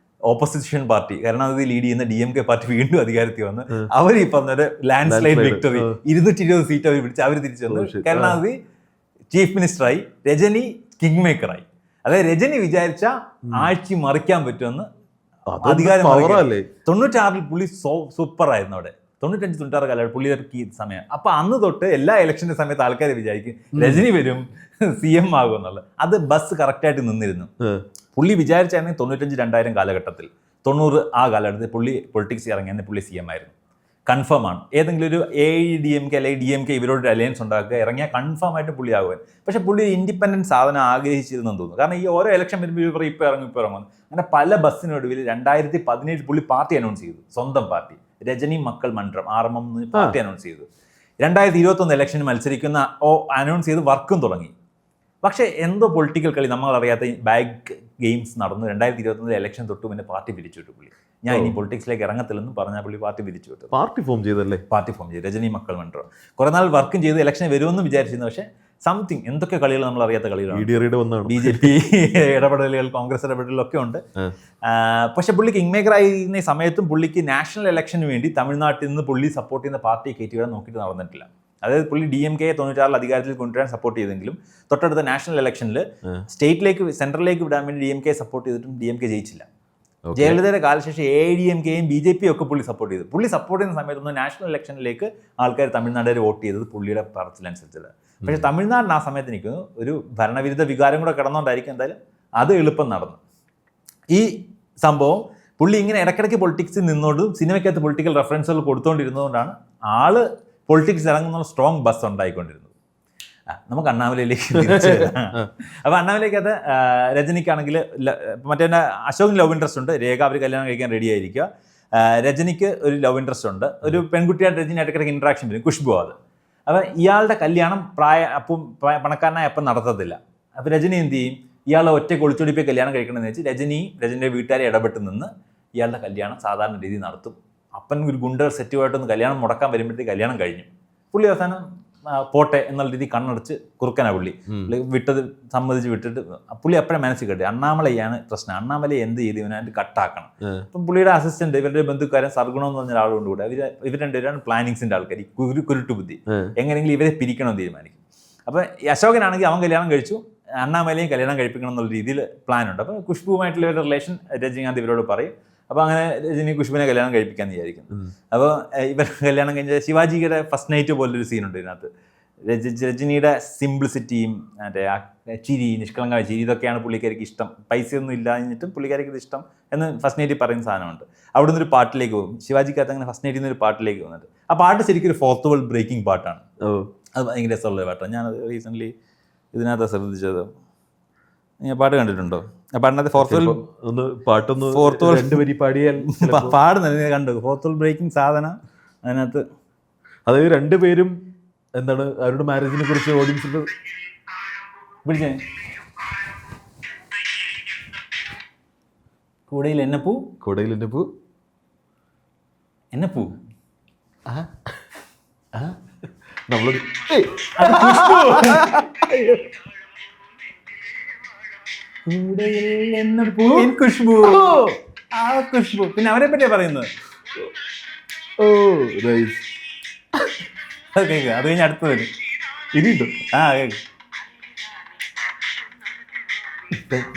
Speaker 1: ഓപ്പോസിഷൻ പാർട്ടി കരുണാനിധി ലീഡ് ചെയ്യുന്ന DMK പാർട്ടി വീണ്ടും അധികാരത്തിൽ വന്ന് അവർ ഈ പറഞ്ഞൊരു ലാൻഡ് സ്ലൈഡ് വിക്ടറി 220 സീറ്റ് അവർ പിടിച്ച് അവർ തിരിച്ചു വന്നു. കരുണാനിധി ചീഫ് മിനിസ്റ്ററായി, രജനി കിങ് മേക്കറായി. അതായത് രജനി വിചാരിച്ച ആഴ്ച മറിക്കാൻ പറ്റുമെന്ന് അധികാരം. 96 പുള്ളി സൂപ്പർ ആയിരുന്നു അവിടെ. 95-96 കാലം പുള്ളിയുടെ ഈ സമയം. അപ്പൊ അന്ന് തൊട്ട് എല്ലാ ഇലക്ഷന്റെ സമയത്ത് ആൾക്കാർ വിചാരിക്കും രജനി വരും, CM ആകും എന്നുള്ളത്. അത് ബസ് കറക്റ്റായിട്ട് നിന്നിരുന്നു. പുള്ളി വിചാരിച്ചായിരുന്നു 95-2000 കാലഘട്ടത്തിൽ, 90 ആ കാലഘട്ടത്തിൽ പുള്ളി പൊളിറ്റിക്സ് ഇറങ്ങിയെന്ന് പുള്ളി CM ആയിരുന്നു. കൺഫേം ആണ്. ഏതെങ്കിലും ഒരു AIDMK അല്ലെങ്കിൽ DMK ഇവരോട് അലയൻസ് ഉണ്ടാക്കുക ഇറങ്ങിയാൽ കൺഫേം ആയിട്ട് പുള്ളി ആകുവാൻ. പക്ഷെ പുള്ളി ഇൻഡിപെൻഡൻറ്റ് സാധനം ആഗ്രഹിച്ചിരുന്നെന്ന് തോന്നുന്നു. കാരണം ഈ ഓരോ ഇലക്ഷൻ വരുമ്പോൾ ഇപ്പോൾ ഇറങ്ങുന്നു. അങ്ങനെ പല ബസ്സിനൊടുവിൽ 2017 പുള്ളി പാർട്ടി അനൗൺസ് ചെയ്തു, സ്വന്തം പാർട്ടി രജനി മക്കൾ മണ്ഡലം RMM പാർട്ടി അനൗൺസ് ചെയ്തു. 2021 ഇലക്ഷന് മത്സരിക്കുന്ന അനൗൺസ് ചെയ്ത് വർക്കും തുടങ്ങി. പക്ഷേ എന്തോ പൊളിറ്റിക്കൽ കളി നമ്മളറിയാത്ത ബാക്ക് ഗെയിംസ് നടന്നു. 2021 ഇലക്ഷൻ തൊട്ട് പിന്നെ പാർട്ടി പിരിച്ചു വിട്ടു പുള്ളി. ഞാൻ ഇനി പൊളിറ്റിക്സിലേക്ക് ഇറങ്ങത്തില്ലെന്നും പറഞ്ഞാൽ പുള്ളി പാർട്ടി പിരിച്ചു വിട്ടു.
Speaker 2: പാർട്ടി ഫോം ചെയ്തല്ലേ?
Speaker 1: പാർട്ടി ഫോം ചെയ്തു, രജനി മക്കൾ മണ്ഡലം. കുറേ നാൾ വർക്കും ചെയ്ത് ഇലക്ഷൻ വരുമെന്ന് വിചാരിച്ചിരുന്നു. പക്ഷേ സംതിങ് എന്തൊക്കെ കളികൾ നമ്മൾ അറിയാത്ത കളികളാണ്. BJP ഇടപെടലുകൾ, കോൺഗ്രസ് ഇടപെടലുകളൊക്കെ ഉണ്ട്. പക്ഷെ പുള്ളി കിങ് മേക്കർ ആയിരുന്ന സമയത്തും പുള്ളിക്ക് നാഷണൽ ഇലക്ഷന് വേണ്ടി തമിഴ്നാട്ടിൽ നിന്ന് പുള്ളി സപ്പോർട്ട് ചെയ്യുന്ന പാർട്ടി കയറ്റി വിടാൻ നോക്കിയിട്ട് നടന്നിട്ടില്ല. അതായത് പുള്ളി DMK 96 അധികാരത്തിൽ കൊണ്ടുവരാൻ സപ്പോർട്ട് ചെയ്തെങ്കിലും തൊട്ടടുത്ത നാഷണൽ ഇലക്ഷനിൽ സ്റ്റേറ്റിലേക്ക് സെൻട്രലിലേക്ക് വിടാൻ വേണ്ടി DMK സപ്പോർട്ട് ചെയ്തിട്ടും DMK ജയിച്ചില്ല. ജയലളിതയുടെ കാലശേഷം AIDMKയും BJPയും ഒക്കെ പുള്ളി സപ്പോർട്ട് ചെയ്തു. പുള്ളി സപ്പോർട്ട് ചെയ്യുന്ന സമയത്തൊന്നും നാഷണൽ ഇലക്ഷനിലേക്ക് ആൾക്കാർ തമിഴ്നാട്ടുകാർ വോട്ട് ചെയ്തത് പുള്ളിയുടെ പറച്ചിലനുസരിച്ചല്ല. പക്ഷേ തമിഴ്നാടിന് ആ സമയത്ത് എനിക്ക് ഒരു ഭരണവിരുദ്ധ വികാരം കൂടെ കിടന്നുകൊണ്ടായിരിക്കും എന്തായാലും അത് എളുപ്പം നടന്നു. ഈ സംഭവം പുള്ളി ഇങ്ങനെ ഇടയ്ക്കിടയ്ക്ക് പൊളിറ്റിക്സിൽ നിന്നോണ്ടും സിനിമയ്ക്കകത്ത് പൊളിറ്റിക്കൽ റെഫറൻസുകൾ കൊടുത്തുകൊണ്ടിരുന്നതുകൊണ്ടാണ് ആള് പൊളിറ്റിക്സ് ഇറങ്ങുന്ന സ്ട്രോങ് ബസ് ഉണ്ടായിക്കൊണ്ടിരുന്നത്. നമുക്ക് അണ്ണാമലയിലേക്ക് തിരിച്ച് അപ്പോൾ അണ്ണാമലയ്ക്കകത്ത് രജനിക്കാണെങ്കിൽ മറ്റേ അശോകിന് ലവ് ഇൻട്രസ്റ്റ് ഉണ്ട്. രേഖ അവർ കല്യാണം കഴിക്കാൻ റെഡി ആയിരിക്കുക. രജനിക്ക് ഒരു ലവ് ഇൻട്രസ്റ്റ് ഉണ്ട്. ഒരു പെൺകുട്ടിയായിട്ട് രജനി ഇടയ്ക്കിടയ്ക്ക് ഇൻട്രാക്ഷൻ വരും, ഖുഷ്ബു. അത് അപ്പോൾ ഇയാളുടെ കല്യാണം പണക്കാരനായ അപ്പം നടത്തത്തില്ല. അപ്പോൾ രജനി എന്ത് ചെയ്യും? ഇയാളെ ഒറ്റയ്ക്ക് ഒളിച്ചോടിപ്പോയി കല്യാണം കഴിക്കണമെന്ന് വെച്ച് രജനിയുടെ വീട്ടുകാരെ ഇടപെട്ട് നിന്ന് ഇയാളുടെ കല്യാണം സാധാരണ രീതിയിൽ നടത്തും. അപ്പൻ ഒരു ഗുണ്ടർ സെറ്റുമായിട്ടൊന്ന് കല്യാണം മുടക്കാൻ വരുമ്പോഴത്തേക്ക് കല്യാണം കഴിഞ്ഞു. പുള്ളി അവസാനം പോട്ടെ എന്നുള്ള രീതി കണ്ണടച്ച് കുറുക്കനാ പുള്ളി വിട്ടത് സമ്മതിച്ച് വിട്ടിട്ട് പുള്ളി എപ്പോഴും മനസ്സിൽ കേട്ടു അണ്ണാമലയാണ് പ്രശ്നം. അണ്ണാമലയെ എന്ത് ചെയ്ത് ഇവനായിട്ട് കട്ടാക്കണം. അപ്പം പുള്ളിയുടെ അസിസ്റ്റന്റ് ഇവരുടെ ബന്ധുക്കാരൻ സർഗുണം എന്ന് പറഞ്ഞ ഒരാളുകൊണ്ട് കൂടെ ഇവർ രണ്ടുപേരാണ് പ്ലാനിങ്സിന്റെ ആൾക്കാർ. കുരുട്ടുബുദ്ധി എങ്ങനെയെങ്കിലും ഇവരെ പിരിക്കണം തീരുമാനിക്കും. അപ്പം അശോകനാണെങ്കിൽ അവൻ കല്യാണം കഴിച്ചു, അണ്ണാമലയും കല്യാണം കഴിപ്പിക്കണം എന്നുള്ള രീതിയിൽ പ്ലാനുണ്ട്. അപ്പോൾ ഖുഷ്ബുവുമായിട്ടുള്ള ഇവരുടെ റിലേഷൻ രജനീകാന്ത് ഇവരോട് പറയും. അപ്പോൾ അങ്ങനെ രജനി ഖുഷ്ബുവിനെ കല്യാണം കഴിപ്പിക്കാന്ന് വിചാരിക്കുന്നു. അപ്പോൾ ഇവർ കല്യാണം കഴിഞ്ഞ ശിവാജിയുടെ ഫസ്റ്റ് നൈറ്റ് പോലൊരു സീനുണ്ട് ഇതിനകത്ത്. രജനിയുടെ സിംപ്ലിസിറ്റിയും മറ്റേ ആ ചിരി, നിഷ്കളങ്ക ചിരി, ഇതൊക്കെയാണ് പുള്ളിക്കാരിക്ക് ഇഷ്ടം. പൈസയൊന്നും ഇല്ലാഞ്ഞിട്ടും പുള്ളിക്കാരിക്ക് ഇത് ഇഷ്ടം എന്ന് ഫസ്റ്റ് നൈറ്റിൽ പറയുന്ന സാധനമുണ്ട്. അവിടെ നിന്നൊരു പാട്ടിലേക്ക് പോകും. ശിവാജിക്കകത്ത് അങ്ങനെ ഫസ്റ്റ് നൈറ്റിൽ നിന്നൊരു പാട്ടിലേക്ക് പോകുന്നുണ്ട്. ആ പാട്ട് ശരിക്കും ഒരു ഫോർത്ത് വേൾഡ് ബ്രേക്കിംഗ് പാട്ടാണ്. അത് ഭയങ്കര രസമുള്ള പാട്ടാണ്. ഞാനത് റീസെൻ്റ്ലി ഇതിനകത്ത് ശ്രദ്ധിച്ചത്. ഞാൻ പാട്ട് കണ്ടിട്ടുണ്ടോ? ആ പാട്ടിനകത്ത് പാടുന്നത് കണ്ടു. ഫോർത്ത് വേൾഡ് ബ്രേക്കിംഗ് സാധനം അതിനകത്ത്.
Speaker 2: അതായത് രണ്ടുപേരും എന്താണ് അവരുടെ മാരേജിനെ കുറിച്ച് ഓഡിയൻസിൽ
Speaker 1: പിടിച്ചേ. കൂടയിൽ എന്നപ്പൂ
Speaker 2: നമ്മളൊരു
Speaker 1: ഖുഷ്ബു. ആ ഖുഷ്ബു. പിന്നെ അവരെ പറ്റിയാ പറയുന്നത്. അത് കഴിഞ്ഞ് അടുത്ത് വരും.
Speaker 2: ഇനിയുണ്ടോ?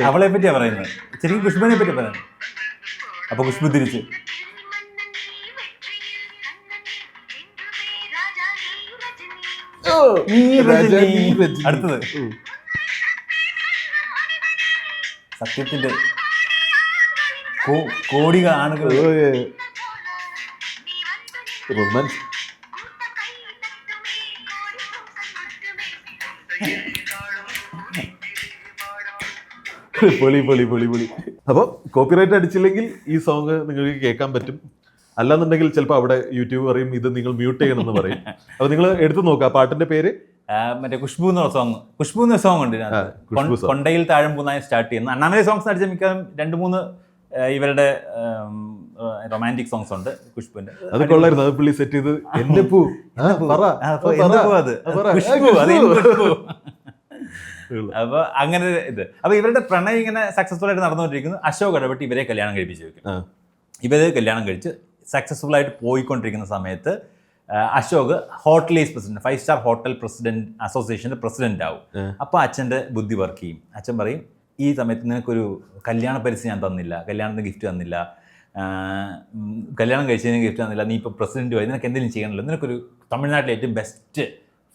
Speaker 1: അവളെ പറ്റിയാ പറയുന്നത്. ശരിക്കും ഖുഷ്ബുവിനെ പറ്റി പറയുന്നത്. അപ്പൊ ഖുഷ്ബു തിരിച്ച് അടുത്തത് സത്യത്തിന്റെ കോടി ആണുകൾ.
Speaker 2: റൊമാൻസ്. പൊളി. അപ്പോൾ കോപ്പിറൈറ്റ് അടിച്ചില്ലെങ്കിൽ ഈ സോങ് നിങ്ങൾക്ക് കേൾക്കാൻ പറ്റും. അല്ലാന്നുണ്ടെങ്കിൽ ചിലപ്പോൾ അവിടെ യൂട്യൂബ് പറയും ഇത് നിങ്ങൾ മ്യൂട്ട് ചെയ്യണമെന്ന് പറയും. അപ്പോൾ നിങ്ങൾ എടുത്തു നോക്കുക. ആ പാട്ടിന്റെ പേര്
Speaker 1: മറ്റേ ഖുഷ്ബു എന്ന സോങ് ഉണ്ട്. കൊണ്ടയിൽ താഴം പൂന്നായി സ്റ്റാർട്ട് ചെയ്യുന്ന അണ്ണാമലൈ സോങ്സ് അടിച്ച മിക്കതും 2-3 ഇവരുടെ റൊമാൻറ്റിക് സോങ്സ് ഉണ്ട് ഖുഷ്ബുവിന്റെ.
Speaker 2: അത് കൊള്ളായിരുന്നു. അത് പുള്ളി സെറ്റ് ചെയ്ത് എന്റെ പൂ
Speaker 1: അപ്പൊ അങ്ങനെ ഇത്. അപ്പൊ ഇവരുടെ പ്രണയം ഇങ്ങനെ സക്സസ്ഫുൾ ആയിട്ട് നടന്നുകൊണ്ടിരിക്കുന്നു. അശോക് ഇടപെട്ട് ഇവരെ കല്യാണം കഴിപ്പിച്ച് വെക്കും. ഇവര് കല്യാണം കഴിച്ച് സക്സസ്ഫുൾ ആയിട്ട് പോയിക്കൊണ്ടിരിക്കുന്ന സമയത്ത് Ashok hoteliers president, 5 star hotel president അസോസിയേഷന്റെ പ്രസിഡന്റ് ആവും. അപ്പോൾ അച്ഛൻ്റെ ബുദ്ധി വർക്ക് ചെയ്യും. അച്ഛൻ പറയും ഈ സമയത്ത് നിനക്കൊരു കല്യാണ പരസ്യം ഞാൻ തന്നില്ല, കല്യാണത്തിന് ഗിഫ്റ്റ് തന്നില്ല, കല്യാണം കഴിച്ചതിന് ഗിഫ്റ്റ് തന്നില്ല, നീ ഇപ്പോൾ പ്രസിഡന്റ് ആയി, നിനക്ക് എന്തെങ്കിലും ചെയ്യണമല്ലോ, നിനക്കൊരു തമിഴ്നാട്ടിലെ ഏറ്റവും ബെസ്റ്റ്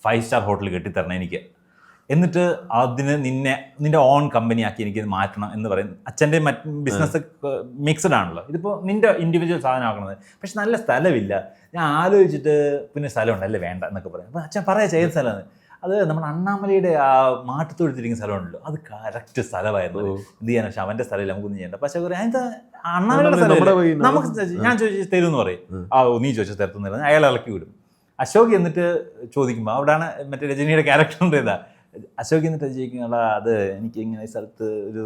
Speaker 1: 5 സ്റ്റാർ ഹോട്ടൽ കെട്ടിത്തരണം എനിക്ക്, എന്നിട്ട് അതിന് നിന്റെ ഓൺ കമ്പനി ആക്കി എനിക്ക് മാറ്റണം എന്ന് പറയും. അച്ഛൻ്റെ ബിസിനസ് മിക്സഡ് ആണല്ലോ, ഇതിപ്പോൾ നിന്റെ ഇൻഡിവിജ്വൽ സാധനമാക്കണത്. പക്ഷെ നല്ല സ്ഥലമില്ല, ഞാൻ ആലോചിച്ചിട്ട് പിന്നെ സ്ഥലമുണ്ട് അല്ലേ വേണ്ട എന്നൊക്കെ പറയും. അപ്പോൾ അച്ഛൻ പറയാം ചെയ്ത സ്ഥലമാണ് അത്, നമ്മുടെ അണ്ണാമലയുടെ ആ മാട്ടത്തൊഴുത്തിരിക്കുന്ന സ്ഥലമുണ്ടല്ലോ, അത് കറക്റ്റ് സ്ഥലമായിരുന്നു, എന്ത് ചെയ്യാൻ. പക്ഷെ അവൻ്റെ സ്ഥലമില്ല, നമുക്കൊന്നും ചെയ്യണ്ട. പക്ഷെ എന്താ അണ്ണാമലയുടെ സ്ഥലം നമുക്ക്, ഞാൻ ചോദിച്ചു തരുമെന്ന് പറയും. നീ ചോദിച്ചാൽ തരത്തുന്നില്ല, അയാൾ ഇളക്കി വിടും. അശോക് എന്നിട്ട് ചോദിക്കുമ്പോൾ അവിടെയാണ് മറ്റേ രജനിയുടെ ക്യാരക്ടറിൻ്റെ ഇതാ, അശോക് എന്നിട്ട് ചോദിക്കുന്നുള്ള അത് എനിക്ക് ഇങ്ങനെ ഈ സ്ഥലത്ത് ഒരു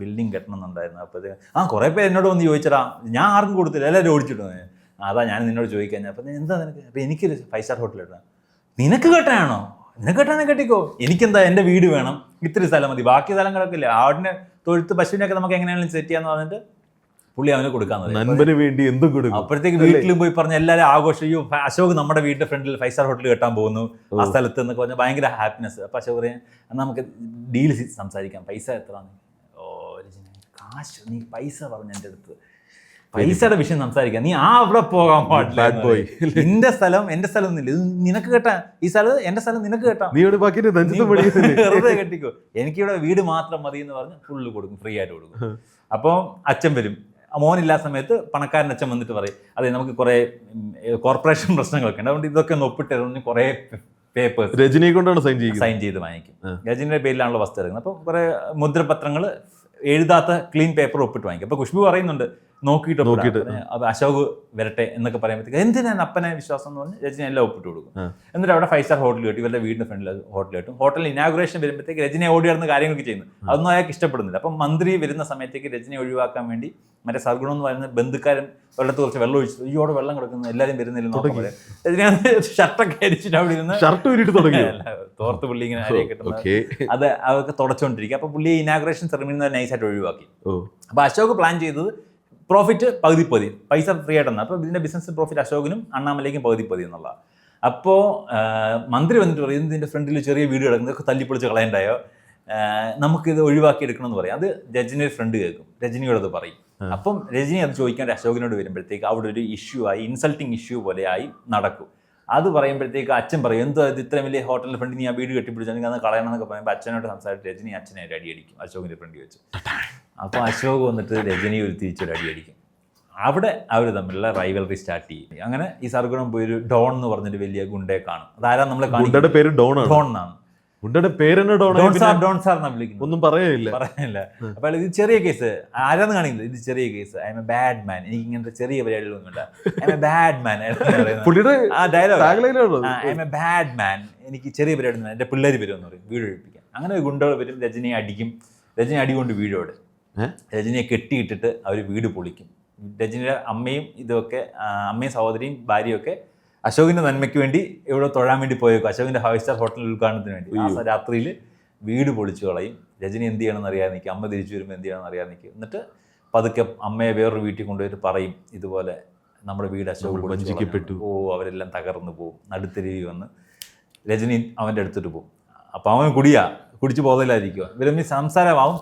Speaker 1: ബിൽഡിംഗ് കെട്ടണമെന്നുണ്ടായിരുന്നു. അപ്പോൾ കുറേ പേര് എന്നോട് വന്ന് ചോദിച്ചടാ, ഞാൻ ആർക്കും കൊടുത്തില്ല, എല്ലാവരും ഓടിച്ചിട്ടു. അതാ ഞാൻ നിന്നോട് ചോദിക്കാൻ. അപ്പം എന്താ നിനക്ക്? അപ്പം എനിക്കൊരു 5 സ്റ്റാർ ഹോട്ടൽ ഇടാം. നിനക്ക് കെട്ടാനാണോ? നിനക്ക് കെട്ടാണെങ്കിൽ കെട്ടിക്കോ, എനിക്കെന്താ എൻ്റെ വീട് വേണം, ഇത്തിരി സ്ഥലം മതി, ബാക്കി സ്ഥലങ്ങളൊക്കെ ഇല്ല, ആടിനെ തൊഴുത്ത് പശുവിനൊക്കെ നമുക്ക് എങ്ങനെയാണെങ്കിലും സെറ്റ് ചെയ്യാന്ന് പറഞ്ഞിട്ട് പുള്ളി അവന് കൊടുക്കാൻ
Speaker 2: നൻപന് വേണ്ടി എന്തും കൊടുക്കും.
Speaker 1: അപ്പോഴത്തേക്ക് വീട്ടിലും പോയി പറഞ്ഞ എല്ലാവരും ആഘോഷിക്കും, അശോക് നമ്മുടെ വീടിന്റെ ഫ്രണ്ടിൽ 5 സ്റ്റാർ ഹോട്ടൽ കെട്ടാൻ പോകുന്നു ആ സ്ഥലത്ത് എന്നൊക്കെ പറഞ്ഞാൽ ഭയങ്കര ഹാപ്പിനെസ്. അപ്പോൾ അശോക് പറയാൻ നമുക്ക് ഡീൽ സംസാരിക്കാം, പൈസ എത്രയാണ്? കാശ്, നീ പൈസ പറഞ്ഞ എൻ്റെ അടുത്ത്, പൈസയുടെ വിഷയം സംസാരിക്കാം, നീ അവിടെ പോകാൻ പാടില്ല, നിന്റെ സ്ഥലം എൻ്റെ സ്ഥലം ഒന്നുമില്ല, ഇത് നിനക്ക് കേട്ടാ, ഈ സ്ഥലം എൻ്റെ സ്ഥലം നിനക്ക് കേട്ടാ, വെറുതെ കെട്ടിക്കോ, എനിക്കിവിടെ വീട് മാത്രം മതി എന്ന് പറഞ്ഞ് ഫുള്ള് കൊടുക്കും, ഫ്രീ ആയിട്ട് കൊടുക്കും. അപ്പോൾ അച്ഛൻ വരും, മോനില്ലാത്ത സമയത്ത് പണക്കാരൻ അച്ഛൻ വന്നിട്ട് പറയും, അതെ നമുക്ക് കുറേ കോർപ്പറേഷൻ പ്രശ്നങ്ങളൊക്കെ ഉണ്ട്, അതുകൊണ്ട് ഇതൊക്കെ ഒന്ന് ഒപ്പിട്ടിരുന്നു, കുറേ പേപ്പേഴ്സ്
Speaker 2: രജനിയെ കൊണ്ടാണ് സൈൻ
Speaker 1: ചെയ്ത് വാങ്ങിക്കും. രജനിയുടെ പേരിലാണല്ലോ വസ്തു ഇറങ്ങുന്നത്. അപ്പോൾ കുറേ മുദ്രപത്രങ്ങൾ എഴുതാത്ത ക്ലീൻ പേപ്പർ ഒപ്പിട്ട് വാങ്ങിക്കും. അപ്പോൾ ഖുഷ്ബു പറയുന്നുണ്ട് നോക്കിയിട്ട് അത് അശോക് വരട്ടെ എന്നൊക്കെ പറയുമ്പോഴത്തേക്ക് എന്തിനാണ് അപ്പനെ വിശ്വാസം എന്ന് പറഞ്ഞ് രജനി എല്ലാം ഒപ്പിട്ട് കൊടുക്കും. എന്നിട്ട് അവിടെ 5 സ്റ്റാർ ഹോട്ടൽ കിട്ടും, ഇവരുടെ വീടിന്റെ ഫ്രണ്ടിൽ ഹോട്ടൽ കിട്ടും. ഹോട്ടലിൽ ഇനാഗുറേഷൻ വരുമ്പോഴത്തേക്ക് രജനിയെ ഓടി നടന്ന കാര്യങ്ങളൊക്കെ ചെയ്യുന്നു, അതൊന്നും അയാൾക്ക് ഇഷ്ടപ്പെടുന്നില്ല. അപ്പം മന്ത്രി വരുന്ന സമയത്തേക്ക് രജനിയെ ഒഴിവാക്കാൻ വേണ്ടി മറ്റേ സർഗുണം എന്ന് പറയുന്ന ബന്ധുക്കാരൻ വെള്ളത്തിൽ കുറച്ച് വെള്ളം ഒഴിച്ചു, ഇയോടെ വെള്ളം കിടക്കുന്നു, എല്ലാവരും വരുന്നില്ല, രജനി ഷർട്ടൊക്കെ അടിച്ചിട്ട് അവിടെ ഇരുന്ന് തോർത്ത് പുള്ളി ഇങ്ങനെ അരിയൊക്കെ കിട്ടുന്നത് അത് അതൊക്കെ തുടച്ചുകൊണ്ടിരിക്കും. അപ്പോൾ പുള്ളി ഇനാഗുറേഷൻ സെറമണി നൈസായിട്ട് ഒഴിവാക്കി. അപ്പോൾ അശോക് പ്ലാൻ ചെയ്തത് പ്രോഫിറ്റ് പകുതി പൈസ ഫ്രീ ആയിട്ടെന്ന്. അപ്പോൾ ഇതിൻ്റെ ബിസിനസ് പ്രോഫിറ്റ് അശോകിനും അണ്ണാമലയ്ക്കും പകുതി എന്നുള്ള. അപ്പോൾ മന്ത്രി വന്നിട്ട് പറയും, ഇതിൻ്റെ ഫ്രണ്ടിൽ ചെറിയ വീട് കിടക്കുന്നത് ഇതൊക്കെ തല്ലിപ്പൊളിച്ച് കളയണ്ടായോ, നമുക്കിത് ഒഴിവാക്കി എടുക്കണമെന്ന് പറയും. അത് രജനിയുടെ ഫ്രണ്ട് കേൾക്കും, രജനിയോട് അത് പറയും. അപ്പം രജനി അത് ചോദിക്കാണ്ട് അശോകിനോട് വരുമ്പോഴത്തേക്ക് അവിടെ ഒരു ഇഷ്യൂ ആയി, ഇൻസൾട്ടിങ് ഇഷ്യൂ പോലെ ആയി നടക്കും. അത് പറയുമ്പോഴത്തേക്ക് അച്ഛൻ പറയും, എന്തോ ഇത് ഇത്രയും വലിയ ഹോട്ടലിൻ്റെ ഫ്രണ്ട് നീ ആ വീട് കെട്ടിപ്പിടിച്ചു അത് കളയണം എന്നൊക്കെ പറയുമ്പോൾ അച്ഛനോട് സംസാരിച്ച് രജനി അച്ഛനായിട്ട് അടിയടിക്കും അശോകിൻ്റെ ഫ്രണ്ടിൽ വെച്ച്. അപ്പോൾ അശോക് വന്നിട്ട് രജനി ഒരു തിരിച്ചൊരു അടിയടിക്കും. അവിടെ അവർ തമ്മിലുള്ള റൈവലറി സ്റ്റാർട്ട് ചെയ്യും. അങ്ങനെ ഈ സർഗുണം പോയി ഒരു ഡോൺ എന്ന് പറഞ്ഞൊരു വലിയ ഗുണ്ടയെ കാണും. അതാരാ നമ്മളെ കാണും,
Speaker 2: പേര് ഡോൺ
Speaker 1: എന്നാണ്.
Speaker 2: ഒന്നും പറയാനില്ല.
Speaker 1: അപ്പൊ ഇത് ചെറിയ കേസ് ആരാന്ന് കാണിക്കുന്നത്, ഇത് ചെറിയ case, I'm a bad man, എനിക്ക് ഇങ്ങനത്തെ ചെറിയ പരിപാടികളൊന്നുമില്ല, I'm a bad man, ആ dialogue I'm a bad man, എനിക്ക് ചെറിയ പരിപാടി, എന്റെ പിള്ളേര് വരുമെന്ന് പറയും, വീട് ഒഴിപ്പിക്കാൻ. അങ്ങനെ ഗുണ്ടകൾ വരും, രജനിയെ അടിക്കും, രജനി അടികൊണ്ട് വീടോടെ, രജനിയെ കെട്ടിയിട്ടിട്ട് അവർ വീട് പൊളിക്കും. രജനിയുടെ അമ്മയും ഇതൊക്കെ, അമ്മയും സഹോദരിയും ഭാര്യയൊക്കെ അശോകിന്റെ നന്മയ്ക്ക് വേണ്ടി ഇവിടെ തൊഴാൻ വേണ്ടി പോയേക്കും, അശോകിന്റെ 5 സ്റ്റാർ ഹോട്ടൽ ഉദ്ഘാടനത്തിന് വേണ്ടി. ആ രാത്രിയിൽ വീട് പൊളിച്ചു കളയും. രജനി എന്ത് ചെയ്യണമെന്ന് അറിയാതെ നിൽക്കും, അമ്മ തിരിച്ചു വരുമ്പോൾ എന്ത് ചെയ്യണമെന്ന് അറിയാതെ നിൽക്കും. എന്നിട്ട് പതുക്കെ അമ്മയെ വേറൊരു വീട്ടിൽ കൊണ്ടുപോയിട്ട് പറയും, ഇതുപോലെ നമ്മുടെ വീട് അശോക് വഞ്ചിക്കപ്പെട്ടു, അവരെല്ലാം തകർന്നു പോകും. നടുത്തെരുവി വന്ന് രജനി അവൻ്റെ അടുത്തിട്ട് പോകും. അപ്പോൾ അവൻ കുടിച്ച് ബോധമില്ലാതിരിക്കുക. ഇവരൊന്നും സംസാരമാവും,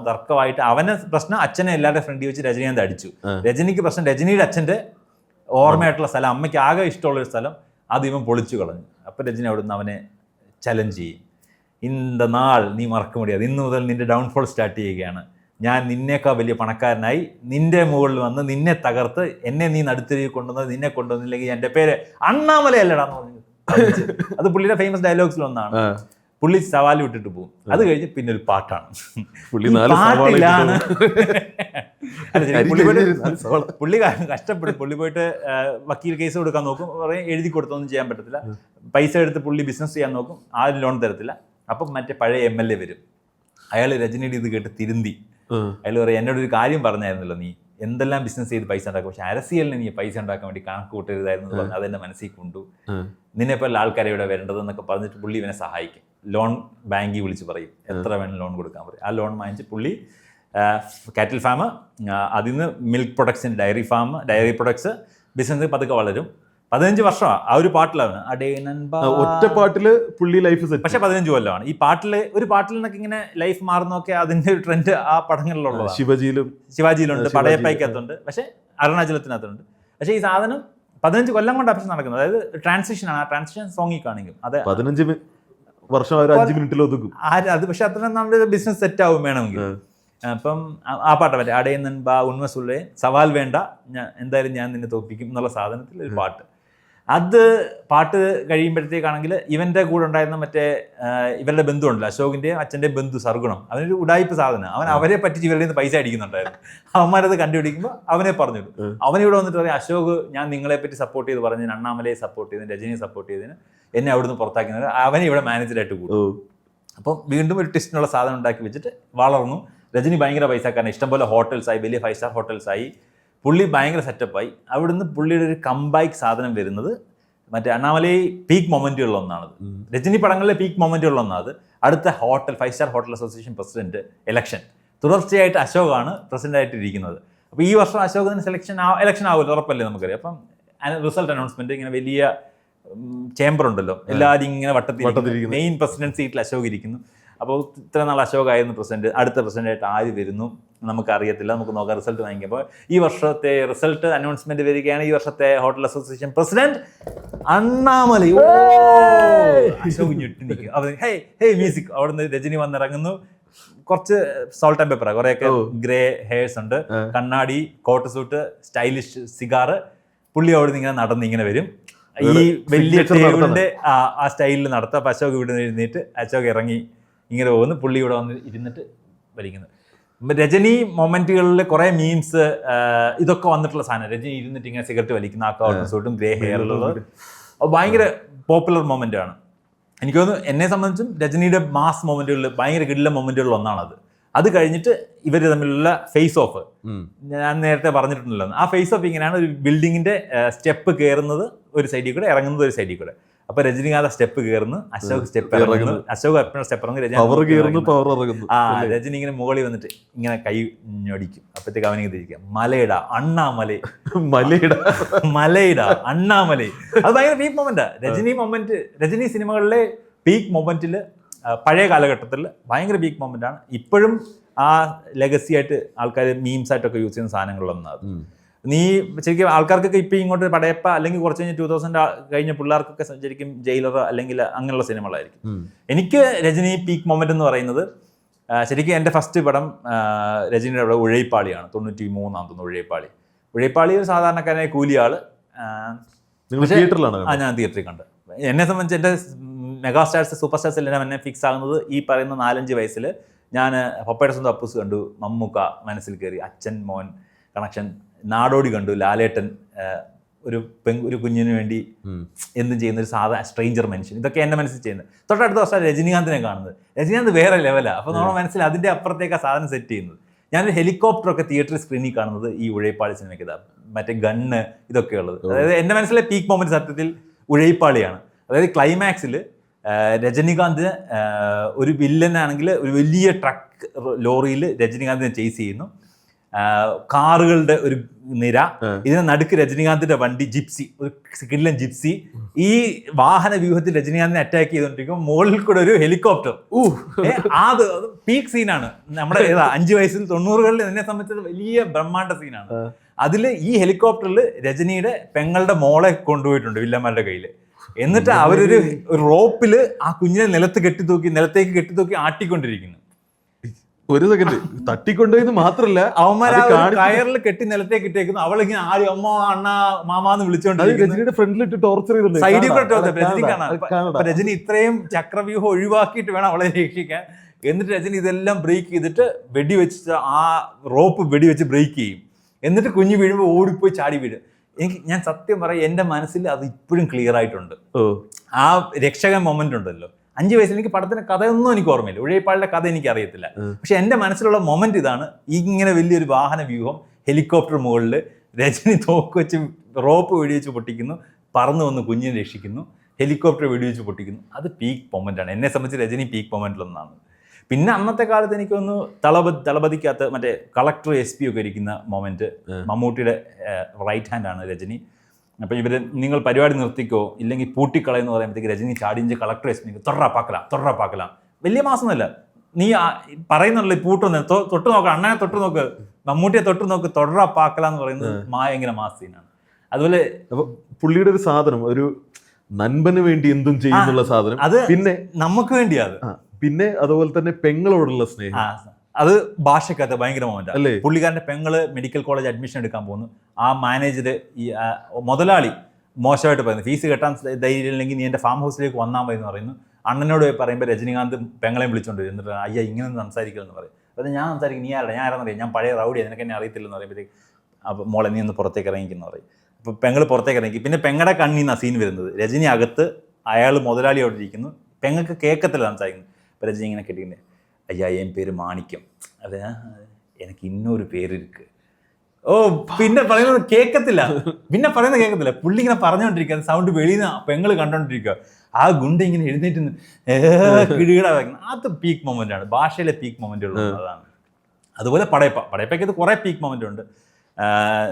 Speaker 1: തർക്കമായിട്ട് അവനെ പ്രശ്നം അച്ഛനെ എല്ലാവരുടെ ഫ്രണ്ടിൽ വെച്ച് രജനിയെ അടിച്ചു. രജനിക്ക് പ്രശ്നം രജനിയുടെ അച്ഛൻ്റെ ഓർമ്മയായിട്ടുള്ള സ്ഥലം, അമ്മയ്ക്ക് ആകെ ഇഷ്ടമുള്ളൊരു സ്ഥലം, അത് ഇവൻ പൊളിച്ചു കളഞ്ഞു. അപ്പോൾ രജനി അവിടെ നിന്ന് അവനെ ചലഞ്ച് ചെയ്യും, ഇന്ന നാൾ നീ മറക്ക മുടിയാതെ, ഇന്ന് മുതൽ നിന്റെ ഡൗൺഫോൾ സ്റ്റാർട്ട് ചെയ്യുകയാണ്, ഞാൻ നിന്നേക്കാൾ വലിയ പണക്കാരനായി നിന്റെ മുകളിൽ വന്ന് നിന്നെ തകർത്ത് എന്നെ നീ നടുത്തിരികെ കൊണ്ടുവന്നത്, നിന്നെ കൊണ്ടുവന്നില്ലെങ്കിൽ എൻ്റെ പേര് അണ്ണാമലയല്ലടാന്ന് പറഞ്ഞു. അത് പുള്ളിയുടെ ഫേമസ് ഡയലോഗ്സിൽ ഒന്നാണ്. പുള്ളി സവാൽ വിട്ടിട്ട് പോകും. അത് കഴിഞ്ഞ് പിന്നെ ഒരു പാട്ടാണ്. പാട്ടിലാണ് പുള്ളി കഷ്ടപ്പെടും. പുള്ളി പോയിട്ട് വക്കീൽ കേസ് കൊടുക്കാൻ നോക്കും, പറയും എഴുതി കൊടുത്തൊന്നും ചെയ്യാൻ പറ്റത്തില്ല. പൈസ എടുത്ത് പുള്ളി ബിസിനസ് ചെയ്യാൻ നോക്കും, ആരും ലോൺ തരത്തില്ല. അപ്പം മറ്റേ പഴയ MLA വരും. അയാൾ രജനിയുടെ ഇത് കേട്ട് തിരുന്തി. അയാൾ പറയും, എന്നോട് ഒരു കാര്യം പറഞ്ഞായിരുന്നല്ലോ, നീ എന്തെല്ലാം ബിസിനസ് ചെയ്ത് പൈസ ഉണ്ടാക്കും, പക്ഷെ അരസിയലിന് നീ പൈസ ഉണ്ടാക്കാൻ വേണ്ടി കണക്ക് കൂട്ടരുതായിരുന്നു പറഞ്ഞ് അതെന്റെ മനസ്സിൽ കൊണ്ടു, നിന്നെപ്പോലെ ആൾക്കാരെ ഇവിടെ വരേണ്ടതെന്നൊക്കെ പറഞ്ഞിട്ട് പുള്ളി ഇവനെ സഹായിക്കും. ലോൺ ബാങ്കിൽ വിളിച്ച് പറയും, എത്ര വേണം ലോൺ കൊടുക്കാൻ പറയും. ആ ലോൺ വാങ്ങിച്ച് പുള്ളി കാറ്റിൽ ഫാം, അതിൽ നിന്ന് മിൽക്ക് പ്രൊഡക്ട്സിന് ഡയറി പ്രൊഡക്ട്സ് ബിസിനസ് പതുക്കെ വളരും. 15 വർഷമാണ് ആ ഒരു പാട്ടിലാണ്.
Speaker 2: ഒറ്റ പാട്ടില് പുള്ളി ലൈഫ് സെറ്റ്.
Speaker 1: പക്ഷെ 15 കൊല്ലമാണ് ഈ പാട്ടില്. ഒരു പാട്ടിൽ നിന്നൊക്കെ ഇങ്ങനെ ലൈഫ് മാറുന്നൊക്കെ അതിന്റെ ഒരു ട്രെൻഡ് ആ പടങ്ങളിലുള്ളതാണ്. ശിവാജിയിലുണ്ട്, പടയപ്പയ്ക്കകത്തുണ്ട്, പക്ഷെ അരുണാചലത്തിനകത്തുണ്ട്. പക്ഷെ ഈ സാധനം 15 കൊല്ലം കൊണ്ടാണ് പക്ഷെ നടക്കുന്നത്. അതായത് ട്രാൻസിഷൻ ആണ്. ആ ട്രാൻസിഷൻ സോങ്ങിൽ കാണിക്കും. അതെ,
Speaker 2: 15 വർഷം 5 മിനിറ്റിൽ ഒതുക്കും
Speaker 1: അത്. പക്ഷെ അത്ര നമ്മുടെ ബിസിനസ് സെറ്റ് ആവും വേണമെങ്കിൽ. അപ്പം ആ പാട്ട് പറ്റും, അടയുന്നൻ ബാ ഉണ്മസുള്ളേ സവാൽ വേണ്ട, എന്തായാലും ഞാൻ നിന്നെ തോൽപ്പിക്കും എന്നുള്ള സാധനത്തിൽ ഒരു പാട്ട്. അത് പാട്ട് കഴിയുമ്പോഴത്തേക്കാണെങ്കിൽ ഇവൻ്റെ കൂടെ ഉണ്ടായിരുന്ന മറ്റേ ഇവരുടെ ബന്ധു ഉണ്ടല്ലോ, അശോകിൻ്റെ അച്ഛൻ്റെ ബന്ധു സർഗുണം, അവനൊരു ഉടായ്പ സാധനം. അവരെ പറ്റിച്ച് ഇവരുടെ നിന്ന് പൈസ അടിക്കുന്നുണ്ടായിരുന്നു. അവന്മാരത് കണ്ടുപിടിക്കുമ്പോൾ അവനെ പറഞ്ഞിടും. അവനിവിടെ വന്നിട്ട് പറയും, അശോക് ഞാൻ നിങ്ങളെ പറ്റി സപ്പോർട്ട് ചെയ്ത് പറഞ്ഞതിന്, അണ്ണാമലയെ സപ്പോർട്ട് ചെയ്തതിന്, രജനിയെ സപ്പോർട്ട് ചെയ്തതിന് എന്നെ അവിടുന്ന് പുറത്താക്കുന്നത്, അവനെ ഇവിടെ മാനേജറായിട്ട് കൂടും. അപ്പം വീണ്ടും ഒരു ട്വിസ്റ്റിനുള്ള സാധനം ഉണ്ടാക്കി വെച്ചിട്ട് വളർന്നു. രജനി ഭയങ്കര പൈസക്കാരൻ, ഇഷ്ടംപോലെ ഹോട്ടൽസായി, വലിയ 5 സ്റ്റാർ ഹോട്ടൽസായി, പുള്ളി ഭയങ്കര സെറ്റപ്പായി. അവിടുന്ന് പുള്ളിയുടെ ഒരു കംബാക്ക് സാധനം വരുന്നത് മറ്റേ അണ്ണാമലൈ പീക്ക് മൊമെന്റുകളിലൊന്നാണത്. രജനി പടങ്ങളിലെ പീക്ക് മൊമെന്റുകളിലൊന്നാണ്. അടുത്ത hotel 5 star hotel association president election, തുടർച്ചയായിട്ട് അശോകാണ് പ്രസിഡന്റായിട്ട് ഇരിക്കുന്നത്. അപ്പോൾ ഈ വർഷം അശോകത്തിന് ഇലക്ഷൻ ആവുമല്ലോ, ഉറപ്പല്ലേ നമുക്കറിയാം. അപ്പം റിസൾട്ട് അനൗൺസ്മെന്റ് ഇങ്ങനെ വലിയ ചേംബർ ഉണ്ടല്ലോ, എല്ലാവരും ഇങ്ങനെ വട്ടത്തിൽ മെയിൻ പ്രസിഡന്റ് സീറ്റിൽ അശോക് ഇരിക്കുന്നു. അപ്പോൾ ഇത്ര നാൾ അശോക് ആയിരുന്നു പ്രസിഡന്റ്, അടുത്ത പ്രസിഡന്റായിട്ട് ആര് വരുന്നു നമുക്കറിയത്തില്ല, നമുക്ക് നോക്കാം റിസൾട്ട് വാങ്ങിക്കുമ്പോൾ. ഈ വർഷത്തെ റിസൾട്ട് അനൗൺസ്മെന്റ് വരികയാണ്. ഈ വർഷത്തെ hotel association president Annamalai. Ashok ഞെട്ടി നിൽക്കും. അവർ ഹേ മ്യൂസിക്, അവിടുന്ന് രജനി വന്നിറങ്ങുന്നു. കുറച്ച് സോൾട്ട് ആൻഡ് പെപ്പറാ, കുറെയൊക്കെ ഗ്രേ ഹെയർസ് ഉണ്ട്, കണ്ണാടി, കോട്ട് സൂട്ട്, സ്റ്റൈലിഷ് സിഗാറ്. പുള്ളി അവിടെ നിന്ന് ഇങ്ങനെ നടന്ന് ഇങ്ങനെ വരും. ഈ വലിയ ടേബിളിന്റെ ആ സ്റ്റൈലിൽ നടത്തുക. അപ്പൊ അശോക് ഇവിടെ നിന്ന് എഴുന്നേറ്റ് അശോക് ഇറങ്ങി ഇങ്ങനെ പോകുന്നു. പുള്ളി ഇവിടെ വന്ന് ഇരുന്നിട്ട് വലിക്കുന്നു. രജനി മൊമെന്റുകളിൽ കുറെ മീംസ് ഇതൊക്കെ വന്നിട്ടുള്ള സാധനം. രജനി ഇരുന്നിട്ട് ഇങ്ങനെ സിഗരറ്റ് വലിക്കുന്ന ആ കോട്ടൺ സൂട്ടും ഗ്രേ ഹെയറിലുള്ളത് ഭയങ്കര പോപ്പുലർ മൊമെന്റ് ആണ്. എനിക്ക് തോന്നുന്നു എന്നെ സംബന്ധിച്ചും രജനിയുടെ മാസ് മൊമെന്റുകളിൽ ഭയങ്കര കിടിലൻ മൊമെന്റുകളിൽ ഒന്നാണത്. അത് കഴിഞ്ഞിട്ട് ഇവർ തമ്മിലുള്ള ഫേസ് ഓഫ് ഞാൻ നേരത്തെ പറഞ്ഞിട്ടുണ്ടല്ലോ. ആ ഫേസ് ഓഫ് ഇങ്ങനെയാണ്, ഒരു ബിൽഡിങ്ങിന്റെ സ്റ്റെപ്പ് കയറുന്നത് ഒരു സൈഡിൽ കൂടെ, ഇറങ്ങുന്നത് ഒരു സൈഡിൽ കൂടെ. അപ്പൊ രജനികാന്ത് സ്റ്റെപ്പ് കയറുന്നു, അശോക് സ്റ്റെപ്പ് ഇറങ്ങുന്നു, അശോക് എപ്പോഴും സ്റ്റെപ്പ് ഇറങ്ങും, രജനി ഇങ്ങനെ മുകളിൽ വന്നിട്ട് ഇങ്ങനെ കൈ ഞൊടിക്കും. അപ്പഴത്തേക്ക് അവനിങ്ങനെ തിരിക്കാം, മലയിട അണ്ണാമലൈ, മലയിട അണ്ണാമലൈ. അത് ഭയങ്കര പീക്ക് മൊമെന്റാ. രജനി സിനിമകളിലെ പീക്ക് മൊമെന്റിൽ പഴയ കാലഘട്ടത്തിൽ ഭയങ്കര പീക്ക് മൊമെന്റ് ആണ്. ഇപ്പോഴും ആ ലെഗസി ആയിട്ട് ആൾക്കാർ മീംസ് ആയിട്ടൊക്കെ യൂസ് ചെയ്യുന്ന സാധനങ്ങളൊന്നത്. നീ ശരിക്കും ആൾക്കാർക്കൊക്കെ ഇപ്പം ഇങ്ങോട്ട് പടയപ്പ അല്ലെങ്കിൽ കുറച്ച് കഴിഞ്ഞ് 2000 കഴിഞ്ഞ പിള്ളേർക്കൊക്കെ ശരിക്കും ജയിലർ അല്ലെങ്കിൽ അങ്ങനെയുള്ള സിനിമകളായിരിക്കും. എനിക്ക് രജനി പീക്ക് മൊമെന്റ് എന്ന് പറയുന്നത് ശരിക്കും എൻ്റെ ഫസ്റ്റ് പടം രജനിയുടെ അവിടെ ഉഴൈപ്പാളിയാണ്. 93 തോന്നുന്നു ഉഴൈപ്പാളി ഒരു സാധാരണക്കാരനായ കൂലിയാള്. ഞാൻ തിയേറ്ററിൽ കണ്ട്. എന്നെ സംബന്ധിച്ച് എൻ്റെ മെഗാസ്റ്റാർസ് സൂപ്പർ സ്റ്റാർസ് എല്ലാം എന്നെ ഫിക്സ് ആകുന്നത് ഈ പറയുന്ന 4-5 വയസ്സിൽ ഞാൻ പപ്പയുടെ സ്വന്തം അപ്പൂസ് കണ്ടു, മമ്മൂക്ക മനസ്സിൽ കയറി, അച്ഛൻ മോൻ കണക്ഷൻ, നാടോടി കണ്ടു, ലാലേട്ടൻ ഒരു കുഞ്ഞിന് വേണ്ടി എന്തും ചെയ്യുന്ന ഒരു സാധാ സ്ട്രേഞ്ചർ മനുഷ്യൻ, ഇതൊക്കെ എൻ്റെ മനസ്സിൽ ചെയ്യുന്നത്. തൊട്ടടുത്ത വർഷം രജനീകാന്തിനെ കാണുന്നത്. രജനീകാന്ത് വേറെ ലെവലാണ്. അപ്പോൾ നമ്മുടെ മനസ്സിൽ അതിൻ്റെ അപ്പുറത്തേക്ക് ആ സാധനം സെറ്റ് ചെയ്യുന്നത്. ഞാനൊരു ഹെലികോപ്റ്ററൊക്കെ തിയേറ്ററിൽ സ്ക്രീനിൽ കാണുന്നത് ഈ ഉഴൈപ്പാളി സിനിമയ്ക്ക് ഇതാണ്. മറ്റേ ഗണ്ണ് ഇതൊക്കെ ഉള്ളത്. അതായത് എൻ്റെ മനസ്സിലെ പീക്ക് മൊമെന്റ് സത്യത്തിൽ ഉഴൈപ്പാളിയാണ്. അതായത് ക്ലൈമാക്സിൽ രജനീകാന്ത് ഒരു വില്ലനാണെങ്കിൽ ഒരു വലിയ ട്രക്ക് ലോറിയിൽ രജനീകാന്തിനെ ചേസ് ചെയ്യുന്നു. കാറുകളുടെ ഒരു നിര, ഇതിന് നടുക്ക് രജനീകാന്തിന്റെ വണ്ടി ജിപ്സി, ഒരു കിടിലൻ ജിപ്സി. ഈ വാഹന വ്യൂഹത്തിൽ രജനീകാന്തിനെ അറ്റാക്ക് ചെയ്തുകൊണ്ടിരിക്കും. മുകളിൽ കൂടെ ഒരു ഹെലികോപ്റ്റർ. അത് പീക്ക് സീനാണ്. നമ്മുടെ 5 വയസ്സിൽ 90കളിൽ എന്നെ സംബന്ധിച്ചത് വലിയ ബ്രഹ്മാണ്ഡ സീനാണ്. അതിൽ ഈ ഹെലികോപ്റ്ററിൽ രജനിയുടെ പെങ്ങളുടെ മോളെ കൊണ്ടുപോയിട്ടുണ്ട് വില്ലന്മാരുടെ കയ്യിൽ. എന്നിട്ട് അവരൊരു റോപ്പില് ആ കുഞ്ഞിനെ നിലത്തേക്ക് കെട്ടിത്തൂക്കി ആട്ടിക്കൊണ്ടിരിക്കുന്നു.
Speaker 2: ഒരു സെക്കൻഡ് തട്ടിക്കൊണ്ടുപോയെന്ന് മാത്രല്ല,
Speaker 1: അവന്മാരെ കയറിൽ കെട്ടി നിലത്തേക്ക് ഇട്ടേക്കുന്നു. അവളിങ്ങനെ ആരും അമ്മ അണ്ണ മാമാന്ന് വിളിച്ചോണ്ടിരിക്കുന്നു.
Speaker 2: ഫ്രണ്ടിലിട്ട് ടോർച്ചർ ചെയ്തു.
Speaker 1: സൈഡിൽ കൂടെ രജനി കാണാം. രജനി ഇത്രയും ചക്രവ്യൂഹം ഒഴിവാക്കിയിട്ട് വേണം അവളെ രക്ഷിക്കാൻ. എന്നിട്ട് രജനി ഇതെല്ലാം ബ്രേക്ക് ചെയ്തിട്ട് വെടിവെച്ചിട്ട് ആ റോപ്പ് വെടിവെച്ച് ബ്രേക്ക് ചെയ്യും. എന്നിട്ട് കുഞ്ഞ് വീഴുമ്പോൾ ഓടിപ്പോയി ചാടി വീഴും. ഞാൻ സത്യം പറയാം, എൻ്റെ മനസ്സിൽ അത് ഇപ്പോഴും ക്ലിയർ ആയിട്ടുണ്ട്. ആ രക്ഷകൻ മൊമെന്റ് ഉണ്ടല്ലോ. 5 വയസ്സിൽ എനിക്ക് പടത്തിന്റെ കഥയൊന്നും എനിക്ക് ഓർമ്മയില്ല, ഉഴൈപ്പാളിന്റെ കഥ എനിക്ക് അറിയത്തില്ല. പക്ഷെ എൻ്റെ മനസ്സിലുള്ള മൊമെന്റ് ഇതാണ്. ഇങ്ങനെ വലിയൊരു വാഹന വ്യൂഹം, ഹെലികോപ്റ്റർ മുകളിൽ രജനി തോക്ക് വെച്ച് റോപ്പ് വെടിവെച്ച് പൊട്ടിക്കുന്നു, പറന്നു വന്ന് കുഞ്ഞിനെ രക്ഷിക്കുന്നു, ഹെലികോപ്റ്റർ വെടിവെച്ച് പൊട്ടിക്കുന്നു. അത് പീക്ക് മൊമെന്റ് ആണ്. എന്നെ സംബന്ധിച്ച് രജനി പീക്ക് മൊമെന്റിലൊന്നാണ്. പിന്നെ അന്നത്തെ കാലത്ത് എനിക്കൊന്ന് തളപതിക്കകത്ത് മറ്റേ കളക്ടർ SP ഒക്കെ ഇരിക്കുന്ന മൊമെന്റ്, മമ്മൂട്ടിയുടെ റൈറ്റ് ഹാൻഡ് ആണ് രജനി. അപ്പം ഇവർ നിങ്ങൾ പരിപാടി നിർത്തിക്കോ ഇല്ലെങ്കിൽ പൂട്ടിക്കളയെന്ന് പറയുമ്പോഴത്തേക്ക് രജനി ചാടിഞ്ച് കളക്ടർ SP തൊട്ടറാപ്പാക്കലാം. വലിയ മാസമൊന്നുമല്ല, നീ പറയുന്നുള്ളൂ പൂട്ടൊന്ന് തൊട്ട് നോക്ക്, അണ്ണനെ തൊട്ട് നോക്ക്, മമ്മൂട്ടിയെ തൊട്ട് നോക്ക്, തൊടറാപ്പാക്കലാന്ന് പറയുന്നത് ഭയങ്കര മാസ് സീനാണ്. അതുപോലെ
Speaker 2: പുള്ളിയുടെ ഒരു സാധനം, ഒരു നൻപന് വേണ്ടി എന്തും ചെയ്യുന്നുള്ള സാധനം,
Speaker 1: അത്
Speaker 2: പിന്നെ
Speaker 1: നമുക്ക് വേണ്ടിയാണ്.
Speaker 2: പിന്നെ അതുപോലെ തന്നെ പെങ്ങളോടുള്ള സ്നേഹം,
Speaker 1: അത് ഭാഷക്കകത്ത് ഭയങ്കര മൊമെന്റ് അല്ലേ. പുള്ളിക്കാരൻ്റെ പെങ്ങള് മെഡിക്കൽ കോളേജ് അഡ്മിഷൻ എടുക്കാൻ പോകുന്നു. ആ മാനേജർ ഈ മുതലാളി മോശമായിട്ട് പറയുന്നു, ഫീസ് കെട്ടാൻ ധൈര്യം ഇല്ലെങ്കിൽ നീ എൻ്റെ ഫാം ഹൗസിലേക്ക് വന്നാൽ മതി എന്ന് പറയുന്നു. അണ്ണനോട് പറയുമ്പോൾ രജനീകാന്ത് പെങ്ങളെയും വിളിച്ചോണ്ട് വരും. എന്നിട്ട് അയ്യ ഇങ്ങനെയൊന്നും സംസാരിക്കില്ലെന്ന് പറയും. അത് ഞാൻ സംസാരിക്കും, നീ ആരുടെ, ഞാൻ ആരാന്നറിയാം, ഞാൻ പഴയ റൗഡിയാണ്, നിനക്ക് എന്നെ അറിയത്തില്ലെന്ന് പറയുമ്പോഴത്തേക്ക് അപ്പോൾ മോളെ നീ ഒന്ന് പുറത്തേക്ക് ഇറങ്ങിക്കുന്നു പറയും. അപ്പോൾ പെങ്ങൾ പുറത്തേക്ക് ഇറങ്ങി. പിന്നെ പെങ്ങളുടെ കണ്ണിൽ നിന്നാണ് സീൻ വരുന്നത്. രജനി അകത്ത്, അയാൾ മുതലാളി അവിടെ ഇരിക്കുന്നു, പെങ്ങൾക്ക് കേൾക്കത്തില്ല സംസാരിക്കുന്നു. இப்போ ரஜினி இங்கே கேட்டீங்க, ஐயா என் பேர் மாணிக்கம், அது எனக்கு இன்னொரு പേര് இருக்கு. ഓ പിന്നെ പറയുന്നത് കേൾക്കത്തില്ല, പുള്ളി ഇങ്ങനെ പറഞ്ഞുകൊണ്ടിരിക്കുക, സൗണ്ട് വെളിയിൽ നിന്ന് പെങ്ങൾ കണ്ടോണ്ടിരിക്കുക, ആ ഗുണ്ട ഇങ്ങനെ എഴുന്നേറ്റ് കിടുകിട വയ്ക്കുന്നത്. അത് പീക്ക് മൊമെന്റ് ആണ്, ഭാഷയിലെ പീക്ക് മൊമെന്റുകൾ അതാണ്. അതുപോലെ പടയപ്പയ്ക്ക് അത് കുറേ പീക്ക് മൊമെന്റ് ഉണ്ട്.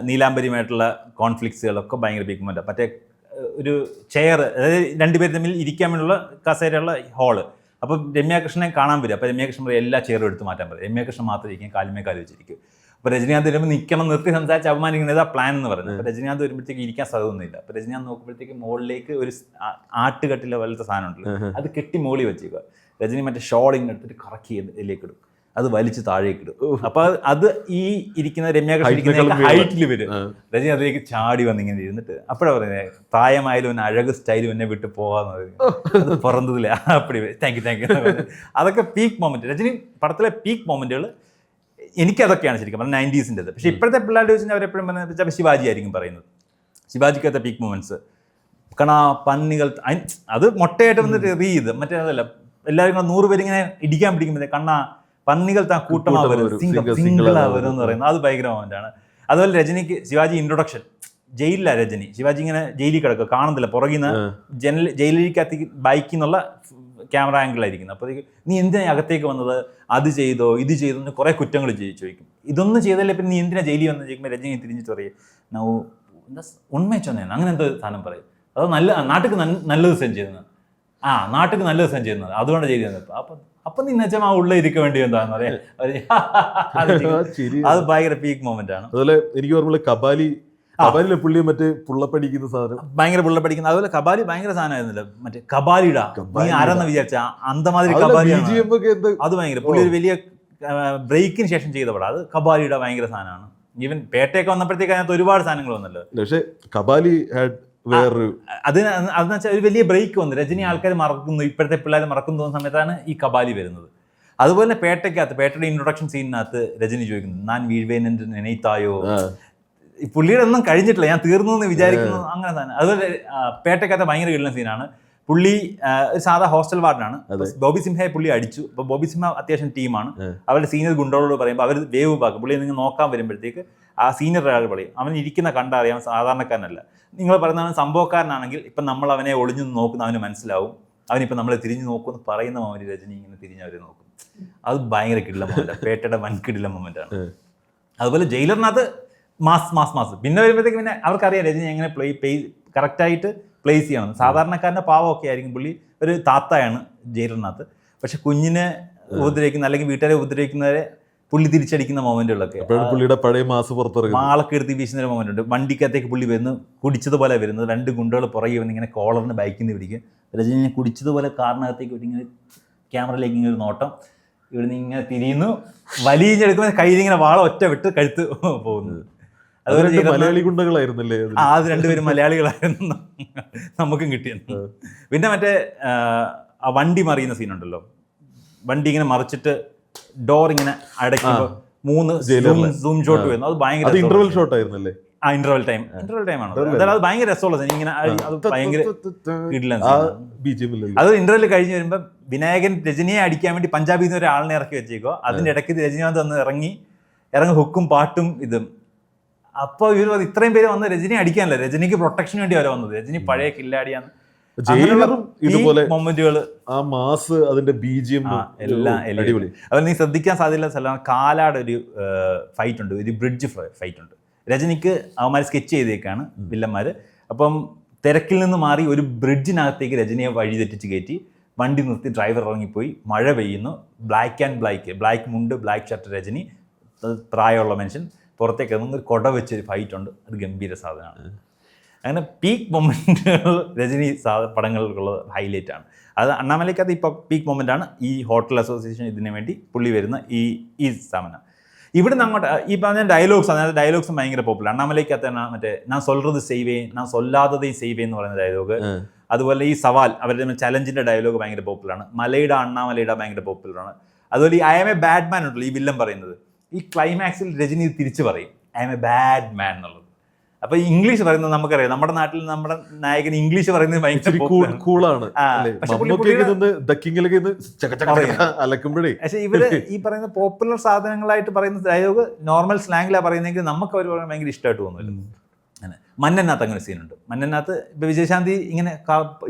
Speaker 1: നീലാംബരിയുമായിട്ടുള്ള കോൺഫ്ലിക്ട്സുകളൊക്കെ ഭയങ്കര പീക്ക് മൊമെന്റ്. മറ്റേ ഒരു ചെയർ, അതായത് രണ്ടുപേരും തമ്മിൽ ഇരിക്കാൻ വേണ്ടിയുള്ള കസേരയുള്ള ഹാള്. അപ്പം രമ്യാകൃഷ്ണനെ കാണാൻ വരും. അപ്പോൾ രമ്യാകൃഷ്ണൻ പറയും എല്ലാ ചെയറും എടുത്ത് മാറ്റാൻ പറയും. രമ്യാകൃഷ്ണൻ മാത്രം ഇരിക്കും, കാലുമേ കാല് വെച്ചിരിക്കും. അപ്പോൾ രജനീകാന്ത് വരുമ്പോൾ നിൽക്കണം, നിർത്തി സംസാരിച്ച് അപമാനിക്കുന്നത് ഇതാ പ്ലാൻ എന്ന് പറയുന്നത്. അപ്പോൾ രജനീകാന്ത് വരുമ്പോഴത്തേക്ക് ഇരിക്കാൻ സാധ്യതയൊന്നുമില്ല. അപ്പോൾ രജനീകാന്ത് നോക്കുമ്പോഴത്തേക്ക് മുകളിലേക്ക് ഒരു ആട്ടുകട്ടിലെ പോലത്തെ സാധനം ഉണ്ടല്ലോ, അത് കെട്ടി മുകളിൽ വെച്ചേക്കുക. രജനി മറ്റേ ഷോൾ ഇങ്ങനെ എടുത്തിട്ട് കറക്കി ഇതിലേക്ക് ഇടും, അത് വലിച്ച് താഴേക്ക് ഇടും. അപ്പോൾ അത് ഈ ഇരിക്കുന്ന രമ്യാകൃഷ്ണൻ ഹൈറ്റിൽ വരും. രജനി അതിലേക്ക് ചാടി വന്നിങ്ങനെ ഇരുന്നിട്ട് അപ്പോഴാണ് പറയുന്നത്, പ്രായമായാലും എന്നെ അഴക് സ്റ്റൈലും എന്നെ വിട്ട് പോകാന്ന് പറയുന്നത്, പുറന്തതില്ല അപ്പടി താങ്ക് യു. അതൊക്കെ പീക്ക് മൊമെന്റ്, രജനി പടത്തിലെ പീക്ക് മൊമെന്റുകൾ. എനിക്കതൊക്കെയാണ് ശരിക്കും പറഞ്ഞാൽ 90s. പക്ഷേ ഇപ്പോഴത്തെ പിള്ളേരുടെ വെച്ചാൽ അവരെപ്പോഴും പറഞ്ഞാൽ ശിവാജി ആയിരിക്കും പറയുന്നത്. ശിവാജിക്കകത്തെ പീക്ക് മൊമെന്റ്സ് കാരണം പന്നികൾ അത് മൊട്ടയായിട്ട് വന്നിട്ട് ചെയ്ത് മറ്റേ അതല്ല, എല്ലാവരും കൂടെ 100 പേര് ഇങ്ങനെ ഇടിക്കാൻ പിടിക്കുമ്പോഴേ കണ്ണാ പന്നികൾ താൻ കൂട്ടമാവരും സിംഗിളാവരും എന്ന് പറയുന്നത്, അത് ഭയങ്കര മൊമെന്റാണ്. അതുപോലെ രജനിക്ക് ശിവാജി ഇൻട്രൊഡക്ഷൻ, ജയിലിലാണ് രജനി. ശിവാജി ഇങ്ങനെ ജയിലിൽ കിടക്കുക, കാണുന്നില്ല, പുറകിൽ നിന്ന് ജയിലിലേക്കകത്ത് ബൈക്കിൽ നിന്നുള്ള ക്യാമറ ആംഗിളായിരിക്കുന്നത്. അപ്പോഴത്തേക്ക് നീ എന്തിനാ അകത്തേക്ക് വന്നത്, അത് ചെയ്തോ ഇത് ചെയ്തോ എന്ന് കുറേ കുറ്റങ്ങൾ ചോദിക്കും. ഇതൊന്നും ചെയ്തല്ലേ പിന്നെ നീ എന്തിനാ ജയിലിൽ വന്ന് ചോദിക്കുമ്പോൾ രജനി തിരിഞ്ഞിട്ട് പറയും, ഉണ്മ ചൊന്നേന്ന് അങ്ങനെ എന്തോ സാധനം പറയും. അത് നാട്ടിക്ക് നല്ല ദിവസം ചെയ്യുന്നത്, നാട്ടിക്ക് നല്ല ദിവസം ചെയ്യുന്നത്, അതുകൊണ്ട് ജയിലിൽ വന്നത്. അപ്പം നീ വെച്ചാൽ ആ ഉള്ള ഇരിക്കാൻ വേണ്ടി എന്താന്ന് പറയാ, അത് ഭയങ്കര പീക്ക് മൊമെന്റ് ആണ്. അതുപോലെ
Speaker 2: എനിക്ക് ഓർമ്മ കബാലിയിലെ പുള്ളി മറ്റേ പുള്ളപ്പടിക്കുന്ന സാധനം
Speaker 1: ഭയങ്കര പുള്ളപ്പടിക്കുന്നത്. അതുപോലെ കബാലി ഭയങ്കര സാധനമായിരുന്നില്ല, മറ്റേ കബാലിയുടെ നീ ആരാന്ന് വിചാരിച്ച അന്തമാതിരി കബാലി, അത് ഭയങ്കര പുള്ളി ഒരു വലിയ ബ്രേക്കിന് ശേഷം ചെയ്ത പടം, അത് കബാലിയുടെ ഭയങ്കര സാധനമാണ്. ഈവൻ പേട്ടയൊക്കെ വന്നപ്പോഴത്തേക്ക് അതിനകത്ത് ഒരുപാട് സാധനങ്ങൾ വന്നല്ലോ.
Speaker 2: പക്ഷേ കബാലി
Speaker 1: അതെന്ന് വെച്ചാൽ ഒരു വലിയ ബ്രേക്ക് വന്നു, രജനി ആൾക്കാർ മറക്കുന്നു, ഇപ്പോഴത്തെ പിള്ളേർ മറക്കുന്നു തോന്നുന്ന സമയത്താണ് ഈ കബാലി വരുന്നത്. അതുപോലെ പേട്ടയ്ക്കകത്ത് പേട്ടയുടെ ഇൻട്രൊഡക്ഷൻ സീനിനകത്ത് രജനി ചോദിക്കുന്നു, ഞാൻ വീഴ്വേനെന്ന് നെയ്ത്തായോ, പുള്ളിയുടെ ഒന്നും കഴിഞ്ഞിട്ടില്ല, ഞാൻ തീർന്നു എന്ന് വിചാരിക്കുന്നു, അങ്ങനെ സാധനം. അതുപോലെ പേട്ടയ്ക്കകത്ത് ഭയങ്കര കിട്ടുന്ന സീനാണ്. പുള്ളി ഒരു സാധാ ഹോസ്റ്റൽ വാർഡനാണ്. ബോബി സിംഹയെ പുള്ളി അടിച്ചു. അപ്പോൾ ബോബി സിംഹ അത്യാവശ്യം ടീമാണ്. അവരുടെ സീനിയർ ഗുണ്ടകളോട് പറയുമ്പോൾ അവർ വേവ് പാക്കും. പുള്ളി നിങ്ങൾ നോക്കാൻ വരുമ്പോഴത്തേക്ക് ആ സീനിയർ ഒരാൾ പറയും, അവൻ ഇരിക്കുന്ന കണ്ടറിയാം സാധാരണക്കാരനല്ല, നിങ്ങൾ പറയുന്നവൻ സംഭവക്കാരനാണെങ്കിൽ ഇപ്പം നമ്മൾ അവനെ ഒളിഞ്ഞു നോക്കുന്ന അവന് മനസ്സിലാവും, അവനിപ്പോൾ നമ്മളെ തിരിഞ്ഞു നോക്കുമെന്ന് പറയുന്ന മൊമെന്റ് രജനി ഇങ്ങനെ തിരിഞ്ഞ് അവരെ നോക്കും. അത് ഭയങ്കര കിടില മൊമെന്റ്, പേട്ടയുടെ വൻ കിടില മൊമെന്റ് ആണ്. അതുപോലെ ജയിലറിനകത്ത് മാസ് പിന്നെ വരുമ്പോഴത്തേക്ക് പിന്നെ അവർക്കറിയാം രജനി എങ്ങനെ കറക്റ്റായിട്ട് പ്ലേസ് ചെയ്യണം. സാധാരണക്കാരൻ്റെ പാവമൊക്കെ ആയിരിക്കും, പുള്ളി ഒരു താത്തയാണ് ജയിലറിനകത്ത്. പക്ഷെ കുഞ്ഞിനെ ഉപദ്രവിക്കുന്ന അല്ലെങ്കിൽ വീട്ടുകാരെ ഉപദ്രവിക്കുന്നവരെ പുള്ളി തിരിച്ചടിക്കുന്ന മൊമെന്റുകളൊക്കെ,
Speaker 2: പുള്ളിയുടെ പഴയ മാസ് പുറത്തിറങ്ങും,
Speaker 1: മാളൊക്കെ എടുത്ത് വീശുന്ന ഒരു മൊമെന്റ് ഉണ്ട്. വണ്ടിക്കകത്തേക്ക് പുള്ളി വരുന്നു കുടിച്ചതുപോലെ വരുന്നത്, 2 ഗുണ്ടകൾ പുറകെ വന്ന് ഇങ്ങനെ കോളറിന് ബൈക്കിൽ നിന്ന് പിടിക്കും. രജനി കുടിച്ചതുപോലെ കാറിനകത്തേക്ക് വിട്ട് ഇങ്ങനെ ക്യാമറയിലേക്ക് ഇങ്ങനെ ഒരു നോട്ടം, ഇവിടുന്ന് ഇങ്ങനെ തിരിയുന്നു, വലിഞ്ഞെടുക്കുമ്പോൾ കയ്യിൽ ഇങ്ങനെ വാള ഒറ്റ വിട്ട് കഴുത്ത് പോകുന്നത്. അതുപോലെ
Speaker 2: മലയാളി ഗുണ്ടകളായിരുന്നല്ലേ
Speaker 1: അത് 2 പേരും മലയാളികളായിരുന്നു, നമുക്കും കിട്ടിയത്. പിന്നെ മറ്റേ ആ വണ്ടി മറിയുന്ന സീനുണ്ടല്ലോ, വണ്ടി ഇങ്ങനെ മറിച്ചിട്ട് ഡോർ ഇങ്ങനെ അടയ്ക്കുമ്പോൾ 3 സൂം ഷോട്ട് വരുന്നു, അത് ഭയങ്കര
Speaker 2: ഇന്റർവൽ ഷോട്ട് ആയിരുന്നല്ലേ.
Speaker 1: ഇന്റർവൽ ടൈം ആണ്. അതായത് അത് ഭയങ്കര രസമുള്ള ഇങ്ങനെ, അത് ഭയങ്കര അത് ഇന്റർവെൽ കഴിഞ്ഞ് വരുമ്പോൾ വിനായകൻ രജനിയെ അടിക്കാൻ വേണ്ടി പഞ്ചാബിൽ നിന്ന് ഒരാളിനെ ഇറക്കി വെച്ചേക്കോ, അതിന്റെ ഇടയ്ക്ക് രജനീകാന്ത് വന്ന് ഇറങ്ങി ഹുക്കും പാട്ടും ഇതും. അപ്പോൾ ഇവർ ഇത്രയും പേര് വന്ന് രജനിയെ അടിക്കാനല്ല, രജനിക്ക് പ്രൊട്ടക്ഷന് വേണ്ടി അവരെ വന്നത്. രജനി പഴയ കില്ലാടിയാണ്.
Speaker 2: ഇതുപോലെ
Speaker 1: മൊമെന്റുകൾ,
Speaker 2: ആ മാസ്, അതിന്റെ ബിജിഎം
Speaker 1: എല്ലാം അടിപൊളി. അതുപോലെ നീ ശ്രദ്ധിക്കാൻ സാധ്യതയുള്ള സ്ഥലമാണ് കാലാട് ഒരു ഫൈറ്റ് ഉണ്ട്, ഒരു ബ്രിഡ്ജ് ഫൈറ്റ് ഉണ്ട്. രജനിക്ക് അവന്മാർ സ്കെച്ച് ചെയ്തേക്കാണ് വില്ലന്മാർ. അപ്പം തിരക്കിൽ നിന്ന് മാറി ഒരു ബ്രിഡ്ജിനകത്തേക്ക് രജനിയെ വഴി തെറ്റിച്ച് കയറ്റി വണ്ടി നിർത്തി ഡ്രൈവർ ഇറങ്ങിപ്പോയി. മഴ പെയ്യുന്നു, ബ്ലാക്ക് മുണ്ട് ബ്ലാക്ക് ഷർട്ട് രജനി, പ്രായമുള്ള മനുഷ്യൻ പുറത്തേക്ക് ഇറങ്ങുന്ന ഒരു കൊട വെച്ചൊരു ഫൈറ്റ് ഉണ്ട്, അത് ഗംഭീര സാധനമാണ്. അങ്ങനെ പീക്ക് മൊമെന്റുകൾ രജനി പടങ്ങൾക്കുള്ളത് ഹൈലൈറ്റ് ആണ്. അത് അണ്ണാമലയ്ക്കകത്ത് ഇപ്പോൾ പീക്ക് മൊമെന്റ് ആണ്. ഈ ഹോട്ടൽ അസോസിയേഷൻ ഇതിനു വേണ്ടി പുള്ളി വരുന്ന ഈ സാധനം ഇവിടുന്ന് അങ്ങോട്ട് ഈ പറഞ്ഞ ഡയലോഗ്സ്, അതായത് ഡയലോഗ്സും ഭയങ്കര പോപ്പുലർ. അണ്ണാമലയ്ക്കകത്ത് തന്നെ മറ്റേ ഞാൻ സൊല്ലത് സേവേ ഞാൻ സൊല്ലാതതേ സേവേ എന്ന് പറയുന്ന ഡയലോഗ്, അതുപോലെ ഈ സവാൽ അവരുടെ ചലഞ്ചിന്റെ ഡയലോഗ് ഭയങ്കര പോപ്പുലറാണ്. മലയുടെ അണ്ണാമലയുടെ ഭയങ്കര പോപ്പുലറാണ്. അതുപോലെ ഈ I am a bad man ഉണ്ടല്ലോ ഈ വില്ലൻ പറയുന്നത്, ഈ ക്ലൈമാക്സിൽ രജനി തിരിച്ചു പറയും I am a bad man എന്നുള്ളത്. അപ്പൊ ഇംഗ്ലീഷ് പറയുന്നത് നമുക്കറിയാം, നമ്മുടെ നാട്ടിൽ നമ്മുടെ നായകൻ ഇംഗ്ലീഷ് പറയുന്നത് ഭയങ്കര
Speaker 2: കൂളാണ്. അലക്കുമ്പോഴേ
Speaker 1: പക്ഷെ ഇവര് ഈ പറയുന്ന പോപ്പുലർ സാധനങ്ങളായിട്ട് പറയുന്ന ഡയലോഗ് നോർമൽ സ്ലാങ്ങിലാണ് പറയുന്നതെങ്കിൽ നമുക്ക് അവർ പറയാൻ ഭയങ്കര ഇഷ്ടമായിട്ട് തോന്നുന്നു. അങ്ങനെ മന്നനകത്ത് അങ്ങനെ സീനുണ്ട്. മന്നനകത്ത് ഇപ്പൊ വിജയശാന്തി ഇങ്ങനെ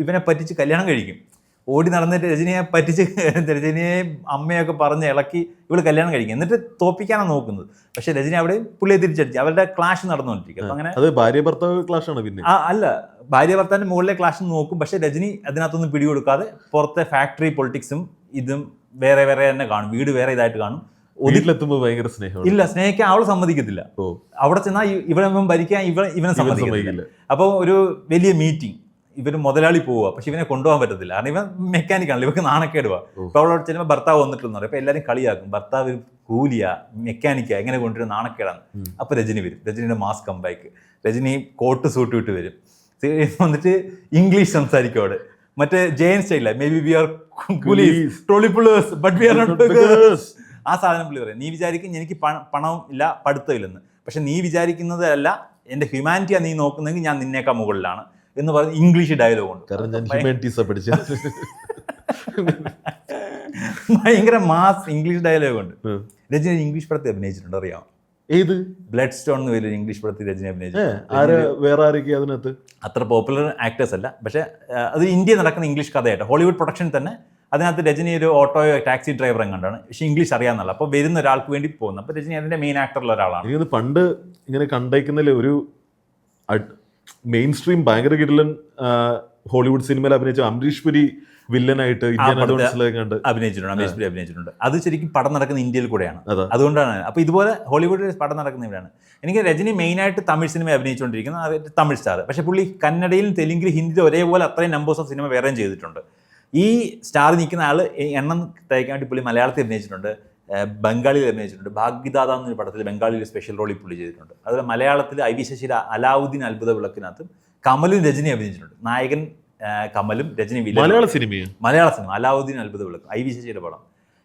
Speaker 1: ഇവനെ പറ്റിച്ച് കല്യാണം കഴിക്കും, ഓടി നടന്നിട്ട് രജനിയെ പറ്റിച്ച് രജനിയെ അമ്മയൊക്കെ പറഞ്ഞ് ഇളക്കി ഇവള് കല്യാണം കഴിക്കും, എന്നിട്ട് തോപ്പിക്കാനാണ് നോക്കുന്നത്. പക്ഷെ രജനി അവിടെയും പുള്ളിയെ തിരിച്ചടിച്ചു, അവരുടെ ക്ലാഷ് നടന്നുകൊണ്ടിരിക്കും. അപ്പൊ അങ്ങനെ
Speaker 2: ഭാര്യ ഭർത്താവ് ക്ലാഷ് ആണ്. പിന്നെ
Speaker 1: അല്ല, ഭാര്യ ഭർത്താവിന്റെ മുകളിലെ ക്ലാഷ് നോക്കും, പക്ഷെ രജനി അതിനകത്തൊന്നും പിടികൊടുക്കാതെ പുറത്തെ ഫാക്ടറി പൊളിറ്റിക്സും ഇതും വേറെ വേറെ തന്നെ കാണും, വീട് വേറെ ഇതായിട്ട് കാണും.
Speaker 2: വീട്ടിലെത്തുമ്പോ ഭയങ്കര സ്നേഹം.
Speaker 1: ഇല്ല, സ്നേഹിക്കാൻ അവള് സമ്മതിക്കത്തില്ല. അവിടെ ചെന്നാൽ ഇവനെ ഭരിക്കാൻ ഇവനെ സമ്മതിക്കില്ല. അപ്പൊ ഒരു വലിയ മീറ്റിംഗ്, ഇവര് മുതലാളി പോവുക, പക്ഷെ ഇവനെ കൊണ്ടുപോകാൻ പറ്റത്തില്ല, കാരണം ഇവൻ മെക്കാനിക്കാണല്ലോ, ഇവർക്ക് നാണക്കേടുവാ. അപ്പൊ അവളോട് ചെല്ലുമ്പോൾ ഭർത്താവ് വന്നിട്ടെന്ന് പറയും. അപ്പൊ എല്ലാവരും കളിയാക്കും, ഭർത്താവ് കൂലിയാ മെക്കാനിക്കാ എങ്ങനെ കൊണ്ടുവരും, നാണക്കേടാണ്. അപ്പൊ രജനി വരും, രജനിയുടെ mass comeback. Rajini coat suit ഇട്ട് വരും, വന്നിട്ട് ഇംഗ്ലീഷ് സംസാരിക്കും അവിടെ. മറ്റേ Jayan style, maybe we are trolley pullers but we are not beggars. ആ സാധനം പുള്ളി പറയും. നീ വിചാരിക്കും എനിക്ക് പണവും ഇല്ല പഠിത്തം ഇല്ലെന്ന്, പക്ഷെ നീ വിചാരിക്കുന്നതല്ല, എന്റെ ഹ്യൂമാനിറ്റിയാണ് നീ നോക്കുന്നെങ്കിൽ ഞാൻ നിന്നേക്കാൾ മുകളിലാണ് എന്ന് പറഞ്ഞ് ഇംഗ്ലീഷ് ഡയലോഗ് ഉണ്ട്. ഭയങ്കര മാസ് ഇംഗ്ലീഷ് ഡയലോഗ് ഉണ്ട്. രജനി ഇംഗ്ലീഷ് പടത്തിൽ അഭിനയിച്ചിട്ടുണ്ട്, അറിയാം?
Speaker 2: ഏത്?
Speaker 1: ബ്ലഡ് സ്റ്റോൺ എന്ന് വലിയൊരു ഇംഗ്ലീഷ് പടത്തിൽ രജനി അഭിനയിച്ചു.
Speaker 2: വേറെ ആരൊക്കെയാ അതിനകത്ത്? അത്ര
Speaker 1: പോപ്പുലർ ആക്ടേഴ്സ് അല്ല, പക്ഷെ അത് ഇന്ത്യ നടക്കുന്ന ഇംഗ്ലീഷ് കഥയായിട്ട് ഹോളിവുഡ് പ്രൊഡക്ഷൻ തന്നെ. അതിനകത്ത് രജനി ഒരു ഓട്ടോയോ ടാക്സി ഡ്രൈവർ എങ്ങാണ്ടാണ്, പക്ഷെ ഇംഗ്ലീഷ് അറിയാമെന്നല്ല. അപ്പോൾ വരുന്ന ഒരാൾക്ക് വേണ്ടി പോകുന്നത്. അപ്പോൾ രജനി അതിന്റെ മെയിൻ ആക്ടറിൽ ഒരാളാണ്.
Speaker 2: എനിക്ക് പണ്ട് ഇങ്ങനെ കണ്ടേക്കുന്നതിൽ ഒരു മെയിൻ സ്ട്രീം ഭയങ്കര കിടിലൻ ഹോളിവുഡ് സിനിമയിൽ അഭിനയിച്ച അംരീഷ് പുരി വില്ലനായിട്ട്
Speaker 1: അഭിനയിച്ചിട്ടുണ്ട്. അത് ശരിക്കും പടം നടക്കുന്ന ഇന്ത്യയിൽ കൂടെയാണ്, അതുകൊണ്ടാണ്. അപ്പൊ ഇതുപോലെ ഹോളിവുഡിൽ പടം നടക്കുന്ന ഇവിടെയാണ്. എനിക്ക് രജനി മെയിനായിട്ട് തമിഴ് സിനിമ അഭിനയിച്ചുകൊണ്ടിരിക്കുന്നത്, തമിഴ് സ്റ്റാർ. പക്ഷെ പുള്ളി കന്നഡയിലും തെലുങ്കിലും ഹിന്ദിയിലും ഒരേപോലെ അത്രയും നമ്പേഴ്സ് ഓഫ് സിനിമ വേറെയും ചെയ്തിട്ടുണ്ട്. ഈ സ്റ്റാർ നിൽക്കുന്ന ആൾ എണ്ണം തയ്ക്കാൻ വേണ്ടി പുള്ളി മലയാളത്തിൽ അഭിനയിച്ചിട്ടുണ്ട്, ബംഗാളിയിൽ അഭിനയിച്ചിട്ടുണ്ട്. ഭാഗ്യദാത എന്നൊരു പടത്തിൽ ബംഗാളിയിൽ സ്പെഷ്യൽ റോളിൽ പുള്ളി ചെയ്തിട്ടുണ്ട്. അതുപോലെ മലയാളത്തിൽ ഐ വി ശശിയുടെ അലാവുദ്ദീൻ അത്ഭുത വിളക്കിനകത്തും കമലും രജനി അഭിനയിച്ചിട്ടുണ്ട്. നായകൻ കമലും രജനി വില്ലൻ.
Speaker 2: മലയാള സിനിമ
Speaker 1: അലാവുദ്ദീൻ അത്ഭുത വിളക്ക്, ഐ വി ശശിയുടെ പടം.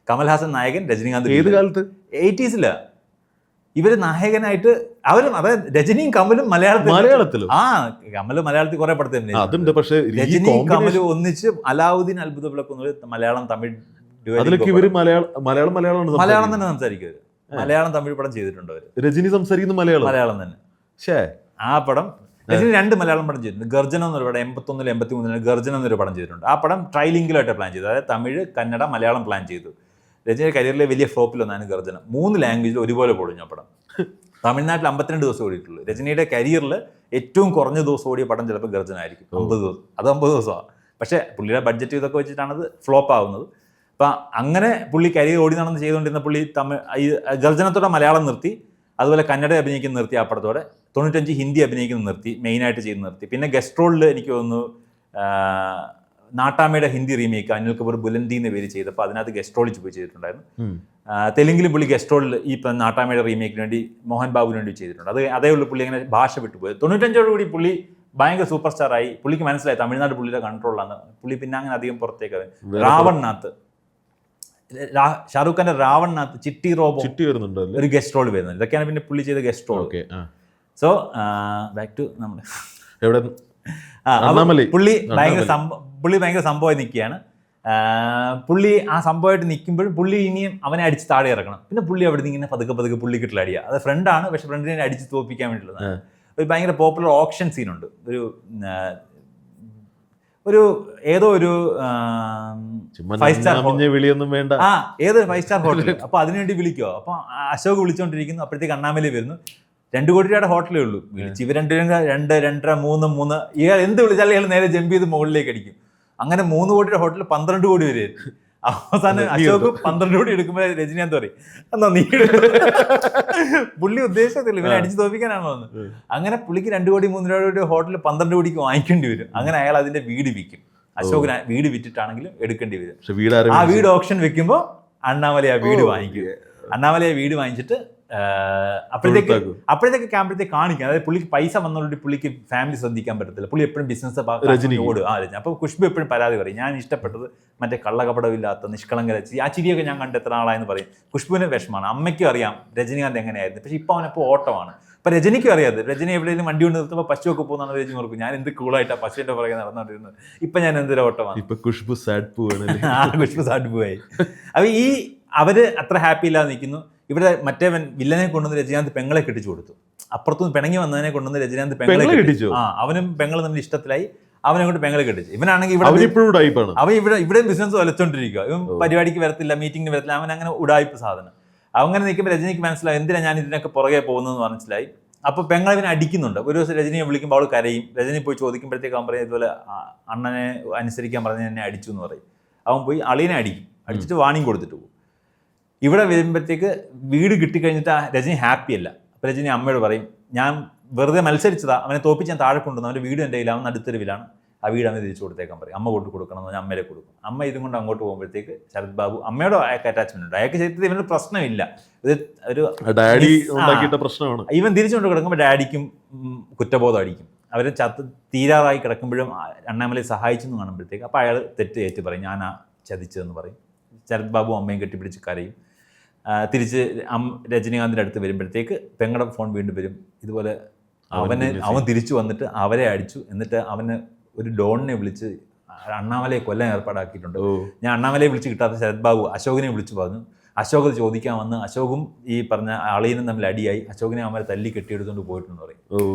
Speaker 1: കമൽഹാസൻ നായകൻ, രജനീകാന്ത്.
Speaker 2: ഏത് കാലത്ത്?
Speaker 1: 80s ഇവര് നായകനായിട്ട് അവരും, അതായത് രജനിയും കമലും മലയാളത്തിലും. കമല് മലയാളത്തിൽ കുറെ പടത്തിൽ രജനിയും കമലും ഒന്നിച്ച് അലാവുദ്ദീൻ അത്ഭുത വിളക്ക് മലയാളം തമിഴ് മലയാളം തന്നെ സംസാരിക്കും. മലയാളം തമിഴ് പടം ചെയ്തിട്ടുണ്ട് അവര്.
Speaker 2: രജനി സംസാരിക്കുന്ന മലയാളം തന്നെ.
Speaker 1: ആ പടം രജനി 2 മലയാളം പടം ചെയ്തിട്ടുണ്ട്. ഗർജനം എന്നൊരു പടം 81 83 ഗർജനം എന്നൊരു പടം ചെയ്തിട്ടുണ്ട്. ആ പടം ട്രൈലിംഗിലായിട്ട് പ്ലാൻ ചെയ്തു, അതായത് തമിഴ് കന്നഡ മലയാളം പ്ലാൻ ചെയ്തു. രജനി കരിയറിലെ വലിയ ഫ്ലോപ്പിലൊന്നാണ് ഗർജനം. 3 ലാംഗ്വേജിൽ ഒരുപോലെ പൊളിഞ്ഞ പടം. തമിഴ്നാട്ടിൽ 52 ദിവസം ഓടിയിട്ടുള്ളൂ. രജനിയുടെ കരിയറിൽ ഏറ്റവും കുറഞ്ഞ ദിവസം ഓടിയ പടം ചിലപ്പോൾ ഗർജനായിരിക്കും. 50 ദിവസം. അത് 50 ദിവസമാണ്. പക്ഷേ പുള്ളിയുടെ ബഡ്ജറ്റ് ഇതൊക്കെ വെച്ചിട്ടാണത് ഫ്ലോപ്പ് ആവുന്നത്. അപ്പം അങ്ങനെ പുള്ളി കരിയർ ഓടി നടന്ന് ചെയ്തുകൊണ്ടിരുന്ന പുള്ളി ഈ ഗർജനത്തോടെ മലയാളം നിർത്തി, അതുപോലെ കന്നഡ അഭിനയിക്കുന്ന നിർത്തി. ആ പടത്തോടെ 95 ഹിന്ദി അഭിനയിക്കുന്ന നിർത്തി, മെയിനായിട്ട് ചെയ്ത് നിർത്തി. പിന്നെ ഗസ്റ്റ് റോളിൽ എനിക്ക് തോന്നുന്നു നാട്ടാമയുടെ ഹിന്ദി റീമേക്ക് അനിൽ കപൂർ ബുലന്തി എന്ന പേര് ചെയ്തപ്പോൾ അതിനകത്ത് ഗസ്റ്റ് റോളിൽ പോയി ചെയ്തിട്ടുണ്ടായിരുന്നു. തെലുങ്കിലും പുള്ളി ഗസ്റ്റ് റോളിൽ ഈ നാട്ടാമയുടെ റീമേക്കിന് വേണ്ടി മോഹൻ ബാബുവിന് വേണ്ടി ചെയ്തിട്ടുണ്ട്. അതേ ഉള്ളൂ പുള്ളി അങ്ങനെ ഭാഷ വിട്ടുപോയത്. 95 പുള്ളി ഭയങ്കര സൂപ്പർ സ്റ്റാർ ആയി. പുള്ളിക്ക് മനസ്സിലായി തമിഴ്നാട് പുള്ളിയുടെ കൺട്രോളിലാണ്. പുള്ളി പിന്നെ അങ്ങനെ അധികം പുറത്തേക്ക് രാവണിനകത്ത്, ഷാറൂഖ് ഖാന്റെ രാവണിനകത്ത് ചിട്ടി വരുന്നുണ്ട്, ഒരു ഗസ്റ്റ് റോൾ വരുന്നത്. ഇതൊക്കെയാണ് പിന്നെ പുള്ളി ചെയ്ത guest role. So back to നമ്മള് പുള്ളി ഭയങ്കര സംഭവമായി നിൽക്കുകയാണ്. പുള്ളി ആ സംഭവമായിട്ട് നിൽക്കുമ്പോഴും പുള്ളി ഇനിയും അവനെ അടിച്ച് താഴെ ഇറക്കണം. പിന്നെ പുള്ളി അവിടെ നിന്ന് ഇങ്ങനെ പതുക്കെ പുള്ളി കിട്ടില്ല അടിയാ. അത് ഫ്രണ്ടാണ്, പക്ഷെ ഫ്രണ്ടിനെ അടിച്ച് തോപ്പിക്കാൻ വേണ്ടിയിട്ടുള്ളതാണ്. ഒരു ഭയങ്കര പോപ്പുലർ ഓപ്ഷൻ സീനുണ്ട്. ഏതോ ഒരു 5 സ്റ്റാർ
Speaker 2: വിളിയൊന്നും വേണ്ട,
Speaker 1: ഏതൊരു 5 സ്റ്റാർ ഹോട്ടൽ. അപ്പൊ അതിനുവേണ്ടി വിളിക്കുവോ. അപ്പൊ അശോക് വിളിച്ചോണ്ടിരിക്കുന്നു. അപ്പോഴത്തേക്ക് അണ്ണാമലൈ വരുന്നു. 2 കോടി രൂപയുടെ ഹോട്ടലേ ഉള്ളൂ. വിളിച്ച് ഇവർ 2, 2.5, 3 ഇയാൾ എന്ത് വിളിച്ചാലും ഇയാൾ നേരെ ജമ്പ് ചെയ്ത് മുകളിലേക്ക് അടിക്കും. അങ്ങനെ 3 കോടിയുടെ ഹോട്ടൽ 12 കോടി വരെ. അവസാനം അശോക് 12 കോടി എടുക്കുമ്പോൾ രജനീകാന്ത് പറയും എന്നാ നീ പുള്ളി ഉദ്ദേശത്തില്ല, ഇവനെ അടിച്ചു തോപ്പിക്കാനാണോ എന്ന്. അങ്ങനെ പുള്ളിക്ക് 2 കോടി 3 കോടി ഹോട്ടൽ 12 കോടിക്ക് വാങ്ങിക്കേണ്ടി വരും. അങ്ങനെ അയാൾ അതിന്റെ വീട് വിൽക്കും. അശോക് വീട് വിറ്റിട്ടാണെങ്കിലും എടുക്കേണ്ടി വരും. ആ വീട് ഓപ്ഷൻ വെക്കുമ്പോൾ അണ്ണാമലൈ ആ വീട് വാങ്ങിക്കും. അണ്ണാമലൈ വീട് വാങ്ങിച്ചിട്ട് അപ്പോഴത്തേക്ക് ക്യാമ്പഴത്തേക്ക് കാണിക്കാം. അതായത് പുള്ളിക്ക് പൈസ വന്നതോടെ പുള്ളിക്ക് ഫാമിലി ശ്രദ്ധിക്കാൻ പറ്റത്തില്ല. പുള്ളി എപ്പോഴും ബിസിനസ് ഓടും. അപ്പൊ ഖുഷ്ബു എപ്പോഴും പരാതി പറയും, ഞാൻ ഇഷ്ടപ്പെട്ടത് മറ്റേ കള്ളകപടമില്ലാത്ത നിഷ്കളങ്ക രചി. ആ ചിരിയൊക്കെ ഞാൻ കണ്ടെത്ര ആളായെന്ന് പറയും. ഖുഷ്ബുവിന് വിഷമാണ്. അമ്മയ്ക്കും അറിയാം രജനീകാന്ത് എങ്ങനെയായിരുന്നു. പക്ഷെ ഇപ്പൊ അവനെപ്പോൾ ഓട്ടമാണ്. ഇപ്പൊ രജനിക്കും അറിയാതെ, രജനി എവിടെയെങ്കിലും വണ്ടി കൊണ്ട് നിർത്തുമ്പോൾ പശുവൊക്കെ പോകുന്നതാണ് രജനി ഓർക്കും, ഞാൻ എന്ത് കൂളായിട്ടാ പശുവിന്റെ പുറകെ നടന്നുകൊണ്ടിരുന്നത്, ഇപ്പൊ ഞാൻ എന്തൊരു ഓട്ടമാണ്.
Speaker 2: ഇപ്പൊ ഖുഷ്ബു സാഡ് പോവാണ്.
Speaker 1: ഖുഷ്ബു സാഡ് പോയി. അപ്പൊ ഈ അവര് അത്ര ഹാപ്പി ഇല്ലാതെ നിൽക്കുന്നു. ഇവിടെ മറ്റേ വില്ലനെ കൊണ്ടുവന്ന് രജനീകാന്ത് പെങ്ങളെ കെട്ടിച്ചു കൊടുത്തു. അപ്പുറത്തുനിന്ന് പിണങ്ങി വന്നതിനെ കൊണ്ടുവന്ന് രജനീകാന്ത് പെങ്ങളെ കെട്ടിച്ചു. അവനും പെങ്ങളും തമ്മിൽ ഇഷ്ടത്തിലായി, അവനെ കൊണ്ട് പെങ്ങളെ കെട്ടിച്ചു. ഇവനാണെങ്കിൽ അവൻ ഇവിടെ ബിസിനസ് വലച്ചോണ്ടിരിക്കുക, ഇവൻ പരിപാടിക്ക് വരത്തില്ല, മീറ്റിംഗിന് വരത്തില്ല, അവൻ അങ്ങനെ ഉടായ്പ സാധനം. അങ്ങനെ നിൽക്കുമ്പോൾ രജനിക്ക് മനസ്സിലായി എന്തിനാ ഞാൻ ഇതിനൊക്കെ പുറകെ പോകുന്നതെന്ന് മനസ്സിലായി. അപ്പോൾ പെങ്ങൾ ഇവനെ അടിക്കുന്നുണ്ട്. ഒരു ദിവസം രജനിയെ വിളിക്കുമ്പോൾ അവൾ കരയും. രജനി പോയി ചോദിക്കുമ്പോഴത്തേക്ക് അവൻ പറയും ഇതുപോലെ അണ്ണനെ അനുസരിക്കാൻ പറഞ്ഞ് എന്നെ അടിച്ചു എന്ന് പറയും. അവൻ പോയി അളിയനെ അടിച്ചിട്ട് വാണിംഗ് കൊടുത്തിട്ട് പോകും. ഇവിടെ വരുമ്പോഴത്തേക്ക് വീട് കിട്ടിക്കഴിഞ്ഞിട്ട് രജനി ഹാപ്പി അല്ല. അപ്പോൾ രജനി അമ്മയോട് പറയും, ഞാൻ വെറുതെ മത്സരിച്ചതാ, അവനെ തോപ്പിച്ച് ഞാൻ താഴെ കൊണ്ടുവന്നു, അവൻ്റെ വീട് എൻ്റെ കയ്യിൽ, അവൻ നടുത്തെരുവിലാണ്, ആ വീട് അവന് തിരിച്ചു കൊടുത്തേക്കാൻ പറയും. അമ്മ കൊണ്ട് കൊടുക്കണം എന്ന് പറഞ്ഞാൽ അമ്മയെ കൊടുക്കും. അമ്മ ഇതും കൊണ്ട് അങ്ങോട്ട് പോകുമ്പോഴത്തേക്ക് ശരത് ബാബു അമ്മയോട് അയാൾക്ക് അറ്റാച്ച്മെന്റ് ഉണ്ട്. അയാൾക്ക് ശരിക്കും ഇവനൊരു പ്രശ്നമില്ല, ഇത് ഒരു
Speaker 2: ഡാഡി ഉണ്ടാക്കിയിട്ട പ്രശ്നമാണ്.
Speaker 1: ഇവൻ തിരിച്ചുകൊണ്ട് കിടക്കുമ്പോൾ ഡാഡിക്കും കുറ്റബോധം അടിക്കും. അവർ തീരാറായി കിടക്കുമ്പോഴും അണ്ണാമലയെ സഹായിച്ചെന്ന് കാണുമ്പോഴത്തേക്ക് അപ്പോൾ അയാൾ തെറ്റ് ഏറ്റു പറയും, ഞാനാ ചതിച്ചതെന്ന് പറയും. ശരത് ബാബു അമ്മയും കെട്ടിപ്പിടിച്ച് കരയും. തിരിച്ച് രജനീകാന്തിൻ്റെ അടുത്ത് വരുമ്പോഴത്തേക്ക് പെങ്ങളുടെ ഫോൺ വീണ്ടും വരും. ഇതുപോലെ അവൻ തിരിച്ചു വന്നിട്ട് അവരെ അടിച്ചു, എന്നിട്ട് അവന് ഒരു ഡോണിനെ വിളിച്ച് അണ്ണാമലയെ കൊല്ലാൻ ഏർപ്പാടാക്കിയിട്ടുണ്ട്. ഞാൻ അണ്ണാമലയെ വിളിച്ച് കിട്ടാത്ത ശരത് ബാബു അശോകനെ വിളിച്ചു പറഞ്ഞു. അശോക് ചോദിക്കാൻ വന്ന് അശോകും ഈ പറഞ്ഞ അളിയനും തമ്മിൽ അടിയായി. അശോകനെ അവരെ തല്ലി കെട്ടിയെടുത്തുകൊണ്ട് പോയിട്ടുണ്ട് പറയും.